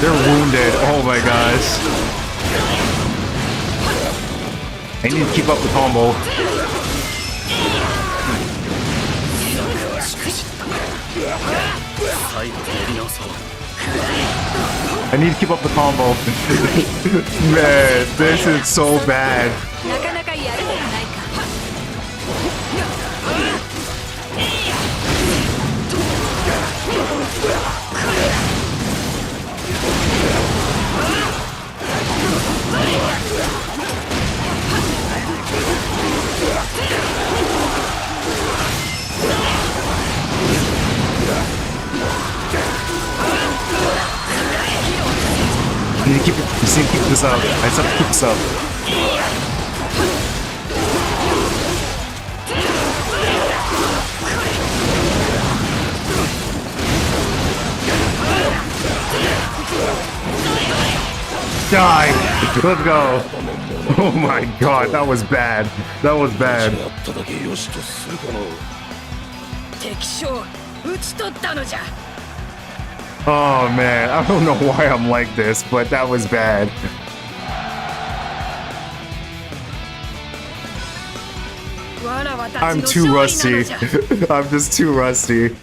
They're wounded. Oh my gosh. I need to keep up the combo. I need to keep up the combo. Man, this is so bad. I need to keep this up. I just have to keep this up. Die! Let's go! Oh my god, that was bad. That was bad. やっただけよしとするかな。敵将討ち取ったのじゃ。 Oh man, I don't know why I'm like this, but that was bad. I'm too rusty. I'm just too rusty.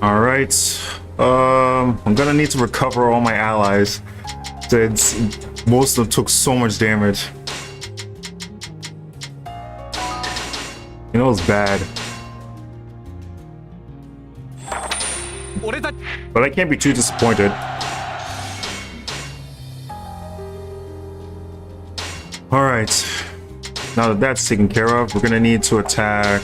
All right. I'm gonna need to recover all my allies since most of them took so much damage. You know, it's bad. But I can't be too disappointed. All right. Now that that's taken care of, we're gonna need to attack.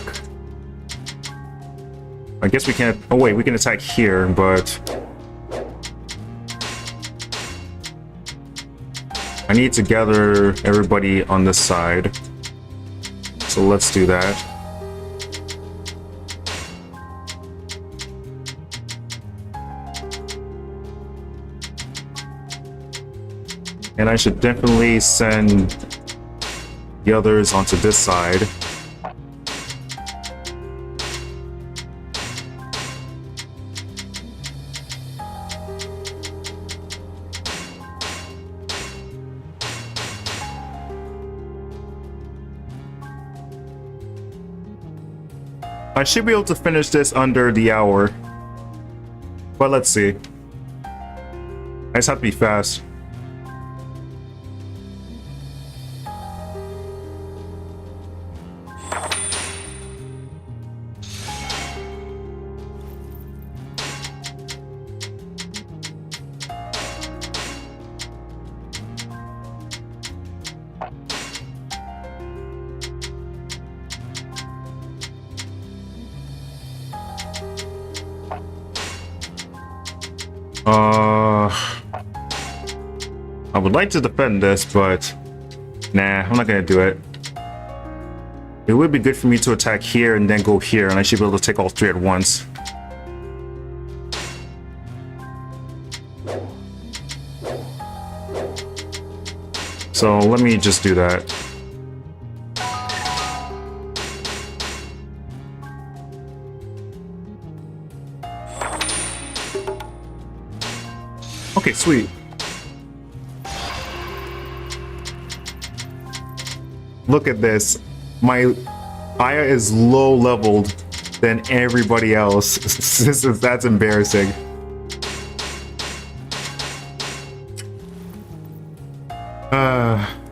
I guess we can't. Oh wait, we can attack here, but I need to gather everybody on this side. So let's do that. And I should definitely send the others onto this side. I should be able to finish this under the hour. But let's see. I just have to be fast. I would like to defend this, but nah, I'm not gonna do it. It would be good for me to attack here and then go here, and I should be able to take all three at once. So let me just do that. Okay, sweet. Look at this. My Aya is low leveled than everybody else. That's embarrassing.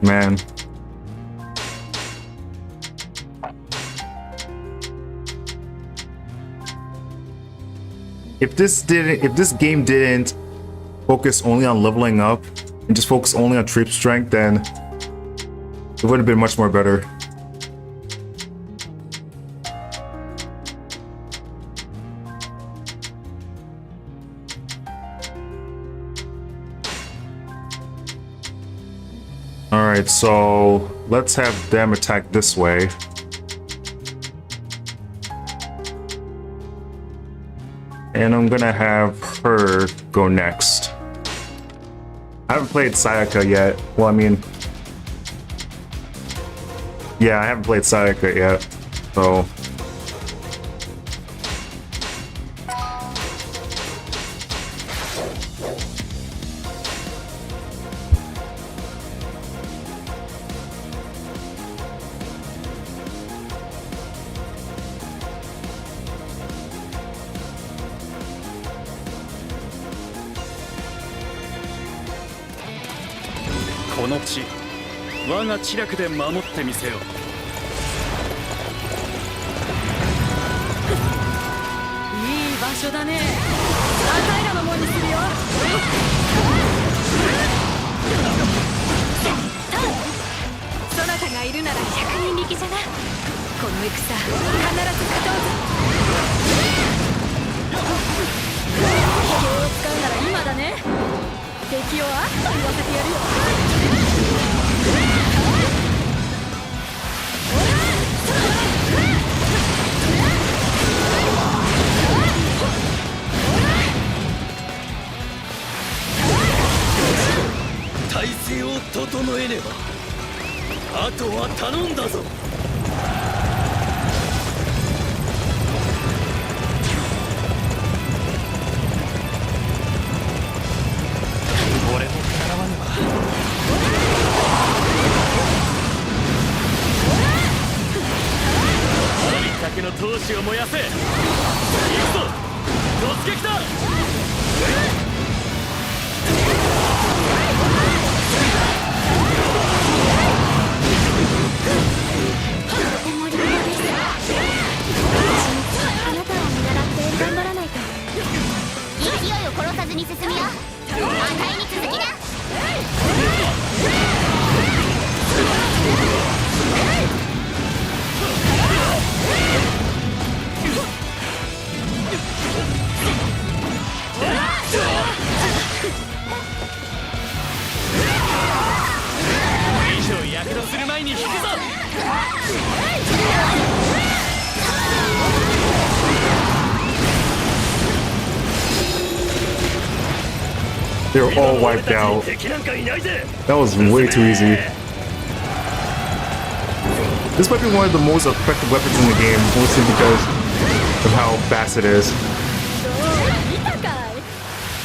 Man. If this game didn't focus only on leveling up and just focus only on troop strength, then it would have been much more better. Alright, so let's have them attack this way. And I'm gonna have her go next. I haven't played Sayaka yet. Well, I mean, yeah, I haven't played Sayaka yet, so. この地我が知略で守ってみせよ。いい場所だね。あたいらのもんにするよ。そなたがいるなら100人力じゃな。この戦必ず勝とうぞ。秘境を使うなら今だね。敵をあっと言わせてやるよ。体勢を整えねばあとは頼んだぞ。俺もかなわねば。ありったけの闘志を燃やせ。行くぞ突撃だ。とても立派です。あなたを見習って頑張らないと。勢いを殺さずに進むよ。あたいに続きな。以上躍動する前に引くぞ。They're all wiped out. 敵なんかいないぜ。 That was way too easy. This might be one of the most effective weapons in the game, mostly because of how fast it is. 見たかい。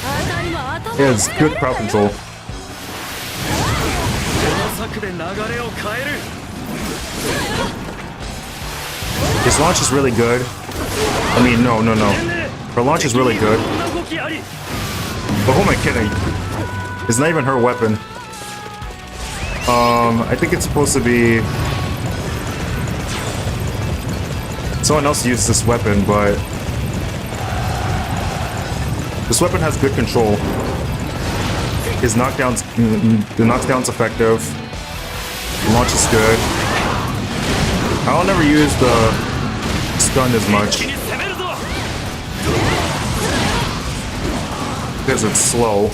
あたいも頭 It has good crowd control. この策で流れを変える。 His launch is really good. I mean, no. Her launch is really good. こんな動きあり。 But who am I kidding? It's not even her weapon. I think it's supposed to be someone else used this weapon, but this weapon has good control. His knockdowns, the knockdown's effective. The launch is good. I'll never use the stun as much because it's slow.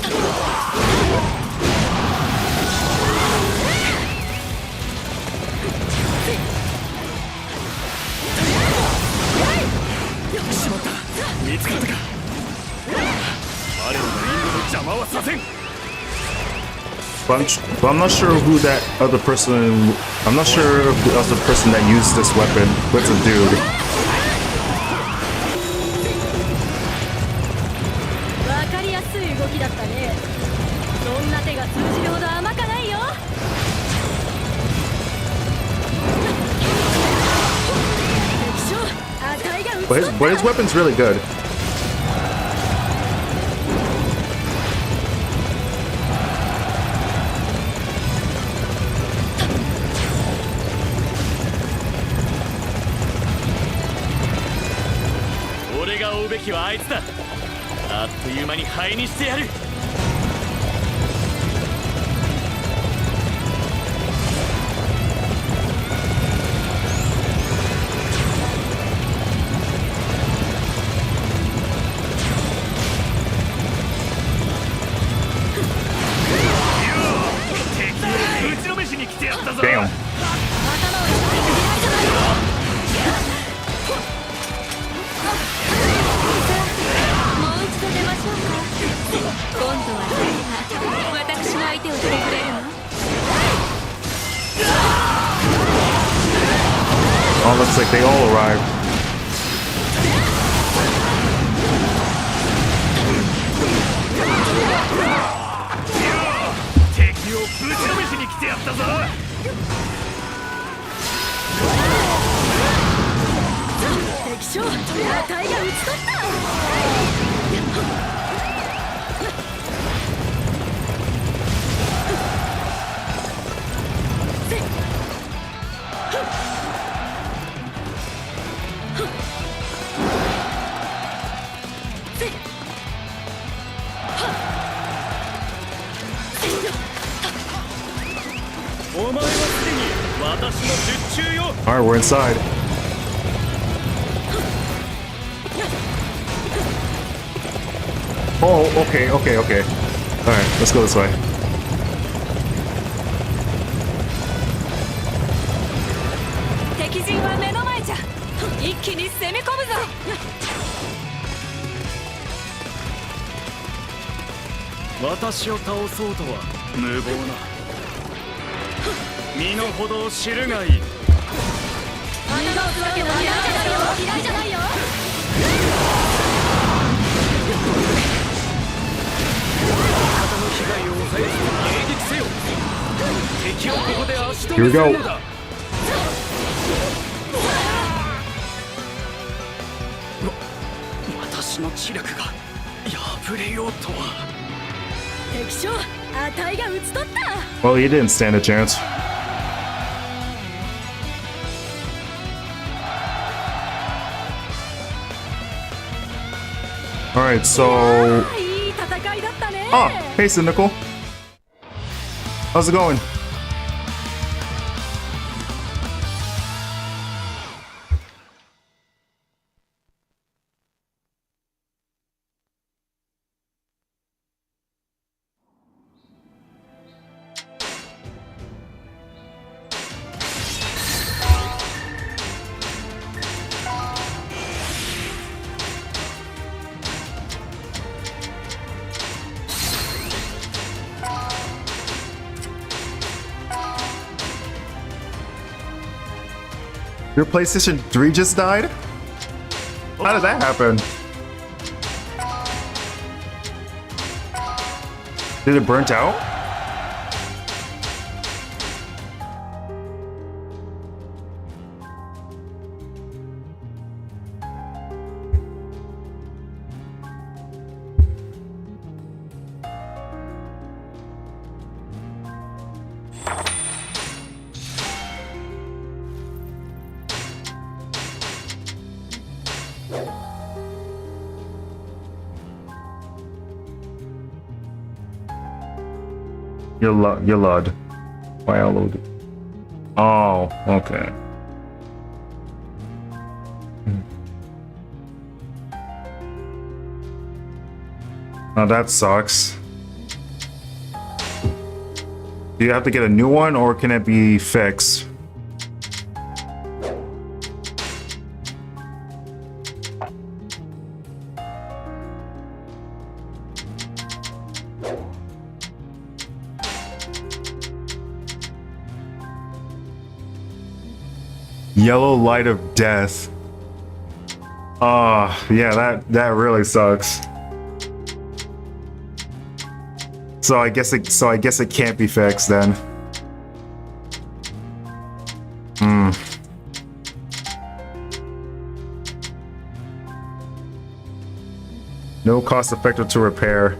But I'm not sure who that other person. I'm not sure if the other person that used this weapon, but it's a dude. わかりやすい動きだったね。そんな手が通じるほど甘かないよ。敵将、あたいが撃ち取った。 But his weapon's really good. 俺が追うべきはあいつだ。あっという間に灰にしてやる。敵を打ちのめしに来てやったぞ。 Damn. もう一度出ましょうか。今度は誰が私の相手をしてくれるの？ Oh, looks like they all arrived. 敵をぶちのめしに来てやったぞ。敵将、あたいが撃ち取った。All right, we're inside. Oh, okay. All right, let's go this way. 敵陣は目の前じゃ。一気に攻め込むぞ。私を倒そうとは無謀な。身の程を知るがいい。あんなのだけの嫌いじゃないよ。嫌いじゃないよ。方の被害を抑え迎撃せよ。敵をここで足止 Here め we する go. のだ。私の知略が破れようとは。敵将、あたいが討ち取った。 Well, he didn't stand a chance. All right, so いい戦いだったね。 ah, hey, Cynical. How's it going? Your PlayStation 3 just died? How did that happen? Did it burnt out? You're LUD. File loaded. Oh, okay. Now that sucks. Do you have to get a new one or can it be fixed? Yellow light of death. Yeah, that really sucks. So I guess it can't be fixed then. No cost effective to repair.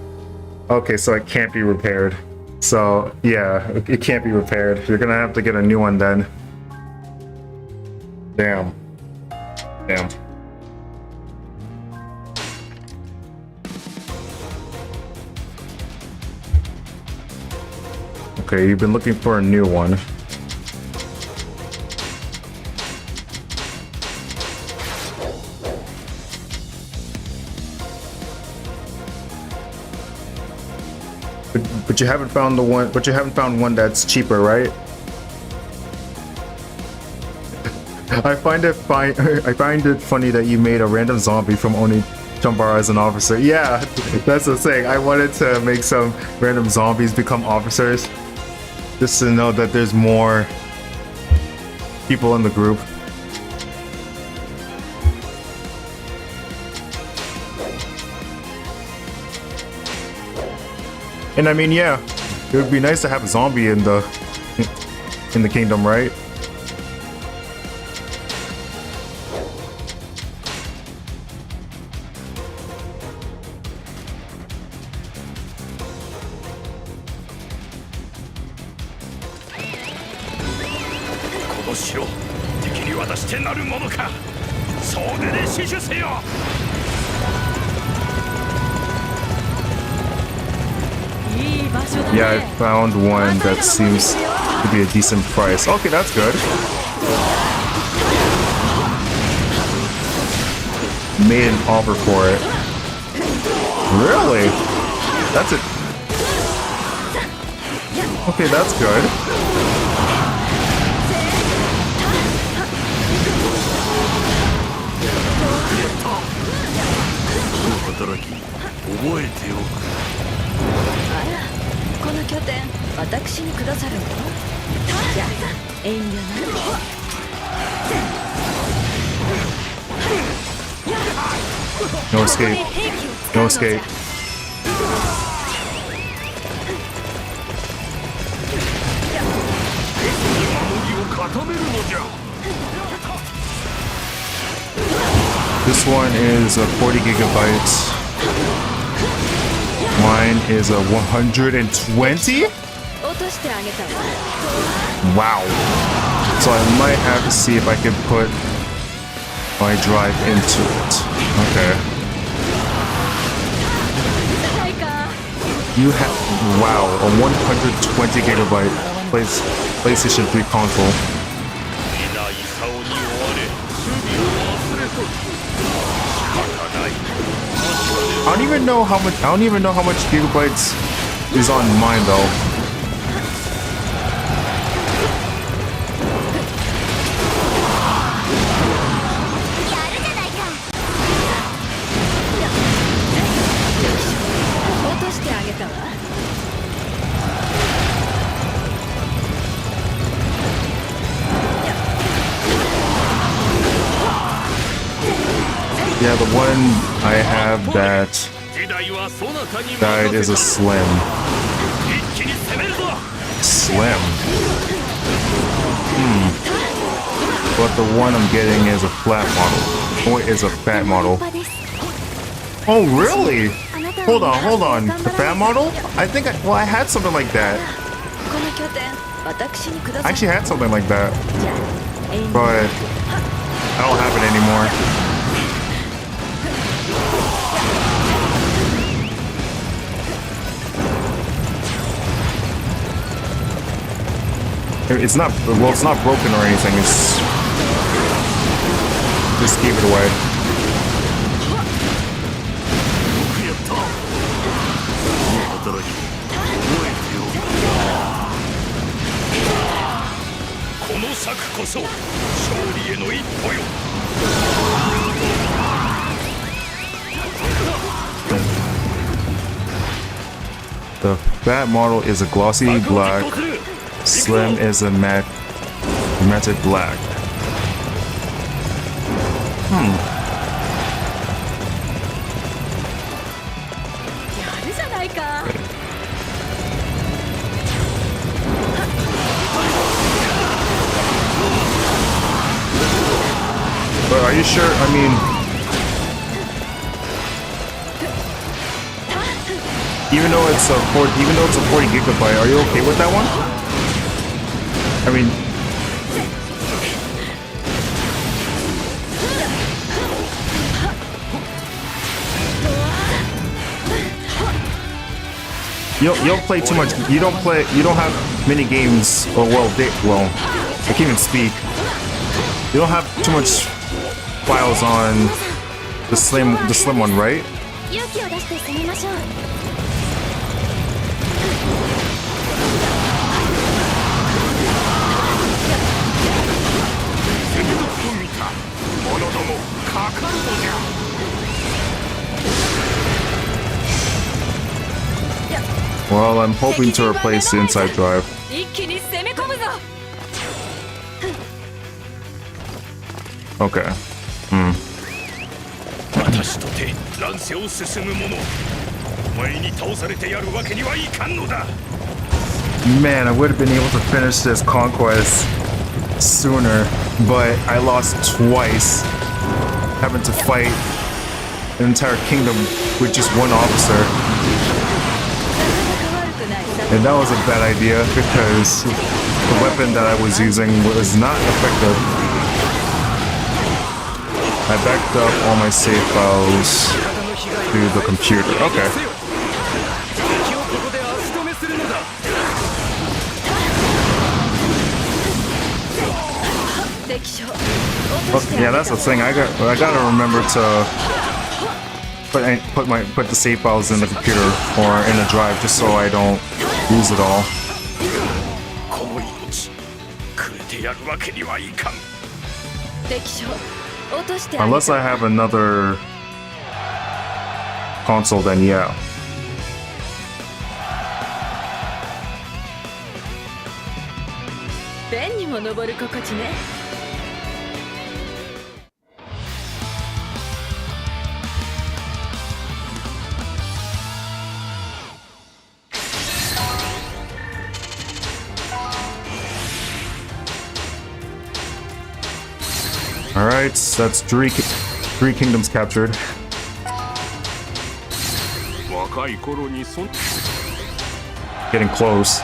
Okay, so it can't be repaired. So yeah, it can't be repaired. You're gonna have to get a new one then. Damn. Okay, you've been looking for a new one. But you haven't found the one. But you haven't found one that's cheaper, right? I find it funny that you made a random zombie from Onechanbara as an officer. Yeah, that's the thing. I wanted to make some random zombies become officers, just to know that there's more people in the group. And I mean, yeah, it would be nice to have a zombie in the kingdom, right? Yeah, I found one that seems to be a decent price. Okay, that's good. made an offer for it. Really? That's it. Okay, that's good. No escape. No escape. This one is a 40 gigabytes. Mine is a 120? Wow. So I might have to see if I can put my drive into it. Okay. You have, wow, a 120 gigabyte PlayStation 3 console. I don't even know how much gigabytes is on mine though. Yeah, the one I have that died is a Slim. Slim. But the one I'm getting is a flat model. Or is a fat model. Oh, really? Hold on. The fat model? I think I had something like that. I actually had something like that. But I don't have it anymore. It's not broken or anything. It's just gave it away. The fat model is a glossy black. Slim is a matte black. But are you sure? I mean, even though it's a 40 gigabyte, are you okay with that one? I mean, you don't play too much. You don't have many games. Or I can't even speak. You don't have too much files on the slim one, right? Well, I'm hoping to replace the inside drive. Okay. Man, I would have been able to finish this Conquest sooner, but I lost twice, having to fight an entire kingdom with just one officer. And that was a bad idea because the weapon that I was using was not effective. I backed up all my save files to the computer. Okay. Yeah, that's the thing. I gotta remember to put the save files in the computer or in the drive just so I don't lose it all. この命くれてやるわけにはいかん。敵将落としてあげ Unless I have another console, then yeah. 天にも昇る心地ね。Alright, that's three kingdoms captured. 若い頃にそん Getting close.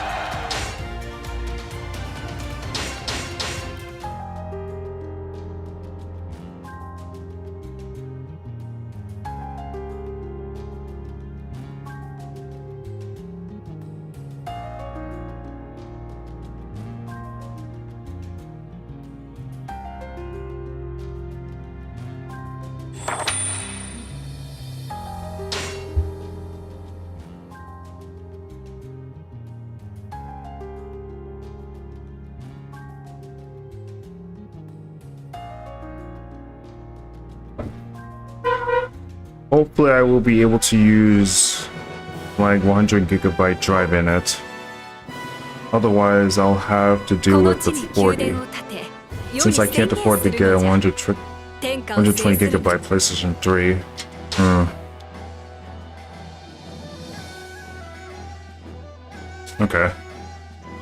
Hopefully I will be able to use like 100 gigabyte drive in it. Otherwise I'll have to do with the 40. Since I can't afford to get a 120 gigabyte PlayStation 3. Okay.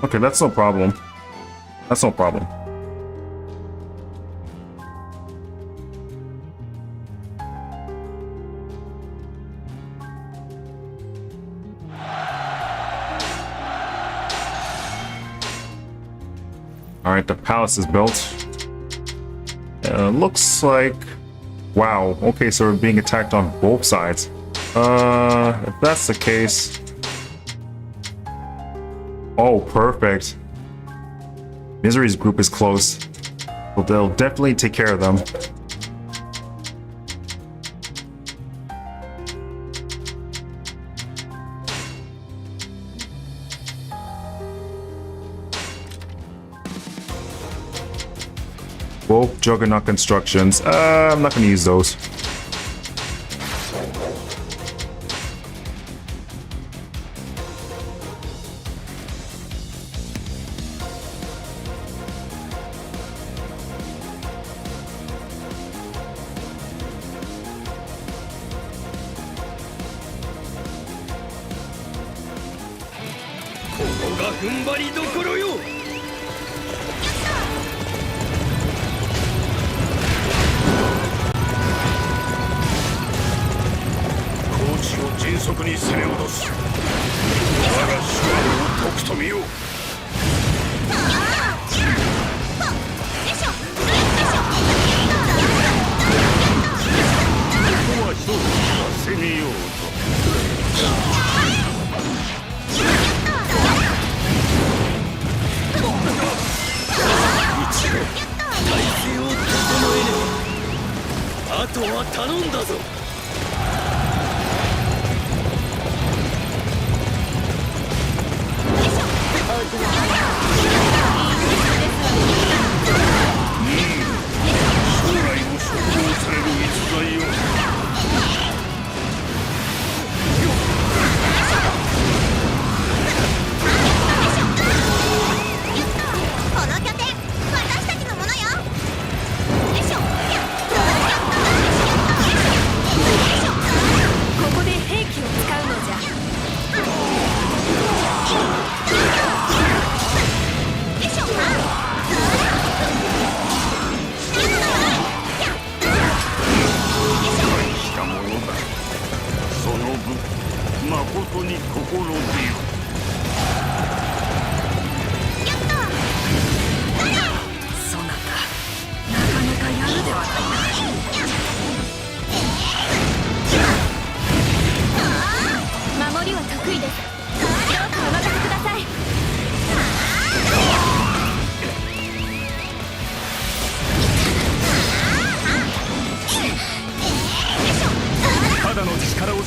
Okay, that's no problem. That's no problem. Alright, the palace is built. Looks like... Wow, okay, so we're being attacked on both sides. If that's the case... Oh, perfect. Misery's group is close. Well, they'll definitely take care of them. Both Juggernaut constructions. I'm not gonna use those.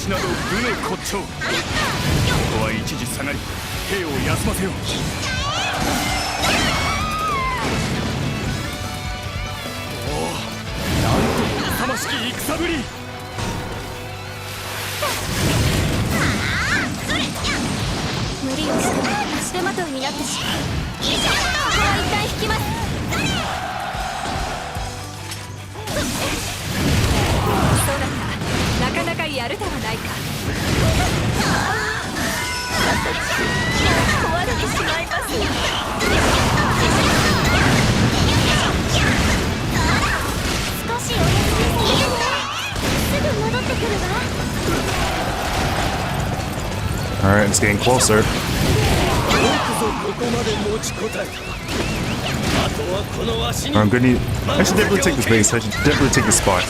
しなど武の骨頂。ここは一時下がり兵を休ませよう。おお、なんと勇ましき戦ぶり。無理をしても足手まといになってしまう。ここは一旦引きます。そうだった。なかなかやるではないか。壊れてしまいます。少しお休みさせてね。すぐ戻ってくるわ。Alright, it's getting closer. よくぞここまで持ちこたえた。あとはこのわしに。 I'm gonna need. I should definitely take this base. I should definitely take this spot.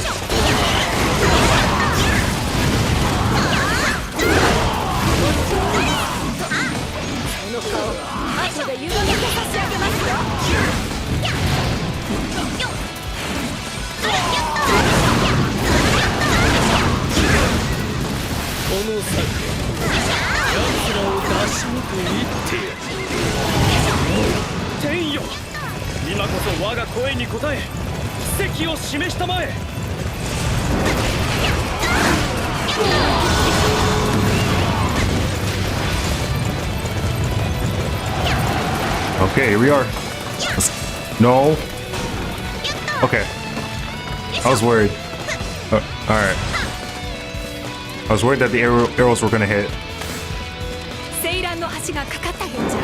後で湯飲みで差し上げますよ。この策奴らを出し抜く一手。天よ、今こそ我が声に応え奇跡を示したまえ。Okay, here we are. No. Okay. I was worried. Alright. I was worried that the arrows were gonna hit. セイランの橋がかかったようじゃ。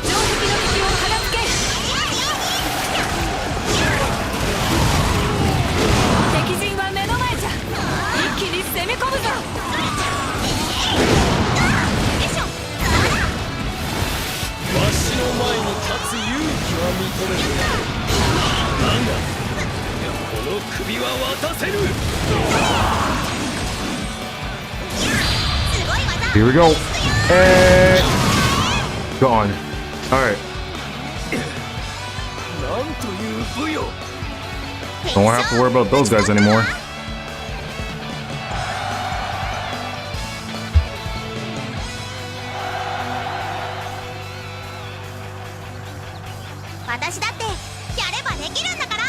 城壁の敵を放つけ。敵陣は目の前じゃ。一気に攻め込むぞ。わしの前に立つ勇気は認める。だがこの首は渡せる。 Here we go. And gone. Alright. なんという武よ。 Don't have to worry about those guys anymore. 私だってやればできるんだから。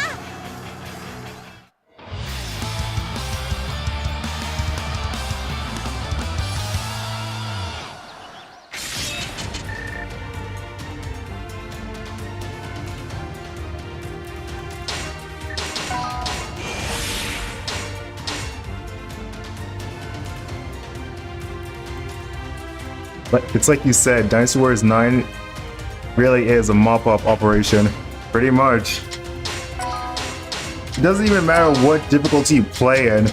But it's like you said, Dynasty Warriors 9 really is a mop-up operation. Pretty much. It doesn't even matter what difficulty you play in.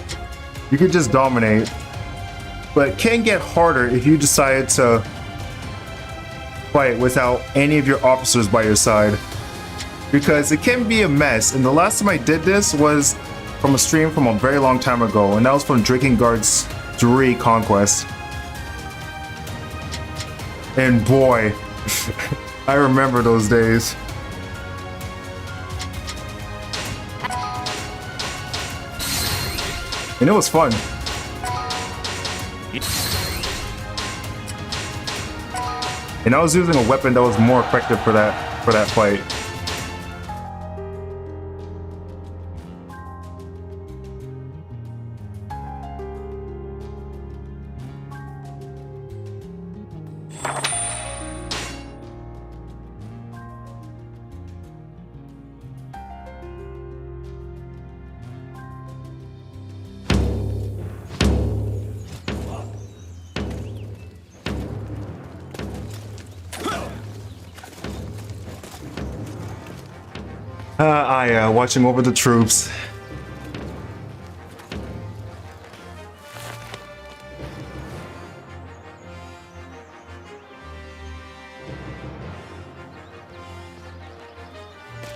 You can just dominate. But it can get harder if you decide to fight without any of your officers by your side. Because it can be a mess. And the last time I did this was from a stream from a very long time ago. And that was from Drakengard's 3 Conquest. And boy, I remember those days. And it was fun. And I was using a weapon that was more effective for that fight. Watching over the troops. I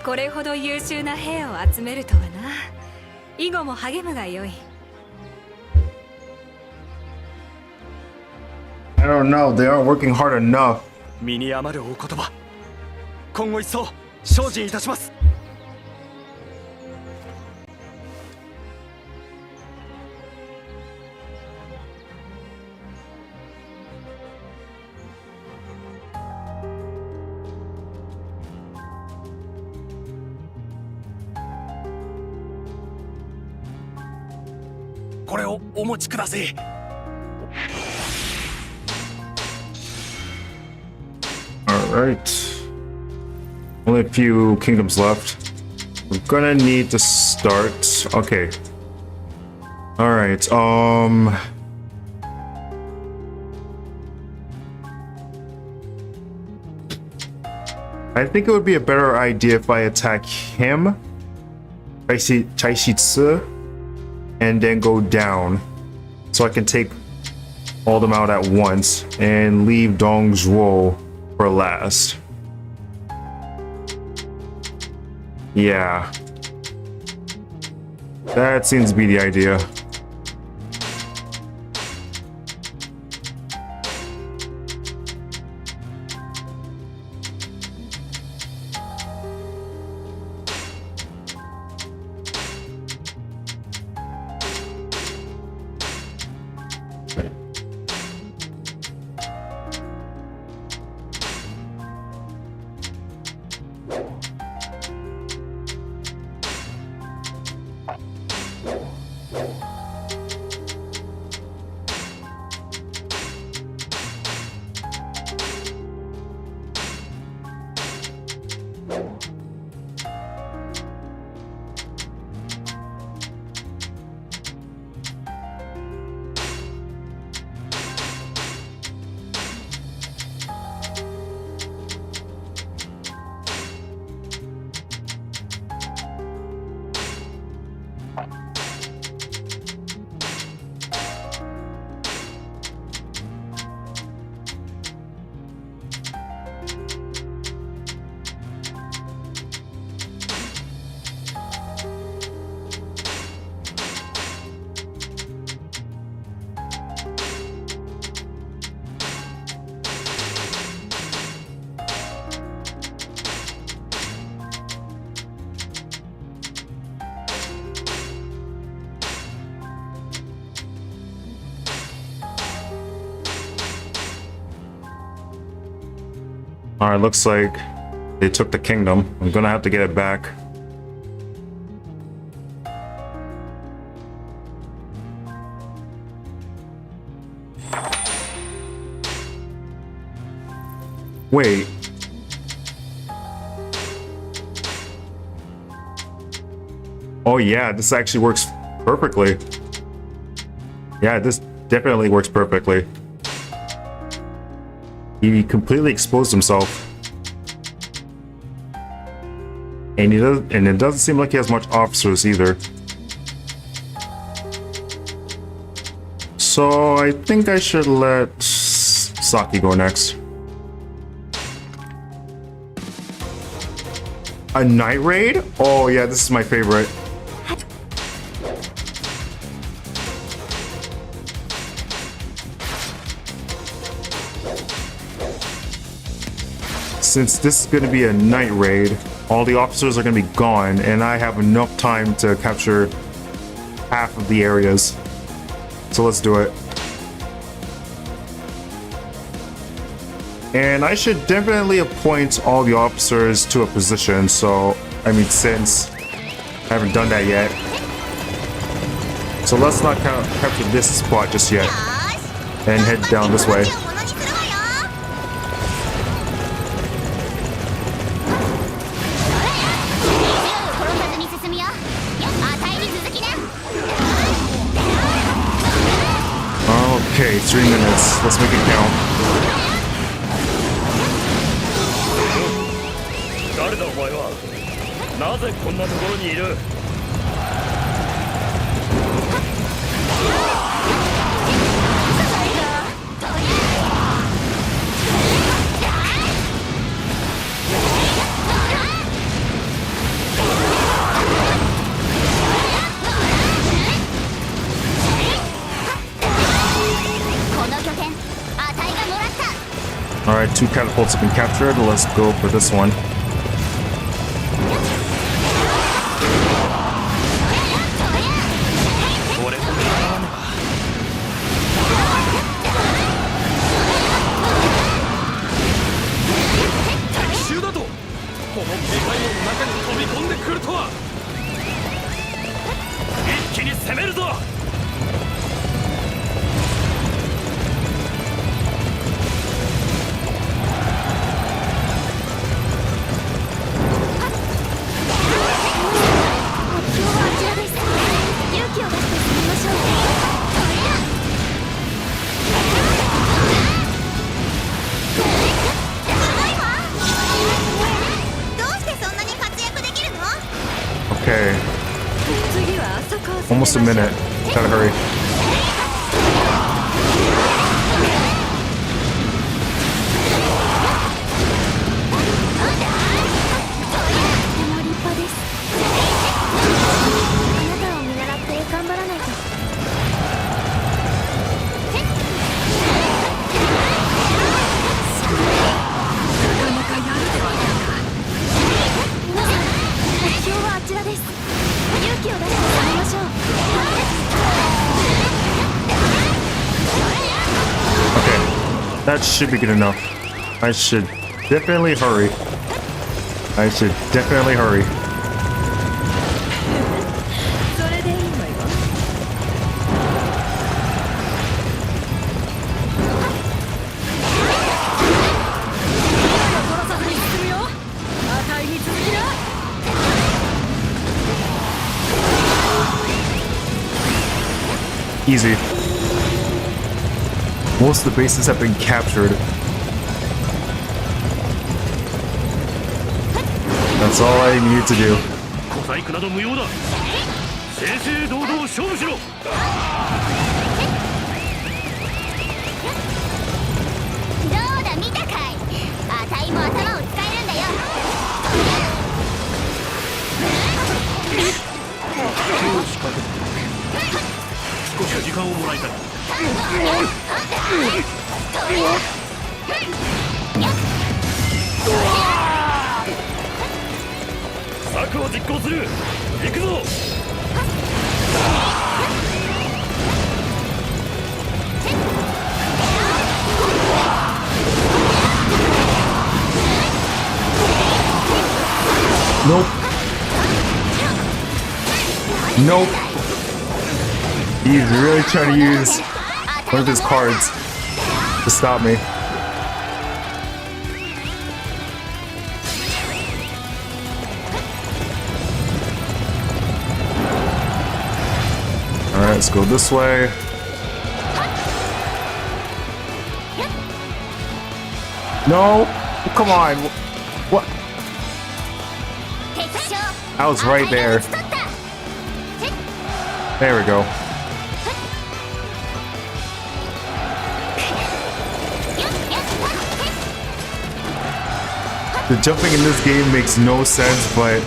これほど優秀な兵を集めるとはな。以後も励むがよい。I don't know, they aren't working hard enough. 身に余るお言葉。今後一層精進いたします。これをお持ちください。 Alright. Only a few kingdoms left. We're gonna need to start. Okay. Alright, I think it would be a better idea if I attack him, Chaishitsu, and then go down. So I can take all them out at once and leave Dongzhuo for last. Yeah. That seems to be the idea. Alright, looks like they took the kingdom. I'm gonna have to get it back. Wait. Oh yeah, this actually works perfectly. Yeah, this definitely works perfectly. He completely exposed himself. And it doesn't seem like he has much officers either. So I think I should let Saki go next. A night raid? Oh yeah, this is my favorite. Since this is going to be a night raid, all the officers are going to be gone, and I have enough time to capture half of the areas. So let's do it. And I should definitely appoint all the officers to a position, so, I mean, since I haven't done that yet. So let's not capture this spot just yet, and head down this way. Okay, 3 minutes. Let's make it count. 誰だお前は。なぜこんなところにいる。Alright, 2 catapults have been captured. Let's go for this one. Almost a minute. Gotta hurry. 勇気を出して攻めましょう。 Okay, that should be good enough. I should definitely hurry. I should definitely hurry. それでいいのよ。取らさずに進むよ。値に続きな。 Easy. Most of the bases have been captured. That's all I need to do. 小細工など無用だ。正々堂々勝負しろ。どうだ見たかい。あたいも頭を使えるんだよ。少し時間をもらいたい。策を実行する。行くぞ。 Nope. Nope. He's really trying to use one of his cards to stop me. Alright, let's go this way. No! Come on! What? I was right there. There we go. The jumping in this game makes no sense, but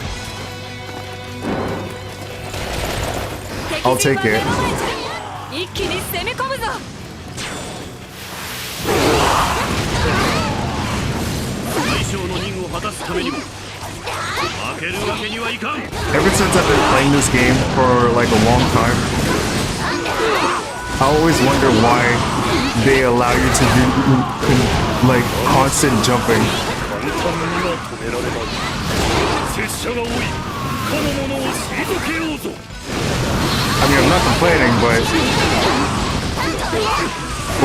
I'll take it. 一気に攻め込むぞ。 大将の任を果たすためにも負けるわけにはいかん。 Ever since I've been playing this game for like a long time, I always wonder why they allow you to do like constant jumping. 拙者が多い。かの者を退けようぞ。 I mean, I'm not complaining, but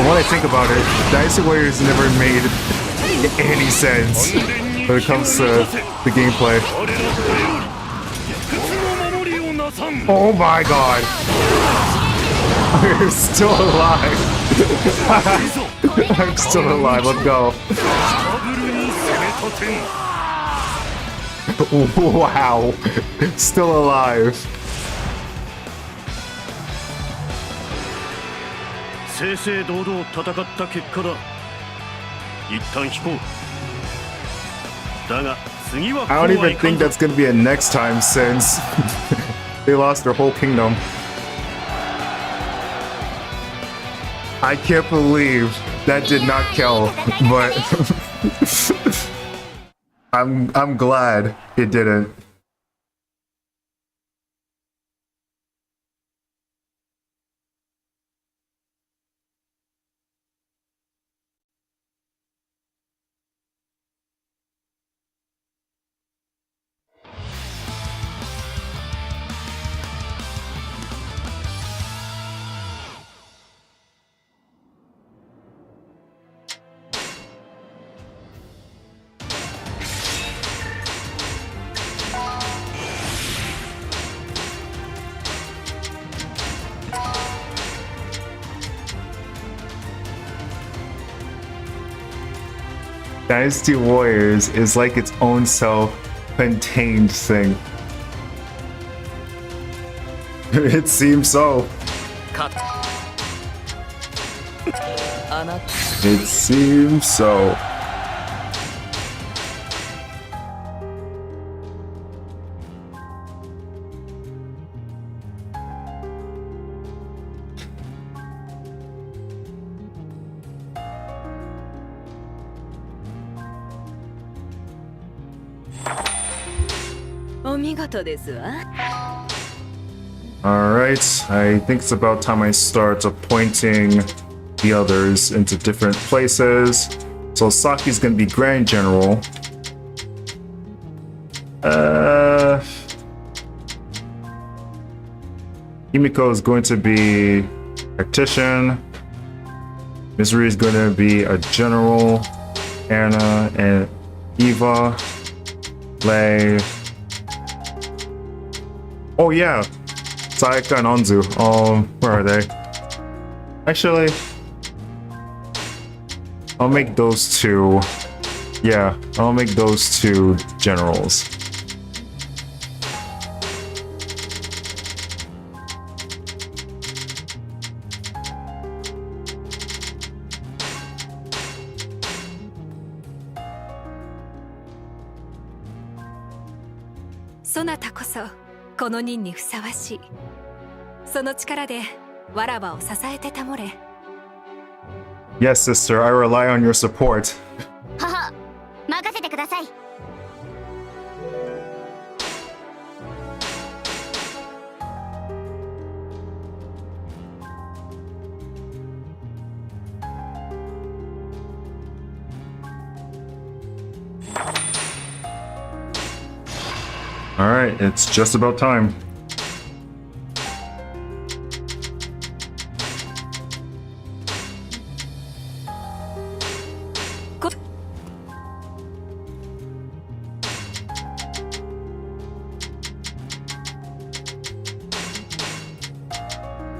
when I think about it, Dynasty Warriors never made any sense when it comes to the gameplay. Oh my god! We're still alive! I'm still alive, let's go. Wow! Still alive. 正々堂々戦った結果だ。一旦引こう。だが次は I don't even think that's gonna be a next time since they lost their whole kingdom. I can't believe that did not kill, but I'm glad it didn't. Dynasty Warriors is like its own self-contained thing. It seems so. かあなた It seems so. Alright, I think it's about time I start appointing the others into different places. So Saki's gonna be Grand General. Himiko is going to be Tactician. Misery is going to be a General. Anna and Eva. Lei. Oh yeah, Sayaka and Onzu. Where are they? Actually, I'll make those two. Yeah, I'll make those two generals. Sonata こそこの任にふさわしい。その力でわらわを支えてたもれ。Yes, sister, I rely on your support. 母、任せてください。Alright, it's just about time.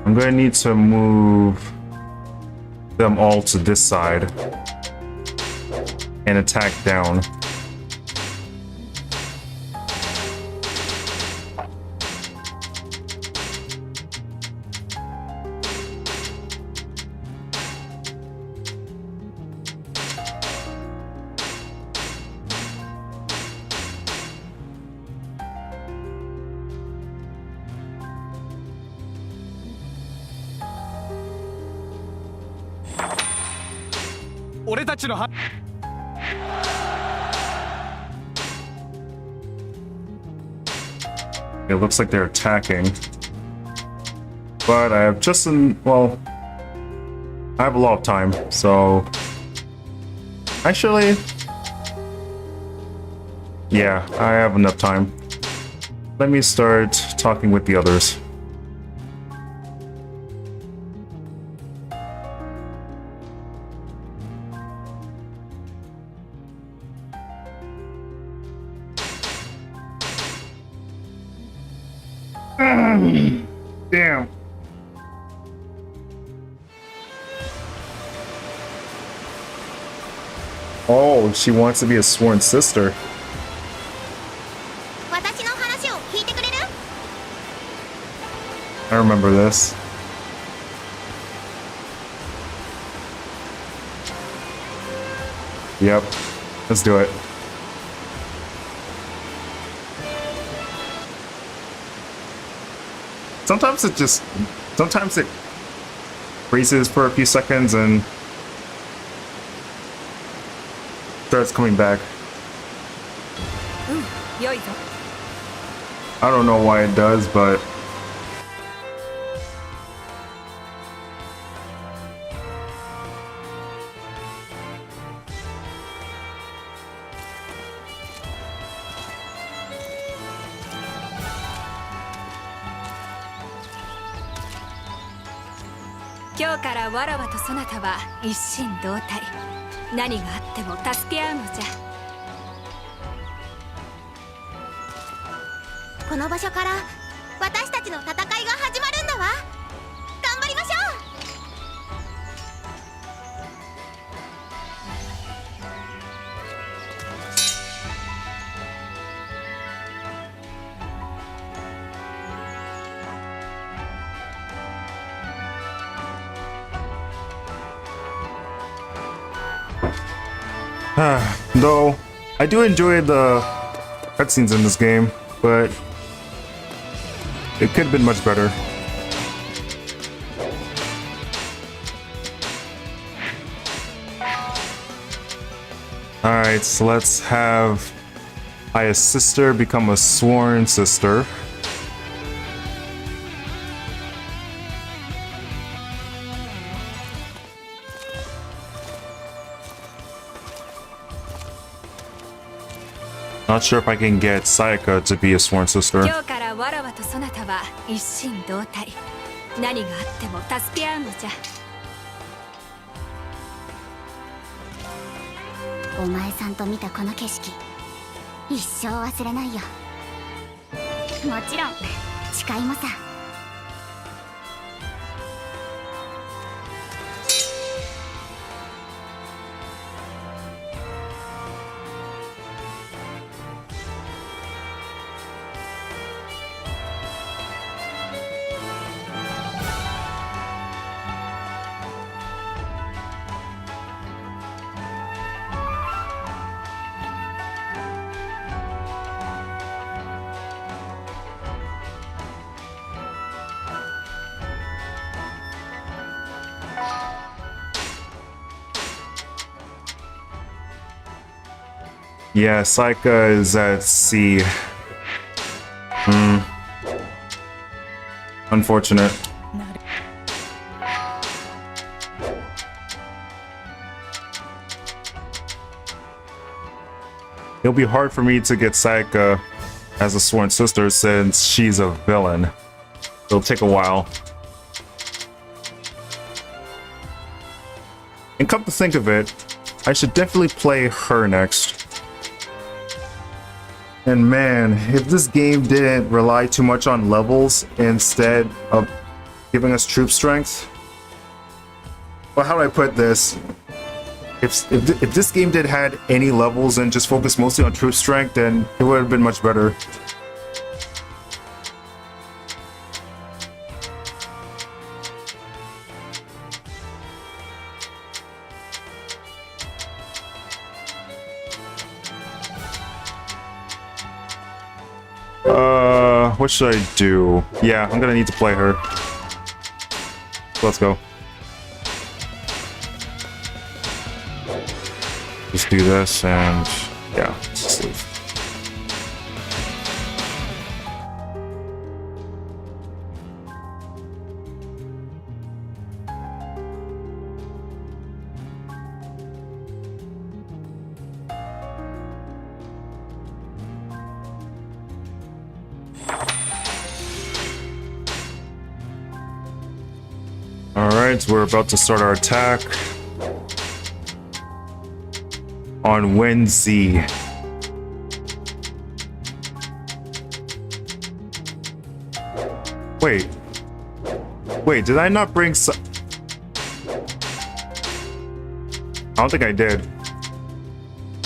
I'm gonna need to move them all to this side and attack down. It looks like they're attacking. But I have just well, I have a lot of time, so actually, yeah, I have enough time. Let me start talking with the others. Damn. Oh, she wants to be a sworn sister. 私の話を聞いてくれる？ I remember this. Yep. Let's do it. Sometimes it freezes for a few seconds and starts coming back. 良いぞ。 I don't know why it does, but今日からわらわとそなたは一心同体。何があっても助け合うのじゃ。この場所から私たちの戦いが始まるんだわ。頑張りましょう。Though, I do enjoy the cutscenes in this game, but it could have been much better. Alright, so let's have Aya's sister become a sworn sister. Not sure if I can get Sayaka to be a sworn sister. 今日からわらわとそなたは一心同体。何があっても助け合うのじゃ。お前さんと見たこの景色、一生忘れないよ。もちろん誓いもさ。Yeah, Sayaka is at sea. Unfortunate. It'll be hard for me to get Sayaka as a sworn sister since she's a villain. It'll take a while. And come to think of it, I should definitely play her next. And man, if this game didn't rely too much on levels instead of giving us troop strength. Well, how do I put this? If this game did had any levels and just focused mostly on troop strength, then it would have been much better. What should I do? Yeah, I'm gonna need to play her. Let's go. Just do this and yeah, just leave. Alright, we're about to start our attack on Wednesday. Wait, did I not bring I don't think I did.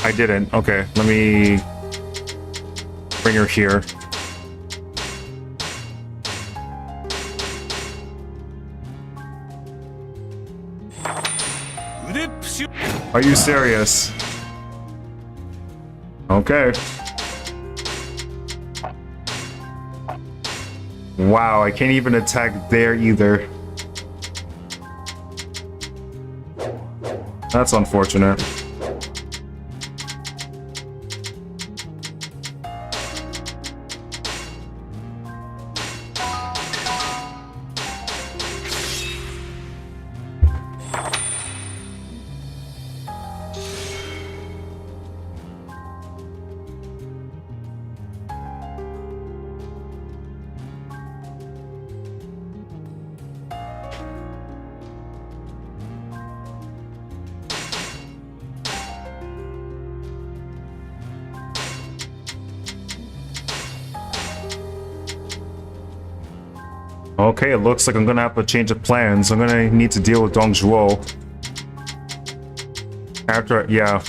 I didn't. Okay, let me bring her here. Are you serious? Okay. Wow, I can't even attack there either. That's unfortunate. Okay, it looks like I'm gonna have to change of plans. I'm gonna need to deal with Dongzhuo. After, yeah.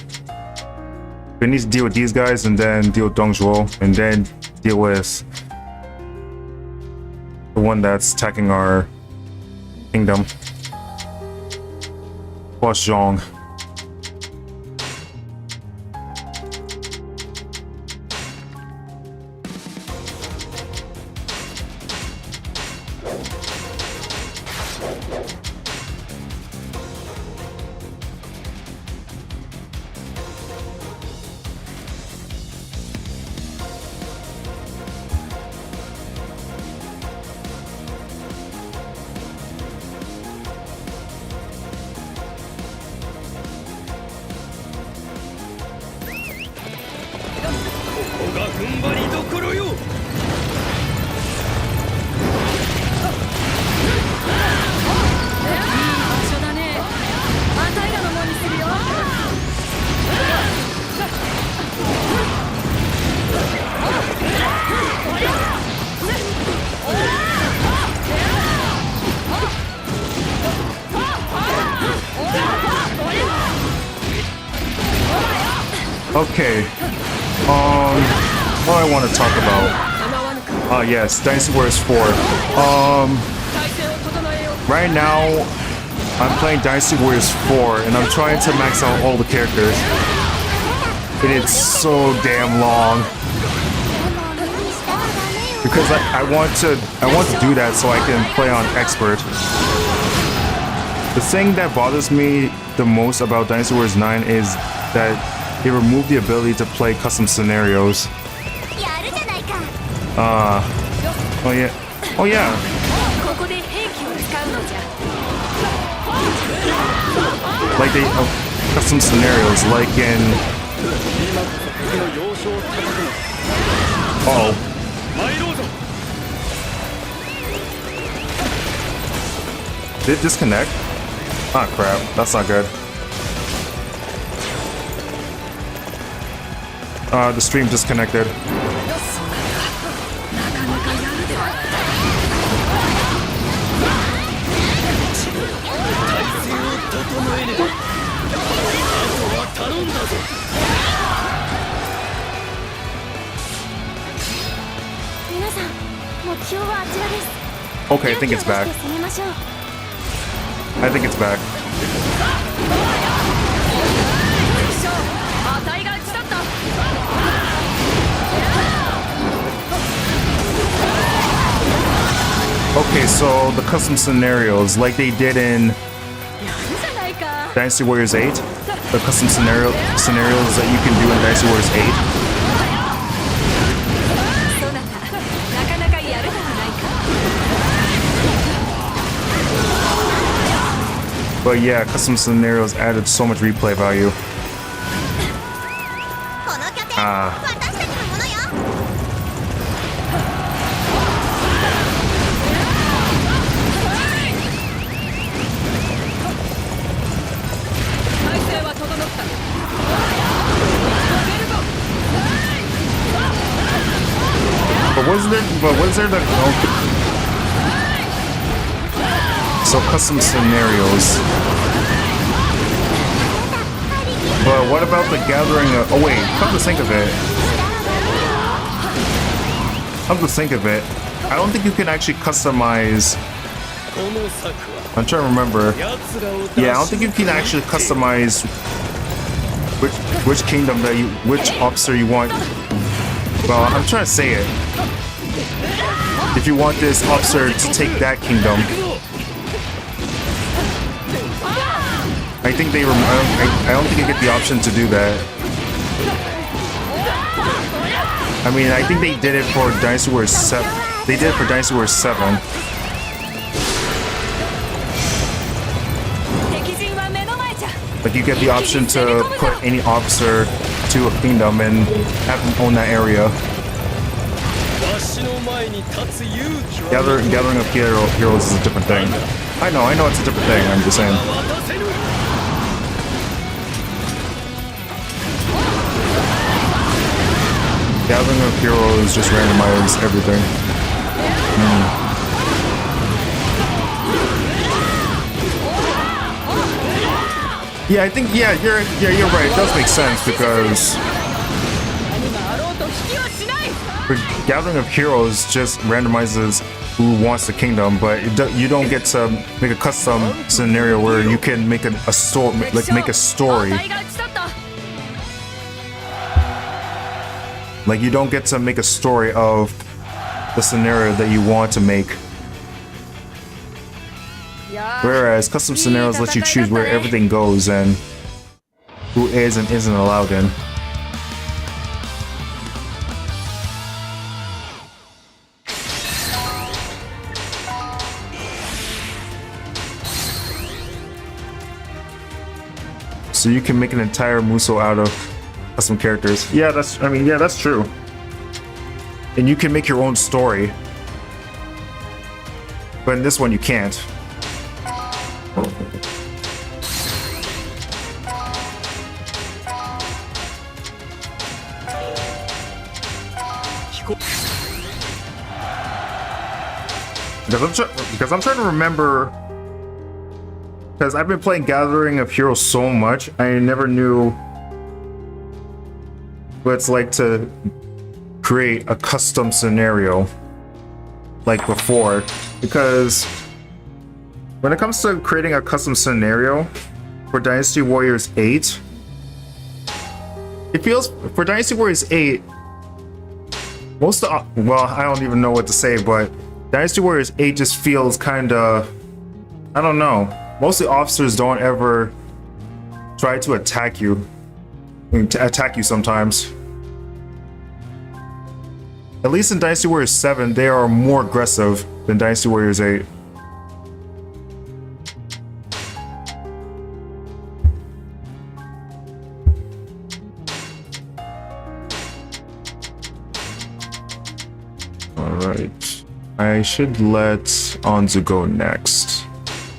We need to deal with these guys and then deal with Dongzhuo and then deal with the one that's attacking our kingdom. Huazhong. ここが踏ん張りどころよ。場所だね。あたいらのもんにするよ。Okay. What I want to talk about. Yes, Dynasty Warriors 4. 体勢を整えよう。 Right now, I'm playing Dynasty Warriors 4, and I'm trying to max out all the characters. And it's so damn long. Because I want to do that so I can play on expert. The thing that bothers me the most about Dynasty Warriors 9 is that they removed the ability to play custom scenarios. やるじゃないか。 Oh yeah. Oh yeah. ここで兵器を使うのじゃ。 Like they custom scenarios, like in. Oh. 参ろうぞ。 Did it disconnect? Ah, crap. That's not good. The stream disconnected. なかなかやるではない。体勢を整えねば。あとは頼んだぞ。 皆さん、目標はあちらです。 Okay, I think it's back. 勇気を出して攻めましょう。 I think it's back. あたいが打ち取った。 Okay, so the custom scenarios, like they did in やるじゃないか。 Dynasty Warriors 8, the custom scenarios that you can do in Dynasty Warriors 8. そなた、なかなかやるではないか。 But yeah, custom scenarios added so much replay value. この拠点、あー私たちのものよ。 体勢は整った。 But was there the so custom scenarios? But what about the gathering of, oh wait, come to think of it. Come to think of it, I don't think you can actually customize. この策は I'm trying to remember. 奴らを Yeah, I don't think you can actually customize which kingdom that you, which officer you want. Well, I'm trying to say it. If you want this officer to take that kingdom, I think they. I don't think you get the option to do that. I mean, I think they did it for Dynasty Warriors 7. They did it for Dynasty Warriors 7. 敵陣は目の前じゃ。 Like you get the option to put any officer to a kingdom and have them own that area. わしの前に立つ勇気は Gathering of heroes is a different thing. I know it's a different thing. I'm just saying. 渡せぬ。 Gathering of heroes just randomizes everything. Yeah, I think you're right. It does make sense because 何があろうと引きはしない。 for Gathering of Heroes just randomizes who wants the kingdom, but you don't get to make a custom scenario where you can make a story, like make a story. あたいが打ち取った。 Like you don't get to make a story of the scenario that you want to make. Whereas custom scenarios let you choose where everything goes and who is and isn't allowed in. So you can make an entire Muso out of custom characters. Yeah, that's true. And you can make your own story. But in this one you can't. Because I'm trying to remember, because I've been playing Gathering of Heroes so much, I never knew what it's like to create a custom scenario like before. Because when it comes to creating a custom scenario for Dynasty Warriors 8, it feels, for Dynasty Warriors 8, most of the, well, I don't even know what to say, but Dynasty Warriors 8 just feels kind of, I don't know. Most of the officers don't ever try to attack you. To attack you sometimes. At least in Dynasty Warriors 7, they are more aggressive than Dynasty Warriors 8. Alright. I should let Anzu go next.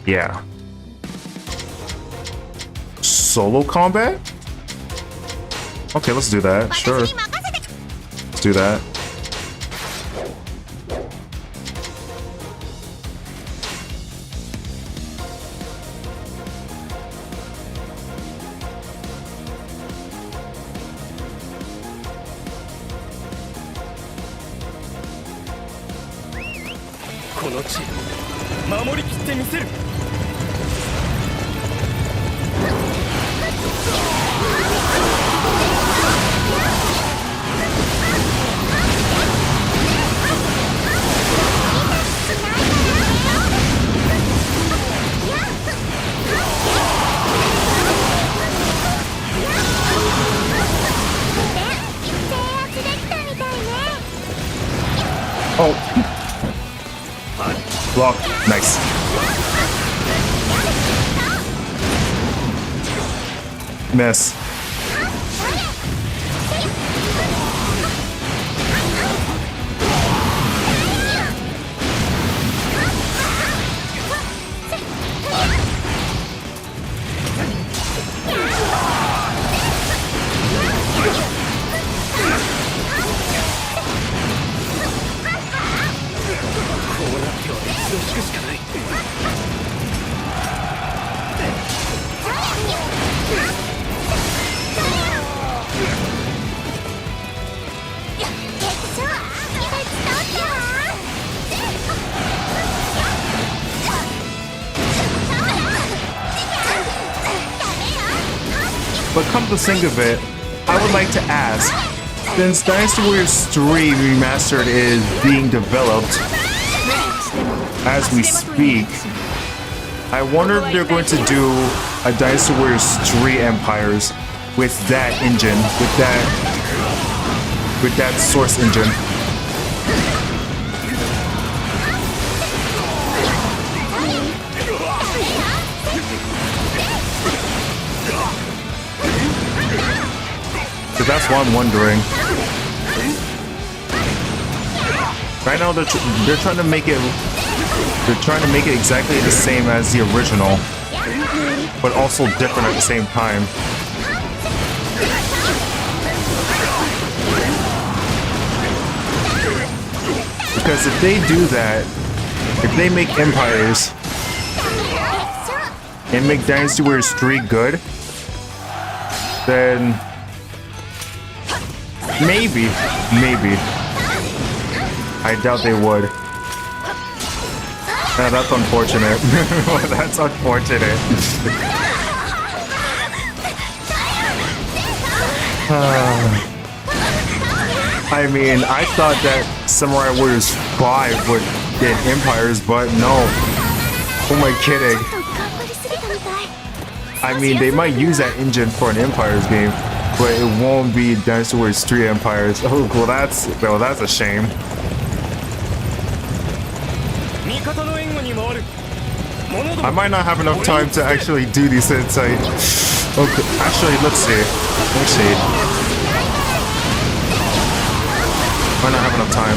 Yeah. Solo combat? Okay, let's do that. Sure. Let's do that. Oh. Block. Nice. Miss. But come to think of it, I would like to ask, since Dynasty Warriors 3 Remastered is being developed as we speak, I wonder if they're going to do a Dynasty Warriors 3 Empires with that engine, with that source engine. So that's what I'm wondering. Right now they're trying to make it. They're trying to make it exactly the same as the original, but also different at the same time. Because if they do that, if they make Empires and make Dynasty Warriors 3 good, then maybe. I doubt they would. That's unfortunate. That's unfortunate. I mean, I thought that Samurai Warriors 5 would get Empires, but no. Who am I kidding? ちょっと頑張りすぎたみたい。 I mean, they might use that engine for an Empires game, but it won't be Dynasty Warriors 3 Empires. Oh, well, that's a shame. 味方の援護に回る。物ど I might not have enough time to actually do these insight. Okay, actually, let's see. Might not have enough time.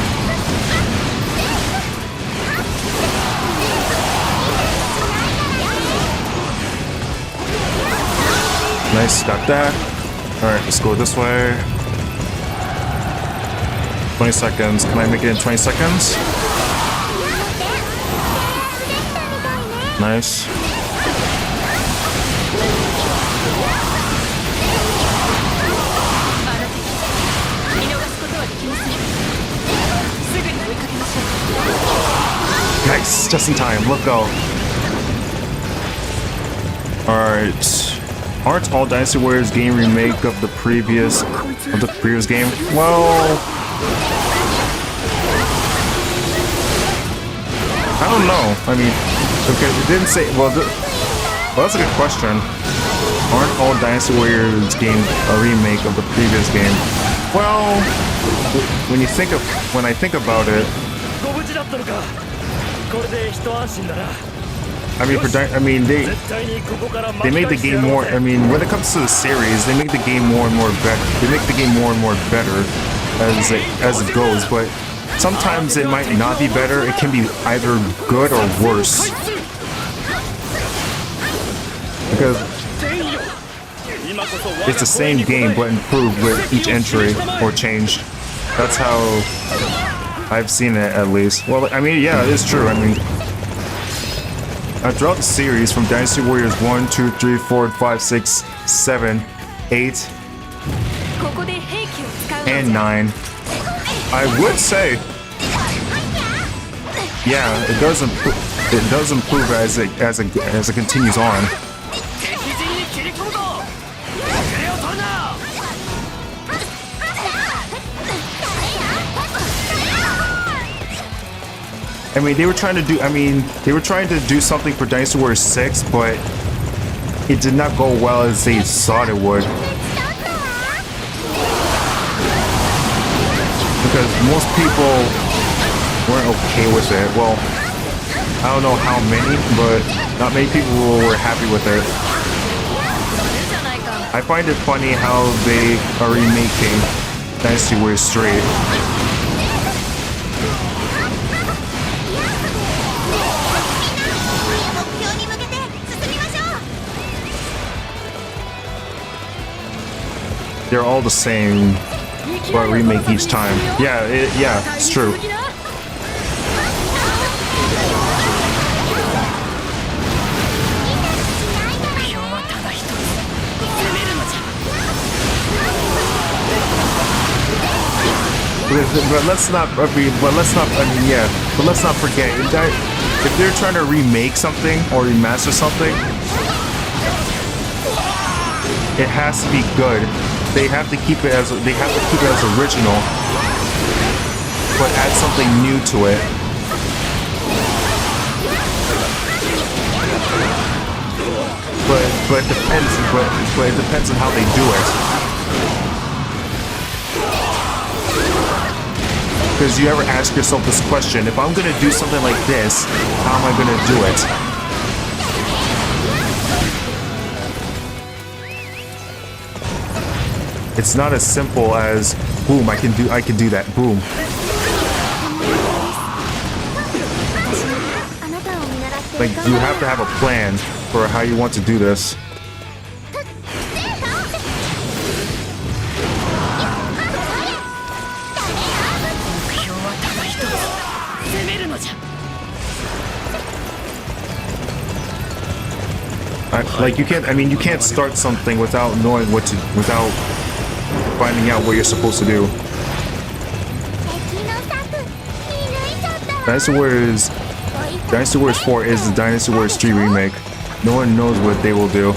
Nice, got that. Alright, let's go this way. 20 seconds. Can I make it in 20 seconds? Nice. Nice, just in time. Let's go. Alright. Aren't all Dynasty Warriors game remake of the previous game? Well, I don't know. I mean, okay, it didn't say. Well, that's a good question. Aren't all Dynasty Warriors game a remake of the previous game? Well, when I think about it, ご無事だったのか。これで一安心だな。 I mean, they make the game more. I mean, when it comes to the series, they make the game more and more better. They make the game more and more better as it goes. But sometimes it might not be better. It can be either good or worse. Because it's the same game but improved with each entry or changed. That's how I've seen it, at least. Well, I mean, yeah, it is true. I mean, throughout the series, from Dynasty Warriors 1, 2, 3, 4, 5, 6, 7, 8, and 9, I would say, yeah, it does improve as it continues on. I mean, they were trying to do something for Dynasty Warriors 6, but it did not go well as they thought it would. Because most people weren't okay with it. Well, I don't know how many, but not many people were happy with it. I find it funny how they are remaking Dynasty Warriors 3. They're all the same, but remake each time. Yeah, it's true. But let's not forget that if they're trying to remake something or remaster something, it has to be good. They have to keep it as original, but add something new to it. But it depends on how they do it. Because you ever ask yourself this question: if I'm gonna do something like this, how am I gonna do it? It's not as simple as boom, I can do that. Boom. Like, you have to have a plan for how you want to do this. Like, you can't start something without knowing without finding out what you're supposed to do. Dynasty Warriors 4 is the Dynasty Warriors 3 remake. No one knows what they will do.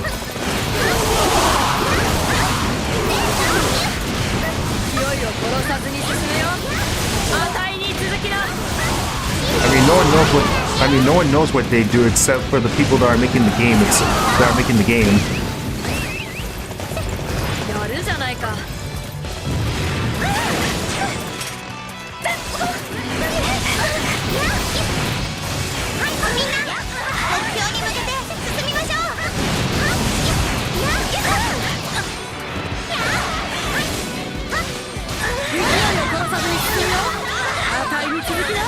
I I mean, no one knows what they do except for the people that are making the game. That are making the game. やるじゃないか。みんな目標に向けて進みましょう。勢いを殺さずに進むよ。あたいに続きな。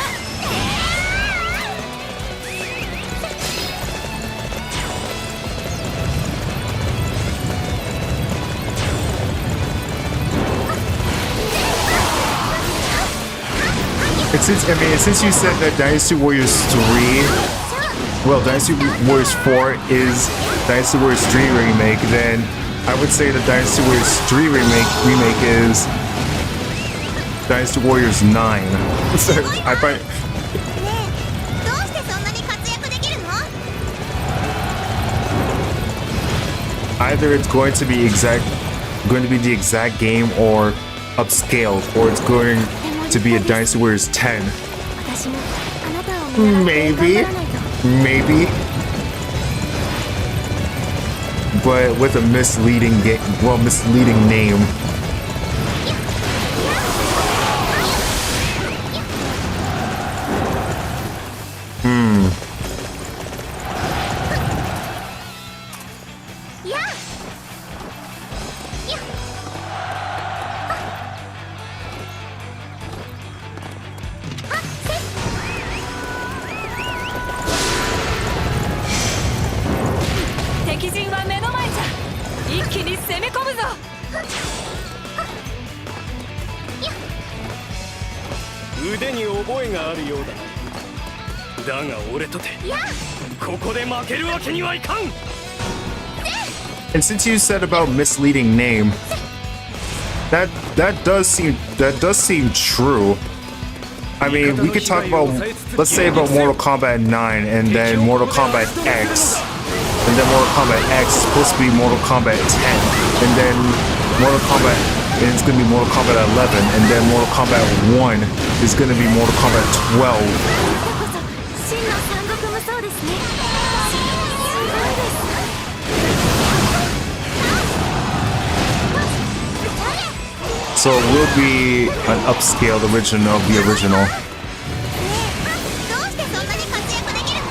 And since you said that Dynasty Warriors 3, well, Dynasty Warriors 4 is Dynasty Warriors 3 remake, then I would say the Dynasty Warriors 3 remake is Dynasty Warriors 9. I find ねえ、どうしてそんなに活躍できるの？ either it's going to be the exact game or upscaled, or it's going to be a Dynasty Warriors 10. 私もあなたを見習って Maybe. 頑張らないと。 Maybe. But with a misleading name. And since you said about misleading name, that does seem true. I mean, we could talk about, let's say about Mortal Kombat 9 and then Mortal Kombat X, and then Mortal Kombat X is supposed to be Mortal Kombat 10, and then Mortal Kombat, and it's gonna be Mortal Kombat 11, and then Mortal Kombat 1 is gonna be Mortal Kombat 12. 真の三国無双ですね。すごいです。 So it will be an upscaled version of the original. ねえ、どうしてそんなに活躍できる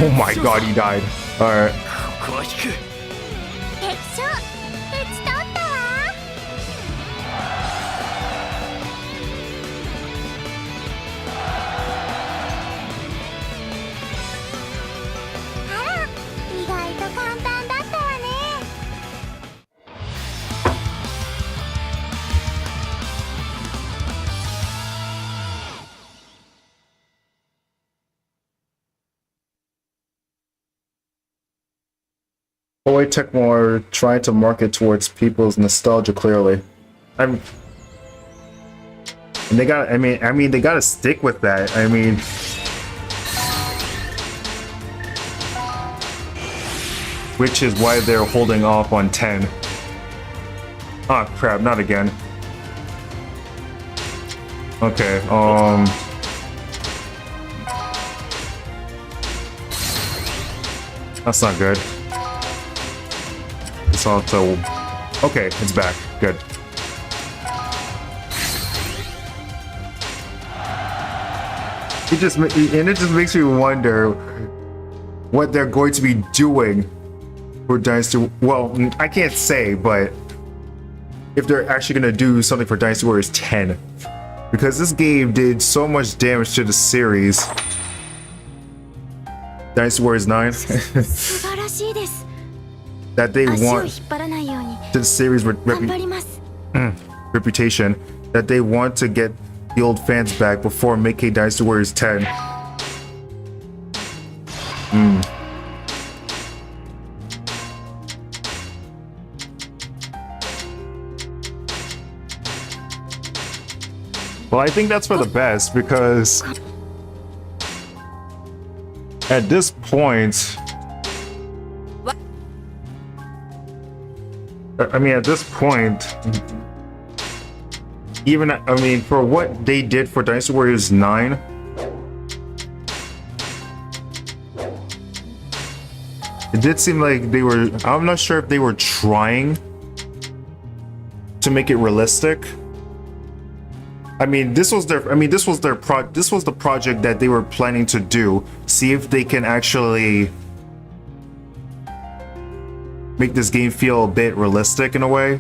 の？ Oh my god, he died. Alright. ここは引く。敵将、討ち取ったわ。あら、意外と簡単だったわね。 Toei Tecmo are trying to market towards people's nostalgia clearly. And they got, I mean, they gotta stick with that. I mean, which is why they're holding off on 10. Ah, crap, not again. Okay, that's not good. It's also... Okay, it's back. Good. It just makes me wonder what they're going to be doing for Dynasty... Well, I can't say, but if they're actually going to do something for Dynasty Warriors 10. Because this game did so much damage to the series. Dynasty Warriors 9. 素晴らしいです。 that they 足を引 want っ張らないように the series' 頑張ります。 reputation, that they want to get the old fans back before making Dynasty Warriors 10. Well, I think that's for the best, because at this point, I mean, at this point, even, I mean, for what they did for Dynasty Warriors 9, it did seem like they were. I'm not sure if they were trying to make it realistic. I mean, this was their. I mean, this was the project that they were planning to do. See if they can actually make this game feel a bit realistic in a way.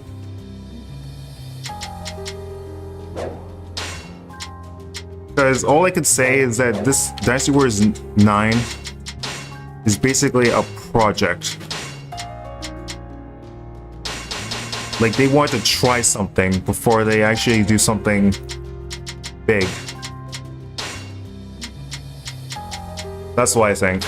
Because all I could say is that this Dynasty Warriors 9 is basically a project. Like, they want to try something before they actually do something big. That's what I think.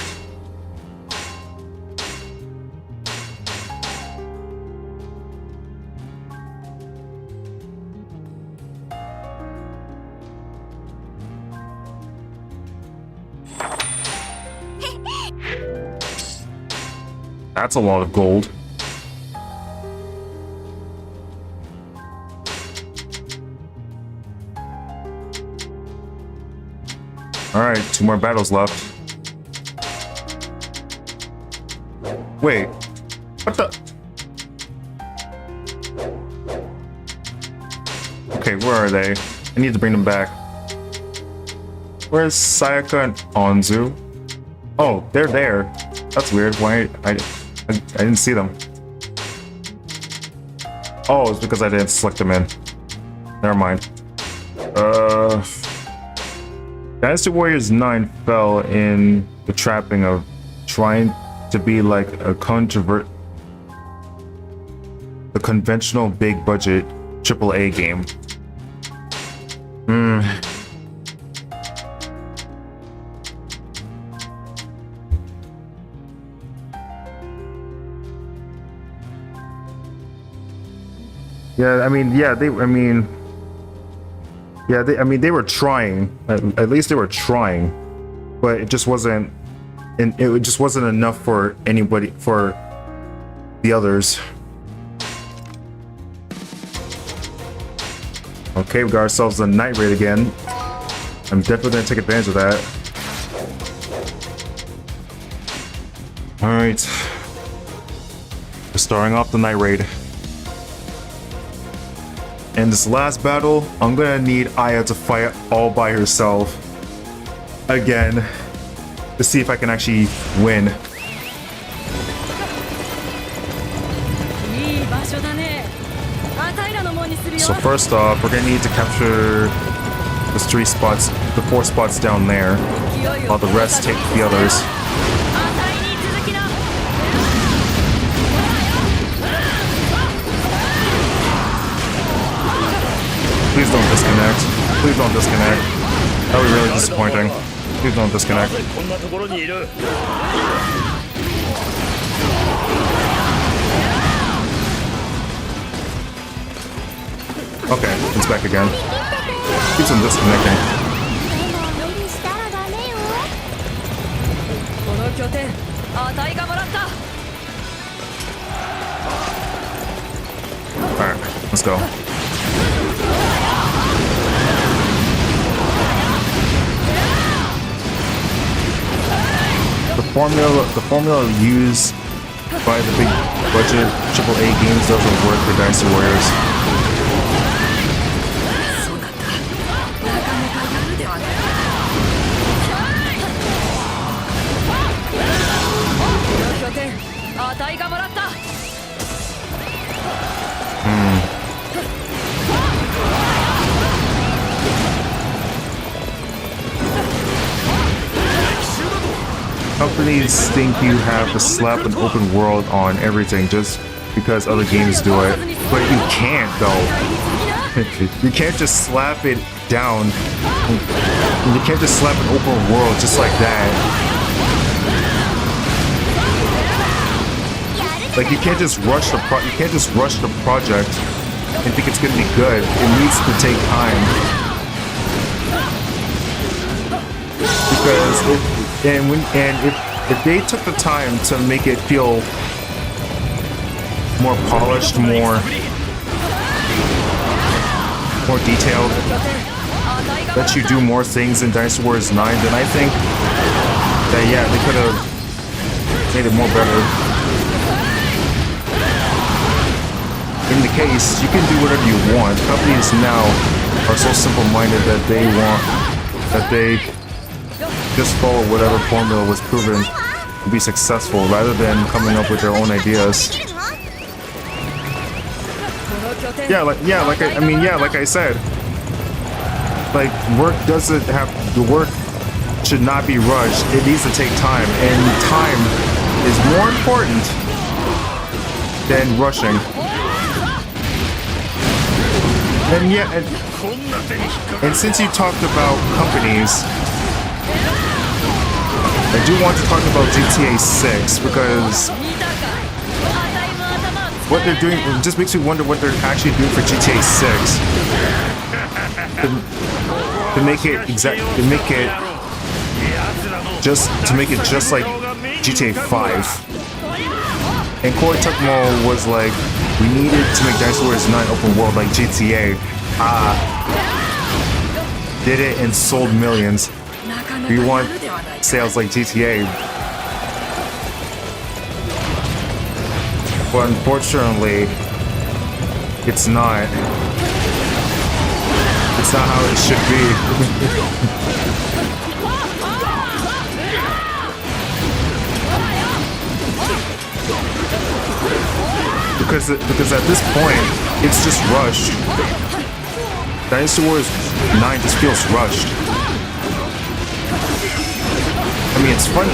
That's a lot of gold. Alright, 2 more battles left. Wait. What the? Okay, where are they? I need to bring them back. Where's Sayaka and Anzu? Oh, they're there. That's weird. Why? I didn't see them. Oh, it's because I didn't select them in. Never mind. Dynasty Warriors 9 fell in the trapping of trying to be like a conventional big budget AAA game. Yeah, I mean, they were trying. At least they were trying, but it just wasn't, and it just wasn't enough for anybody, for the others. Okay, we got ourselves a night raid again. I'm definitely gonna take advantage of that. All right, we're starting off the night raid. In this last battle, I'm gonna need Aya to fight all by herself again to see if I can actually win. So first off, we're gonna need to capture the 4 spots down there, while the rest take the others. Please don't disconnect. Please don't disconnect. That would be really disappointing. Please don't disconnect. Okay, it's back again. Keeps on disconnecting. Alright, let's go. The formula used by the big budget AAA games doesn't work for Dynasty Warriors. Companies think you have to slap an open world on everything just because other games do it, but you can't though. You can't just slap it down. You can't just slap an open world just like that. Like, you can't just rush the project and think it's gonna be good. It needs to take time. Because if they took the time to make it feel more polished, more detailed, let you do more things in Dynasty Warriors 9, then I think that, yeah, made it more better. In the case, you can do whatever you want. Companies now are so simple-minded that they just follow whatever formula was proven to be successful rather than coming up with their own ideas. Like I said, like work should not be rushed. It needs to take time, and time is more important than rushing. And since you talked about companies, I do want to talk about GTA 6 because what they're doing just makes me wonder what they're actually doing for GTA 6 to make it just like GTA 5. And Corey Tuckmo was like, we needed to make Dynasty Warriors 9 open world like GTA. Did it and sold millions. We want sales like GTA. But unfortunately, it's not. It's not how it should be. Because at this point, it's just rushed. Dynasty Warriors 9 just feels rushed. I mean, it's fun.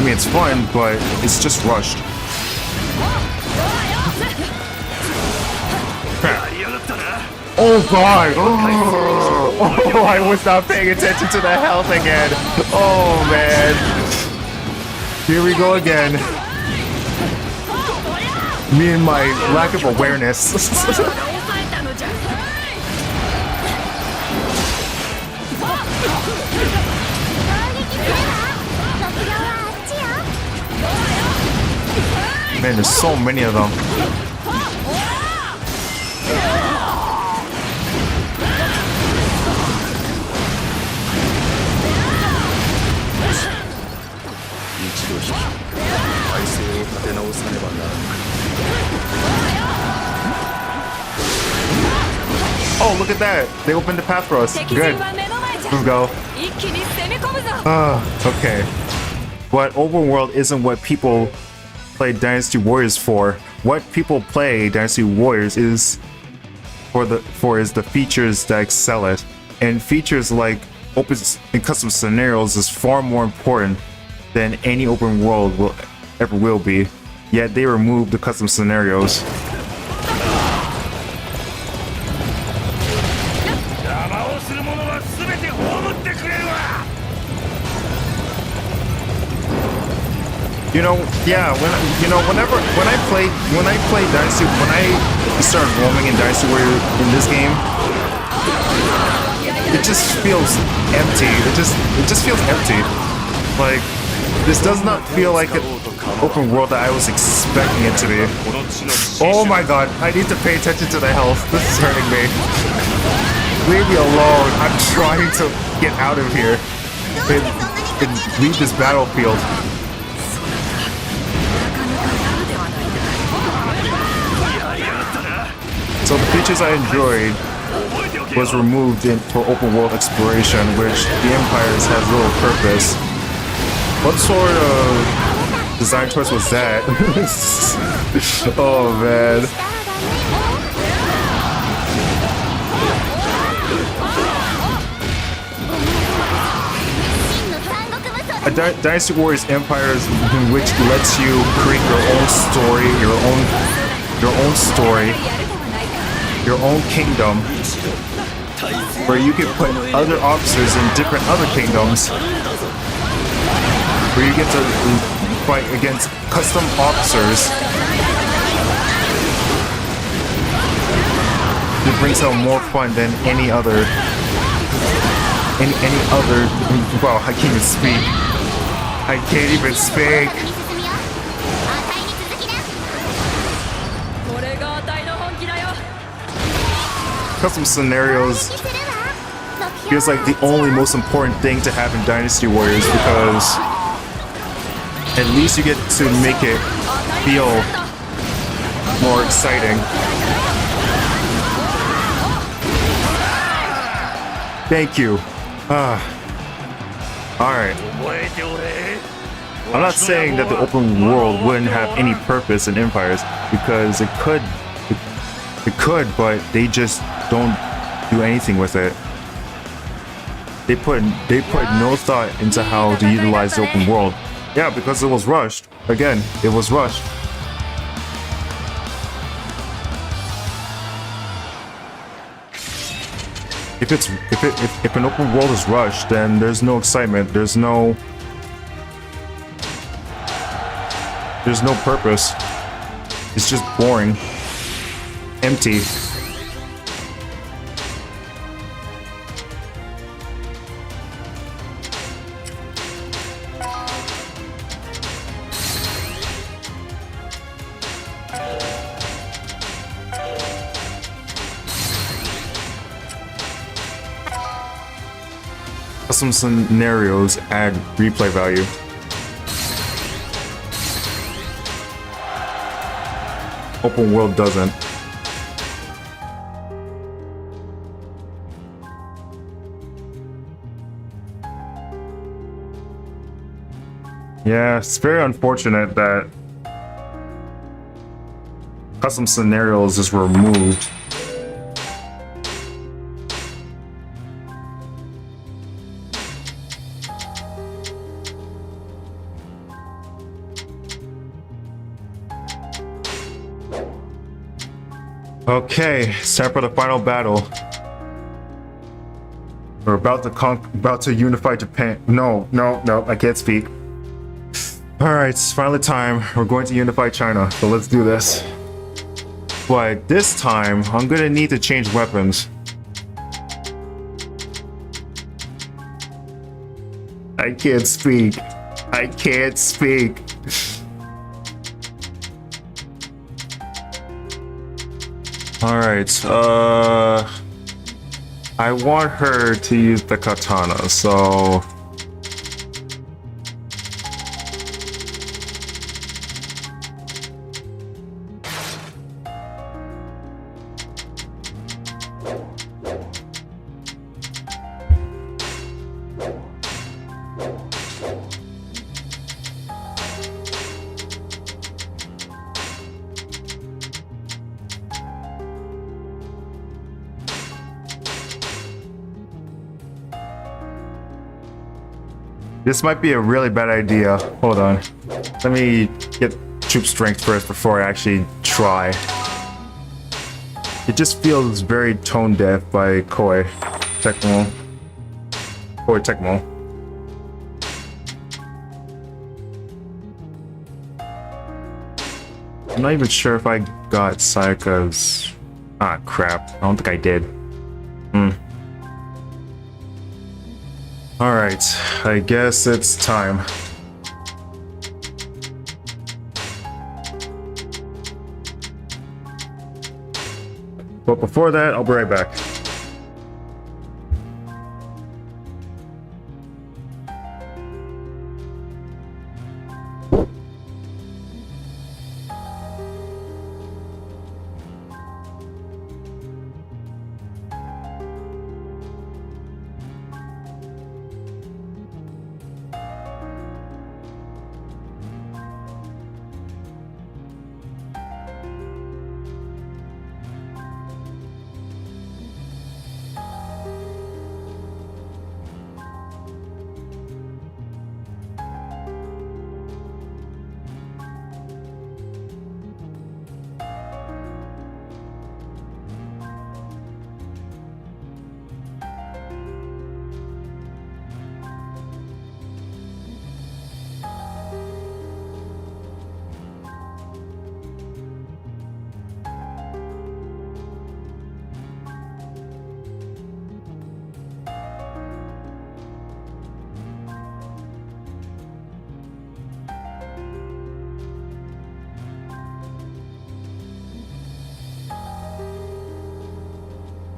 It's fun, but it's just rushed. Oh god! Oh, I was not paying attention to the health again. Oh man! Here we go again. Me and my lack of awareness. Man, there's so many of them. Oh, look at that! They opened the path for us. Good. Let's go. Okay. But open world isn't what people play Dynasty Warriors for. What people play Dynasty Warriors is the features that excel it. And features like open and custom scenarios is far more important than any open world will be. Yet they removed the custom scenarios. When I play Dynasty, when I started roaming in Dynasty Warrior in this game, it just feels empty. It just feels empty. Like, this does not feel like an open world that I was expecting it to be. Oh my god, I need to pay attention to the health. This is hurting me. Leave me alone. I'm trying to get out of here and leave this battlefield. So the features I enjoyed was removed for open world exploration, which the Empires has little purpose. What sort of design choice was that? Oh man. A Dynasty Warriors Empires, which lets you create your own story, your own story, your own kingdom, where you can put other officers in different other kingdoms, where you get to fight against custom officers. It brings out more fun than any other. Wow, I can't even speak. I can't even speak. Custom scenarios feels like the only most important thing to have in Dynasty Warriors, because At least you get to make it feel more exciting. Thank you. Alright. 覚えておれ I'm not saying that the open world wouldn't have any purpose in Empires, because it could, but they just don't do anything with it. They put no thought into how to utilize the open world. Yeah, because it was rushed. Again, it was rushed. If an open world is rushed, then there's no excitement. There's no purpose. It's just boring, empty. Custom scenarios add replay value. Open world doesn't. Yeah, it's very unfortunate that custom scenarios is removed. Okay, it's time for the final battle. We're about to unify Japan. No, I can't speak. Alright, it's finally time. We're going to unify China, so let's do this. But this time, I'm gonna need to change weapons. I can't speak. I can't speak. Alright, I want her to use the katana, so... This might be a really bad idea. Hold on. Let me get troop strength first before I actually try. It just feels very tone deaf by Koei Tecmo. Koei Tecmo. I'm not even sure if I got Sayaka's... Ah, crap. I don't think I did. Alright, I guess it's time. But before that, I'll be right back.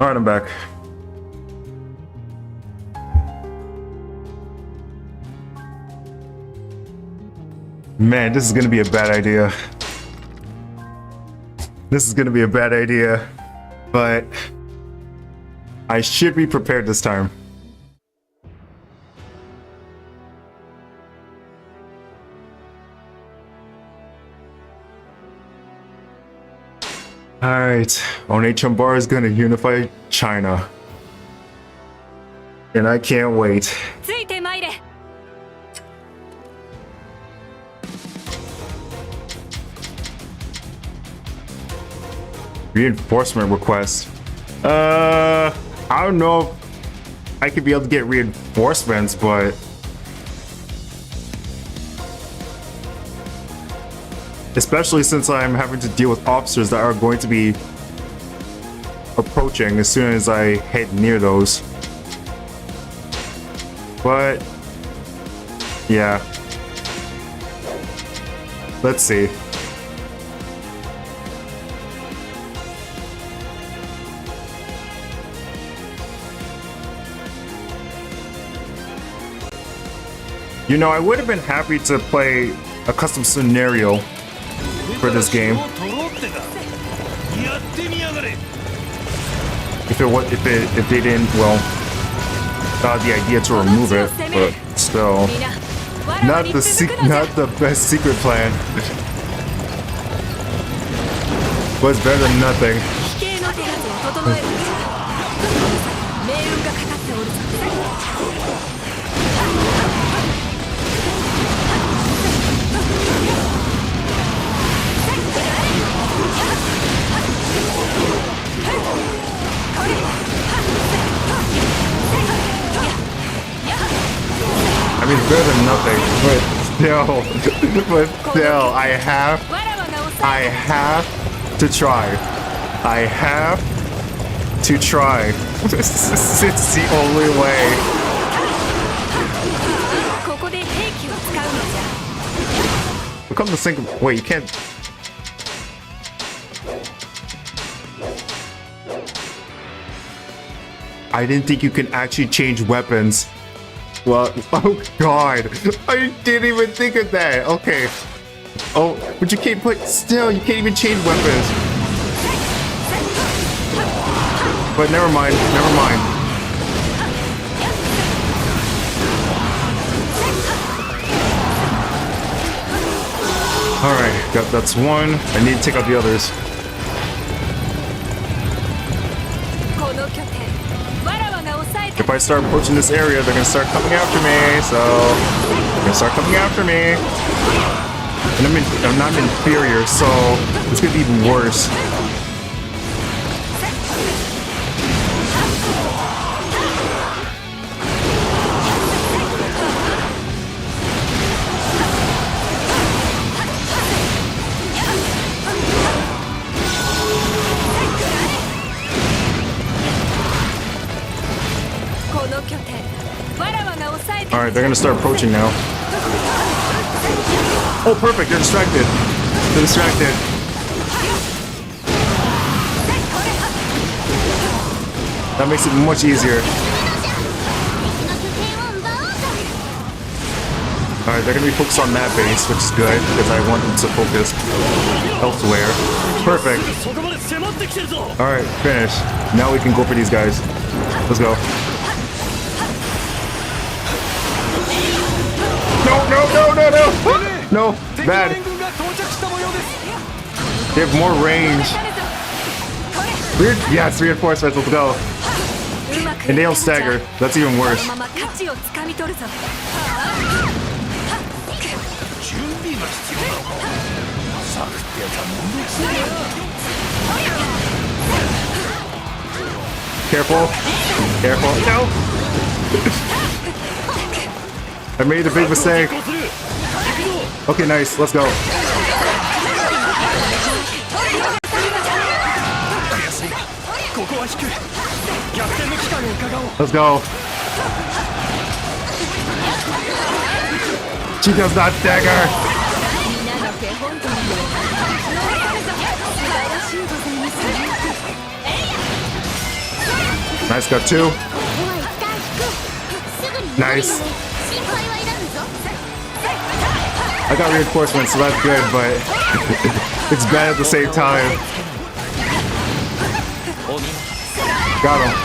Alright, I'm back. Man, this is gonna be a bad idea. This is gonna be a bad idea. But I should be prepared this time. Alright, Onechanbara is gonna unify China. And I can't wait. ついてまいれ。 Reinforcement request. I don't know if I could be able to get reinforcements, but especially since I'm having to deal with officers that are going to be approaching as soon as I head near those. But yeah, let's see. You know, I would have been happy to play a custom scenario for this game if they didn't, well, the idea to remove it, but still, not the best secret plan. But it's better than nothing. 飛型の手はずを整えるのじゃ。命運がかかっておるぞ。 I mean, it's better than nothing, but still, I have to try. I have to try. It's the only way. ここで兵器を使うのじゃ。 Come to think of, wait, you can't. I didn't think you can actually change weapons. Well, oh god, I didn't even think of that. Okay. Oh, but you can't put, still, you can't even change weapons. But never mind, never mind. Alright, that's one. I need to take out the others. この拠点、わらわが抑えた。 If I start approaching this area, they're gonna start coming after me, so they're gonna start coming after me. And I'm not inferior, so it's gonna be even worse. Alright, they're gonna start approaching now. Oh, perfect, they're distracted. They're distracted. That makes it much easier. Alright, they're gonna be focused on that base, which is good, because I want them to focus elsewhere. Perfect. Alright, finished. Now we can go for these guys. Let's go. No, bad. They have more range. Yes, reinforcements, let's go. And they don't stagger. That's even worse. Careful. Careful. No! I made a big mistake. Okay, nice. Let's go. Let's go. She does not stagger. Nice, got two. Nice. I got reinforcements, so that's good, but it's bad at the same time. Got him.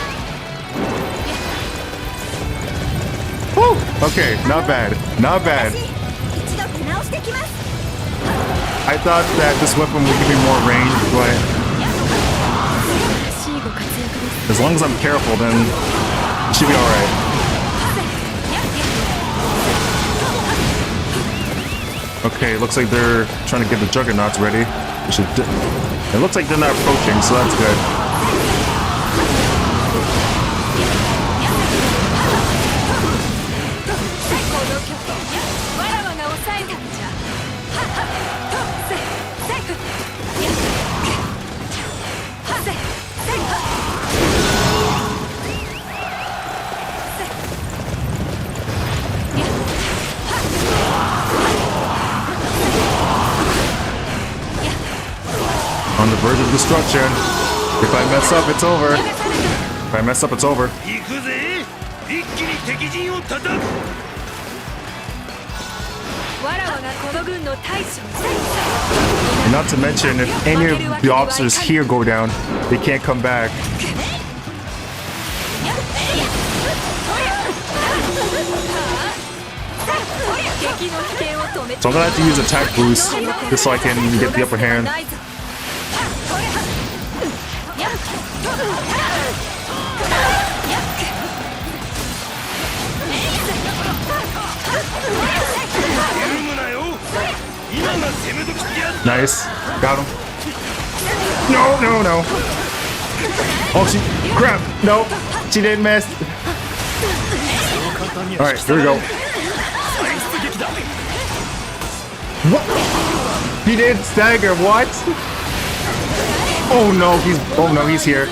Woo! Okay, not bad. Not bad. 一度出直してきます。 I thought that this weapon would give me more range, but しいご活躍です。 as long as I'm careful, then it should be alright. Okay, looks like they're trying to get the juggernauts ready. It looks like they're not approaching, so that's good. On the verge of destruction. If I mess up, it's over. If I mess up, it's over. 行くぜ。一気に敵陣を叩く。わらわがこの軍の大将 And not to mention, if any of the officers here go down, they can't come back. So I'm gonna have to use attack boost just so I can get the upper hand. Nice. Got him. No, no, no. Oh, she... Crap. No. She didn't miss. Alright, here we go. What? He did stagger. What? Oh no, he's... Oh no, he's here.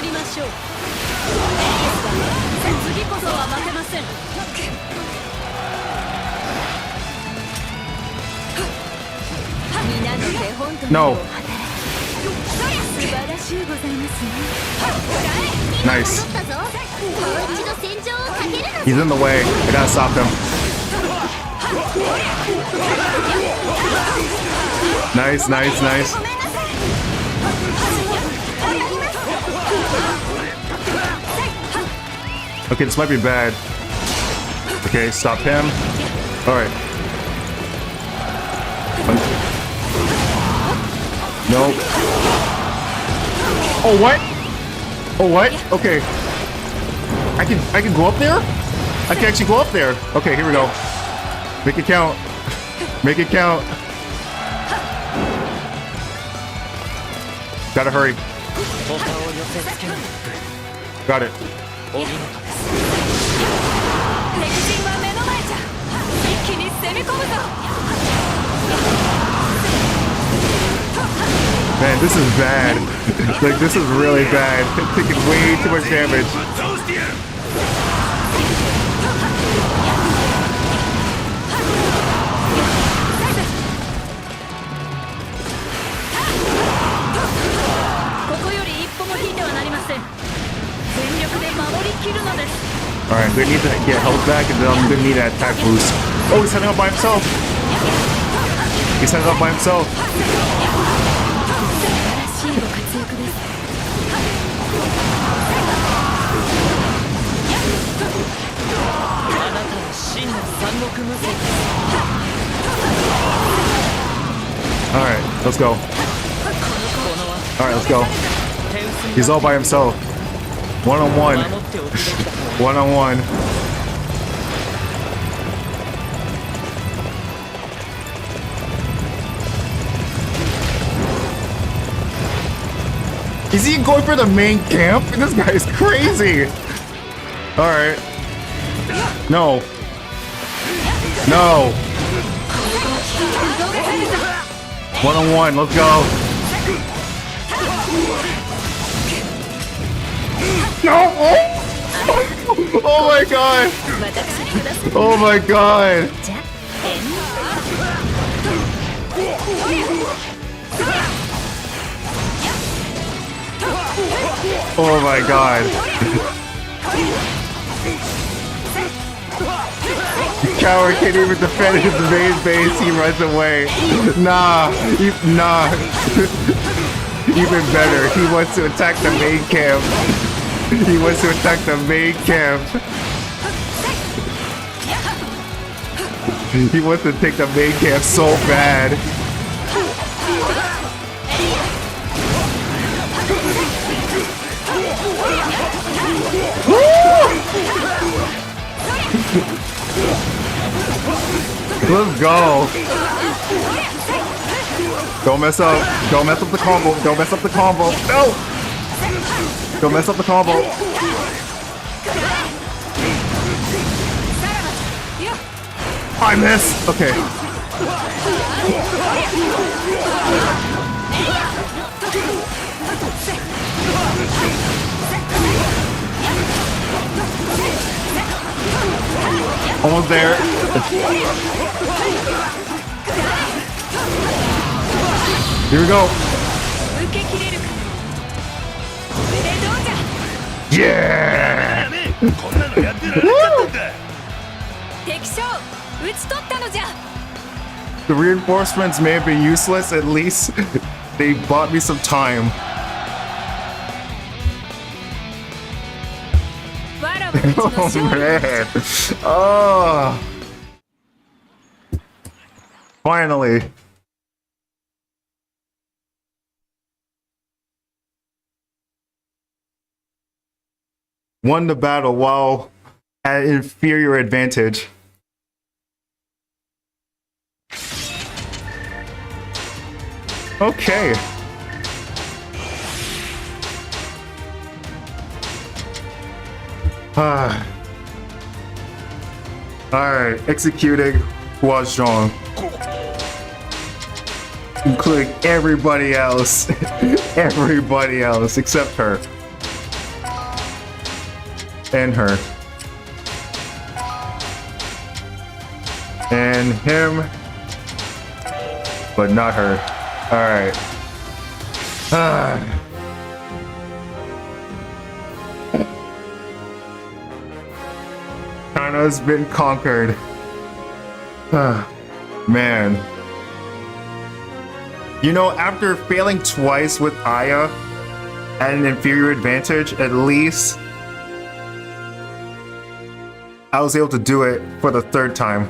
次こそは負けません。 No. 素晴らしゅうございますね。 Nice. だぞ。もう一度戦場をかけるの。 He's in the way. I gotta stop him. Nice, nice, nice. Okay, this might be bad. Okay, stop him. Alright. No. Oh, what? Oh, what? Okay. I can go up there? I can actually go up there. Okay, here we go. Make it count. Make it count. Gotta hurry. Got it. Man, this is bad. Like, this is really bad. Taking way too much damage. 倒してやる。 Alright, I'm gonna need to get health back, and then I'm gonna need an attack boost. Oh, he's heading up by himself! He's heading up by himself! Alright, let's go. Alright, let's go. He's all by himself. One-on-one. One-on-one. Is he going for the main camp? This guy is crazy. Alright. No. No. One-on-one, let's go. No! Oh my god! Oh my god! Oh my god! You coward can't even defend his main base. He runs away. Nah. Nah. Even better. He wants to attack the main camp. He wants to attack the main camp. He wants to take the main camp so bad. Let's go. Don't mess up. Don't mess up the combo. Don't mess up the combo. No! Don't mess up the combo. I miss. Okay. Almost there. Here we go. Yeah! こんなのやってられなかったんだ。 敵将討ち取ったのじゃ。 The reinforcements may have been useless, at least they bought me some time. わらわたちの Oh 勝利。 man. Oh. Finally. Won the battle while at inferior advantage. Okay. Alright, executing Huazhong. Including everybody else. Everybody else except her. And her. And him. But not her. Alright. China's been conquered. Man. You know, after failing twice with Aya at an inferior advantage, at least I was able to do it for the third time.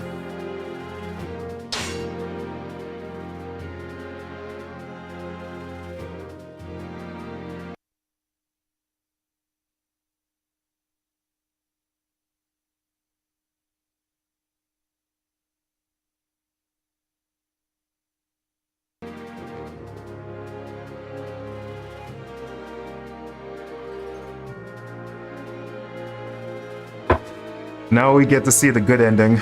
Now we get to see the good ending.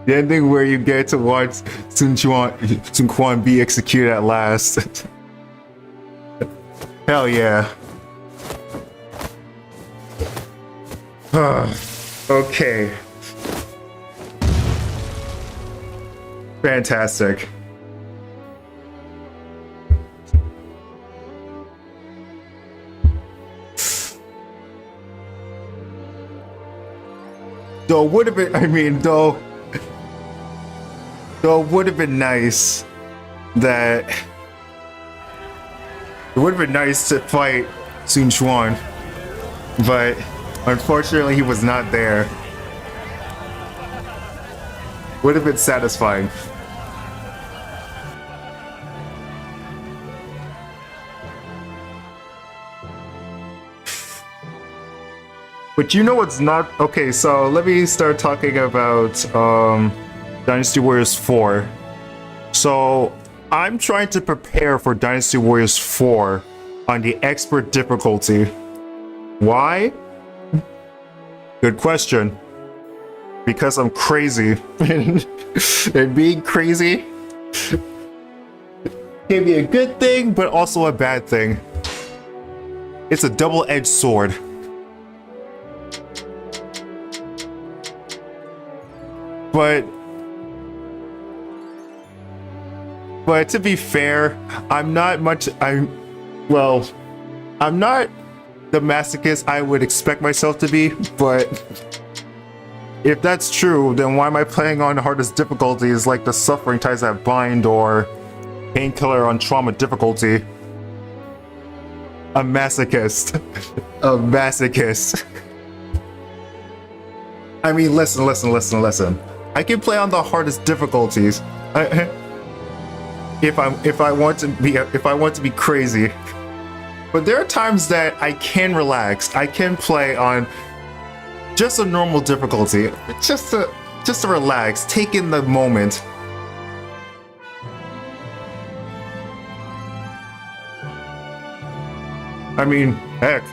The ending where you get to watch Sun Quan be executed at last. Hell yeah. Okay. Fantastic. Though would have been, though it would have been nice that it would have been nice to fight Sun Quan, but unfortunately he was not there. Would have been satisfying. But you know what's not okay, so let me start talking about Dynasty Warriors 4. So I'm trying to prepare for Dynasty Warriors 4 on the expert difficulty. Why? Good question. Because I'm crazy. And being crazy can be a good thing, but also a bad thing. It's a double-edged sword. But to be fair, I'm not the masochist I would expect myself to be, but if that's true, then why am I playing on the hardest difficulties like the Suffering Ties That Bind or Painkiller on Trauma difficulty? A masochist. A masochist. I mean, listen. I can play on the hardest difficulties. If I want to be crazy. But there are times that I can relax. I can play on just a normal difficulty. Just to relax, take in the moment. I mean, heck.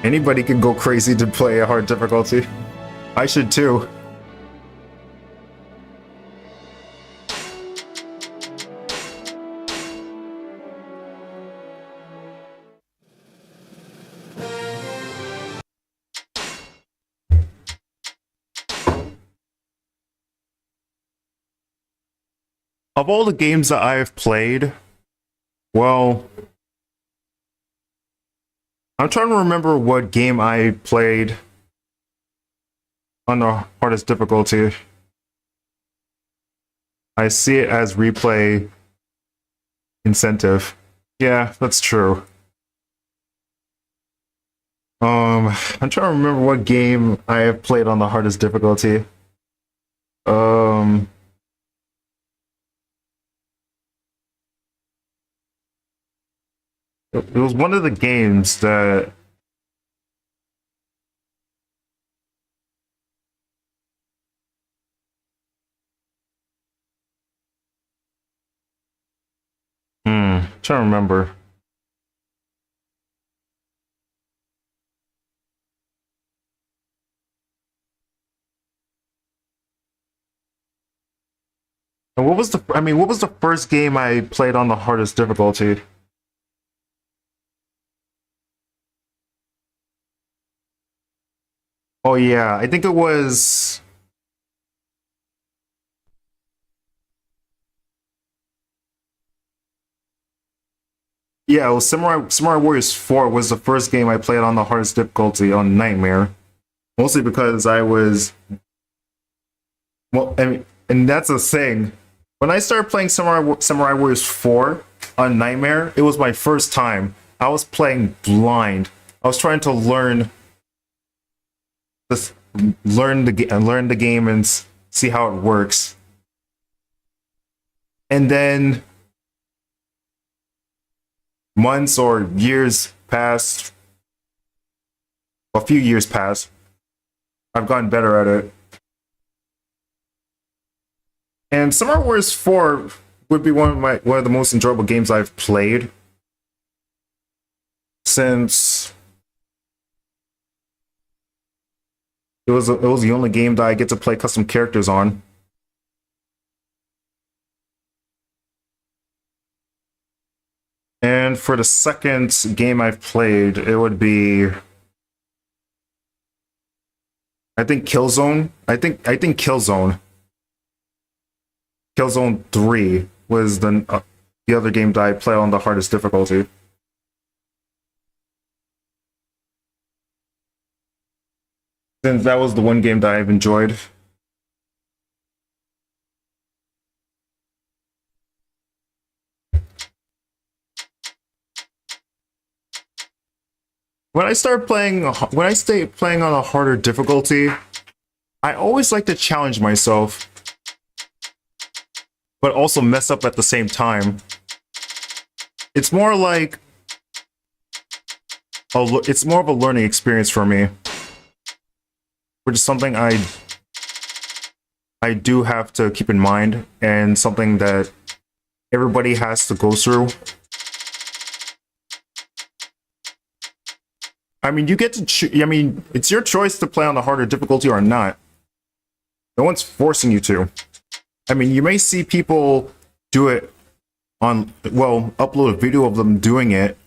Anybody can go crazy to play a hard difficulty. I should too. Of all the games that I've played, well, I'm trying to remember what game I played on the hardest difficulty. I see it as replay incentive. Yeah, that's true. I'm trying to remember what game I have played on the hardest difficulty. It was one of the games that trying to remember. And what was the first game I played on the hardest difficulty? Oh yeah, I think it was... Yeah, it was Samurai Warriors 4 was the first game I played on the hardest difficulty on Nightmare. Mostly because I was... Well, and that's the thing. When I started playing Samurai Warriors 4 on Nightmare, it was my first time. I was playing blind. I was trying to learn the game and see how it works. And then months or years passed, a few years passed. I've gotten better at it. And Samurai Warriors 4 would be one of the most enjoyable games I've played since it was the only game that I get to play custom characters on. And for the second game I've played, it would be, I think Killzone. I think Killzone. Killzone 3 was the other game that I played on the hardest difficulty. Since that was the one game that I've enjoyed. When I stay playing on a harder difficulty, I always like to challenge myself, but also mess up at the same time. It's more like it's more of a learning experience for me. which is something I do have to keep in mind, and something that everybody has to go through. I mean, you get to I mean, it's your choice to play on the harder difficulty or not. No one's forcing you to. I mean, you may see people do it on, well, upload a video of them doing it.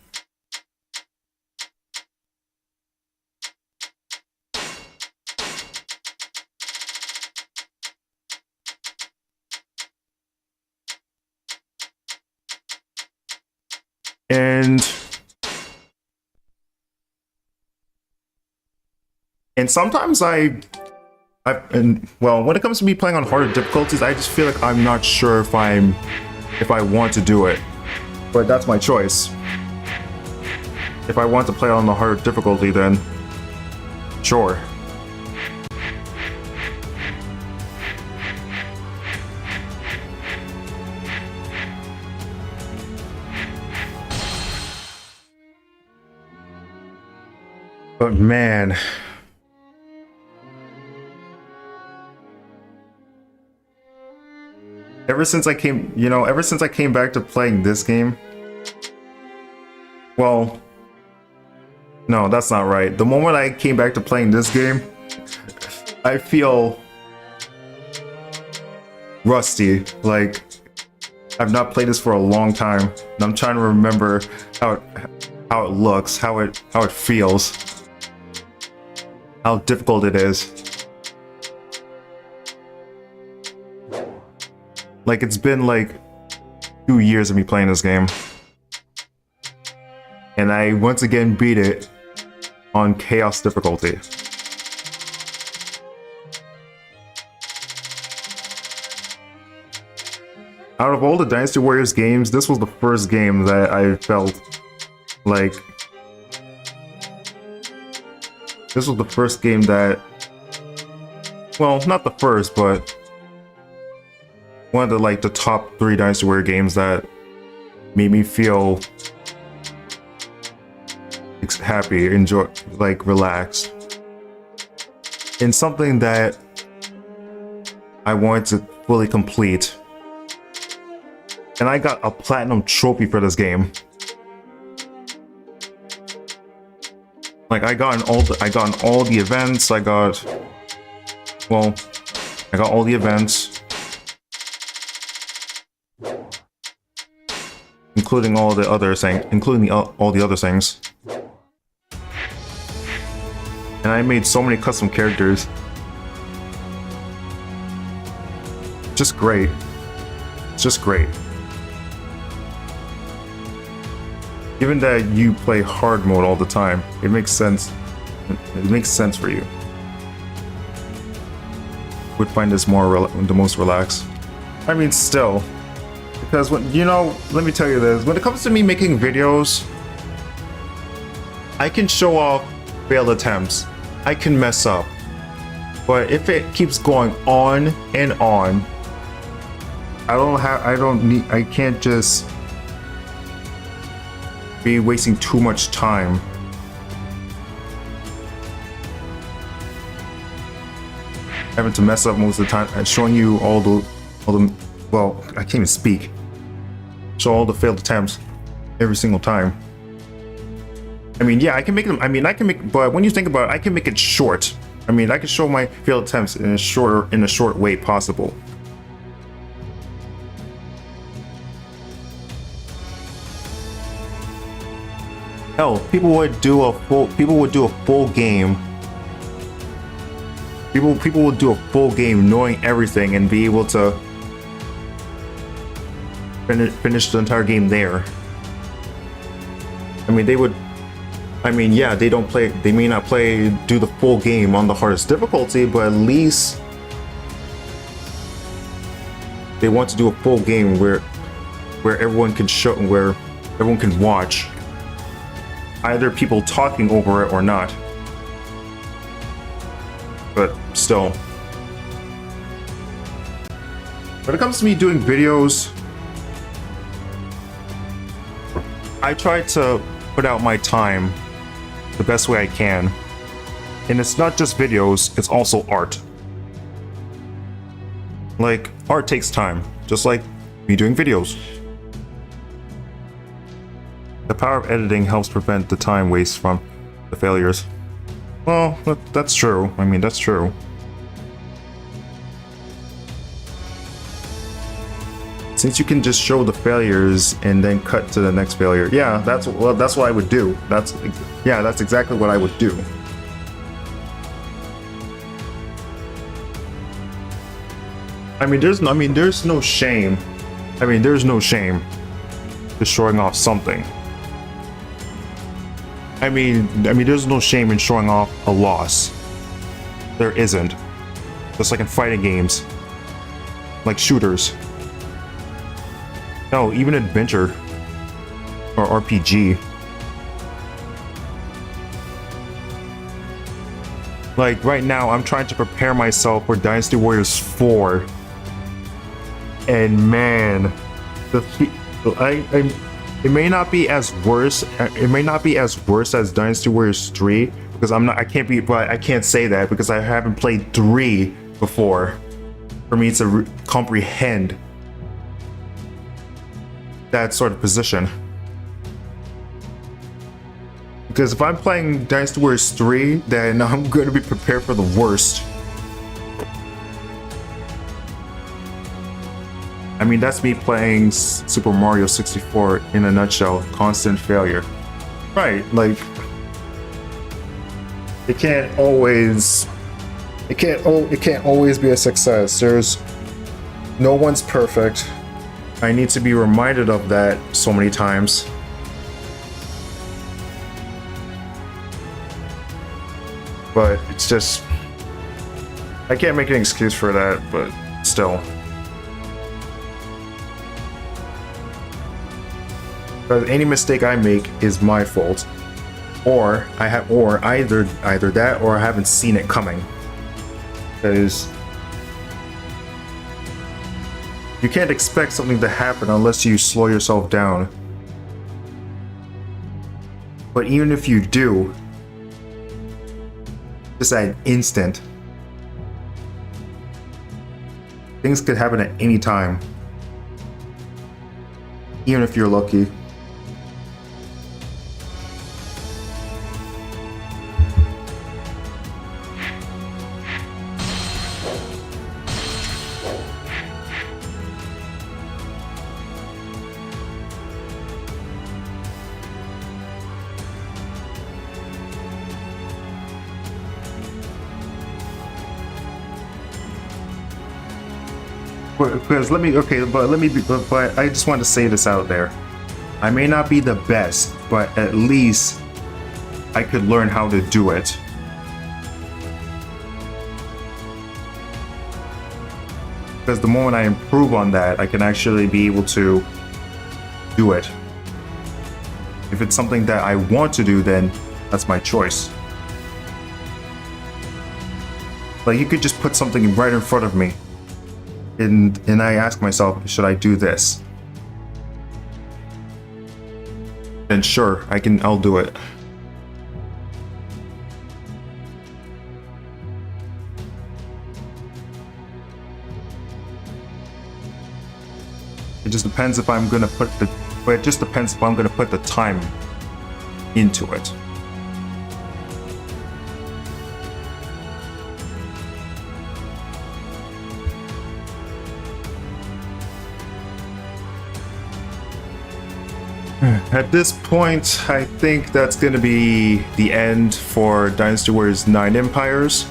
And sometimes well, when it comes to me playing on harder difficulties, I just feel like I'm not sure if I want to do it. But that's my choice. If I want to play on the harder difficulty, then sure. But man, ever since I came back to playing this game, well, no, that's not right. The moment I came back to playing this game, I feel rusty. Like, I've not played this for a long time, and I'm trying to remember how it looks, how it feels, how difficult it is. Like, it's been like 2 years of me playing this game, and I once again beat it on chaos difficulty. Out of all the Dynasty Warriors games, this was the first game that I felt like, this was the first game that, well, not the first, but one of the top 3 Dynasty Warrior games that made me feel happy, enjoy, like relaxed, and something that I wanted to fully complete. And I got a platinum trophy for this game. Like, I got all the events. I got all the events, including all the other things. And I made so many custom characters. Just great. It's just great. Given that you play hard mode all the time, it makes sense. It makes sense for you. Would find this the most relaxed. I mean, still, because let me tell you this. When it comes to me making videos, I can show off failed attempts. I can mess up, but if it keeps going on and on, I can't just be wasting too much time. Having to mess up most of the time and showing you all the well, I can't even speak. Show all the failed attempts every single time. I mean, yeah, I can make them. I mean, but when you think about it, I can make it short. I mean, I can show my failed attempts in a short way possible. Hell, people would do a full game. People would do a full game knowing everything and be able to finish the entire game there. I mean, they would. I mean, yeah, they may not do the full game on the hardest difficulty, but at least they want to do a full game where everyone can where everyone can watch, either people talking over it or not. But still, when it comes to me doing videos, I try to put out my time the best way I can. And it's not just videos, it's also art. Like, art takes time, just like me doing videos. The power of editing helps prevent the time waste from the failures. Well, that's true. I mean, that's true. Since you can just show the failures and then cut to the next failure. Yeah, that's what I would do. That's exactly what I would do. I mean, there's no shame. I mean, there's no shame just showing off something. I mean, there's no shame in showing off a loss. There isn't. Just like in fighting games, like shooters. No, even adventure or RPG. Like right now, I'm trying to prepare myself for Dynasty Warriors 4. And man, it may not be as worse. It may not be as worse as Dynasty Warriors 3 because I can't say that because I haven't played 3 before for me to comprehend that sort of position. Because if I'm playing Dynasty Warriors 3, then I'm going to be prepared for the worst. I mean, that's me playing Super Mario 64 in a nutshell. Constant failure. Right, like it can't always be a success. No one's perfect. I need to be reminded of that so many times. But it's just I can't make an excuse for that, but still. Because any mistake I make is my fault, or either that or I haven't seen it coming. Because you can't expect something to happen unless you slow yourself down. But even if you do, just at an instant, things could happen at any time. Even if you're lucky. Because but I just want to say this out there. I may not be the best, but at least I could learn how to do it. Because the moment I improve on that, I can actually be able to do it. If it's something that I want to do, then that's my choice. Like, you could just put something right in front of me. And I ask myself, should I do this? Then sure, I'll do it. It just depends if I'm gonna put the time into it. At this point, I think that's going to be the end for Dynasty Warriors 9 Empires.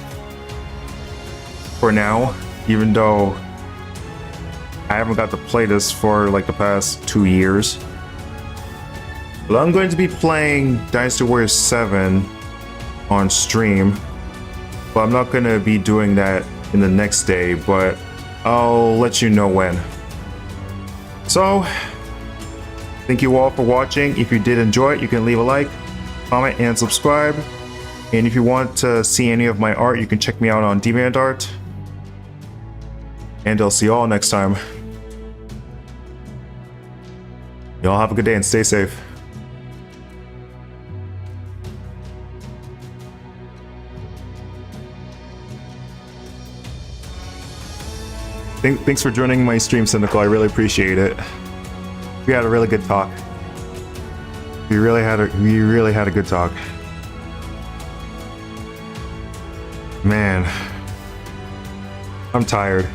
For now, even though I haven't got to play this for like the past 2 years. But I'm going to be playing Dynasty Warriors 7 on stream. But I'm not going to be doing that in the next day, but I'll let you know when. So, thank you all for watching. If you did enjoy it, you can leave a like, comment, and subscribe. And if you want to see any of my art, you can check me out on DeviantArt. And I'll see you all next time. Y'all have a good day and stay safe. Thanks for joining my stream, Cynical. I really appreciate it. We had a really good talk. We really had a good talk. Man, I'm tired.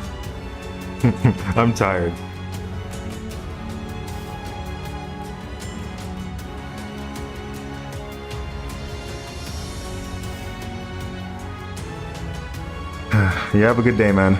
I'm tired. You have a good day, man.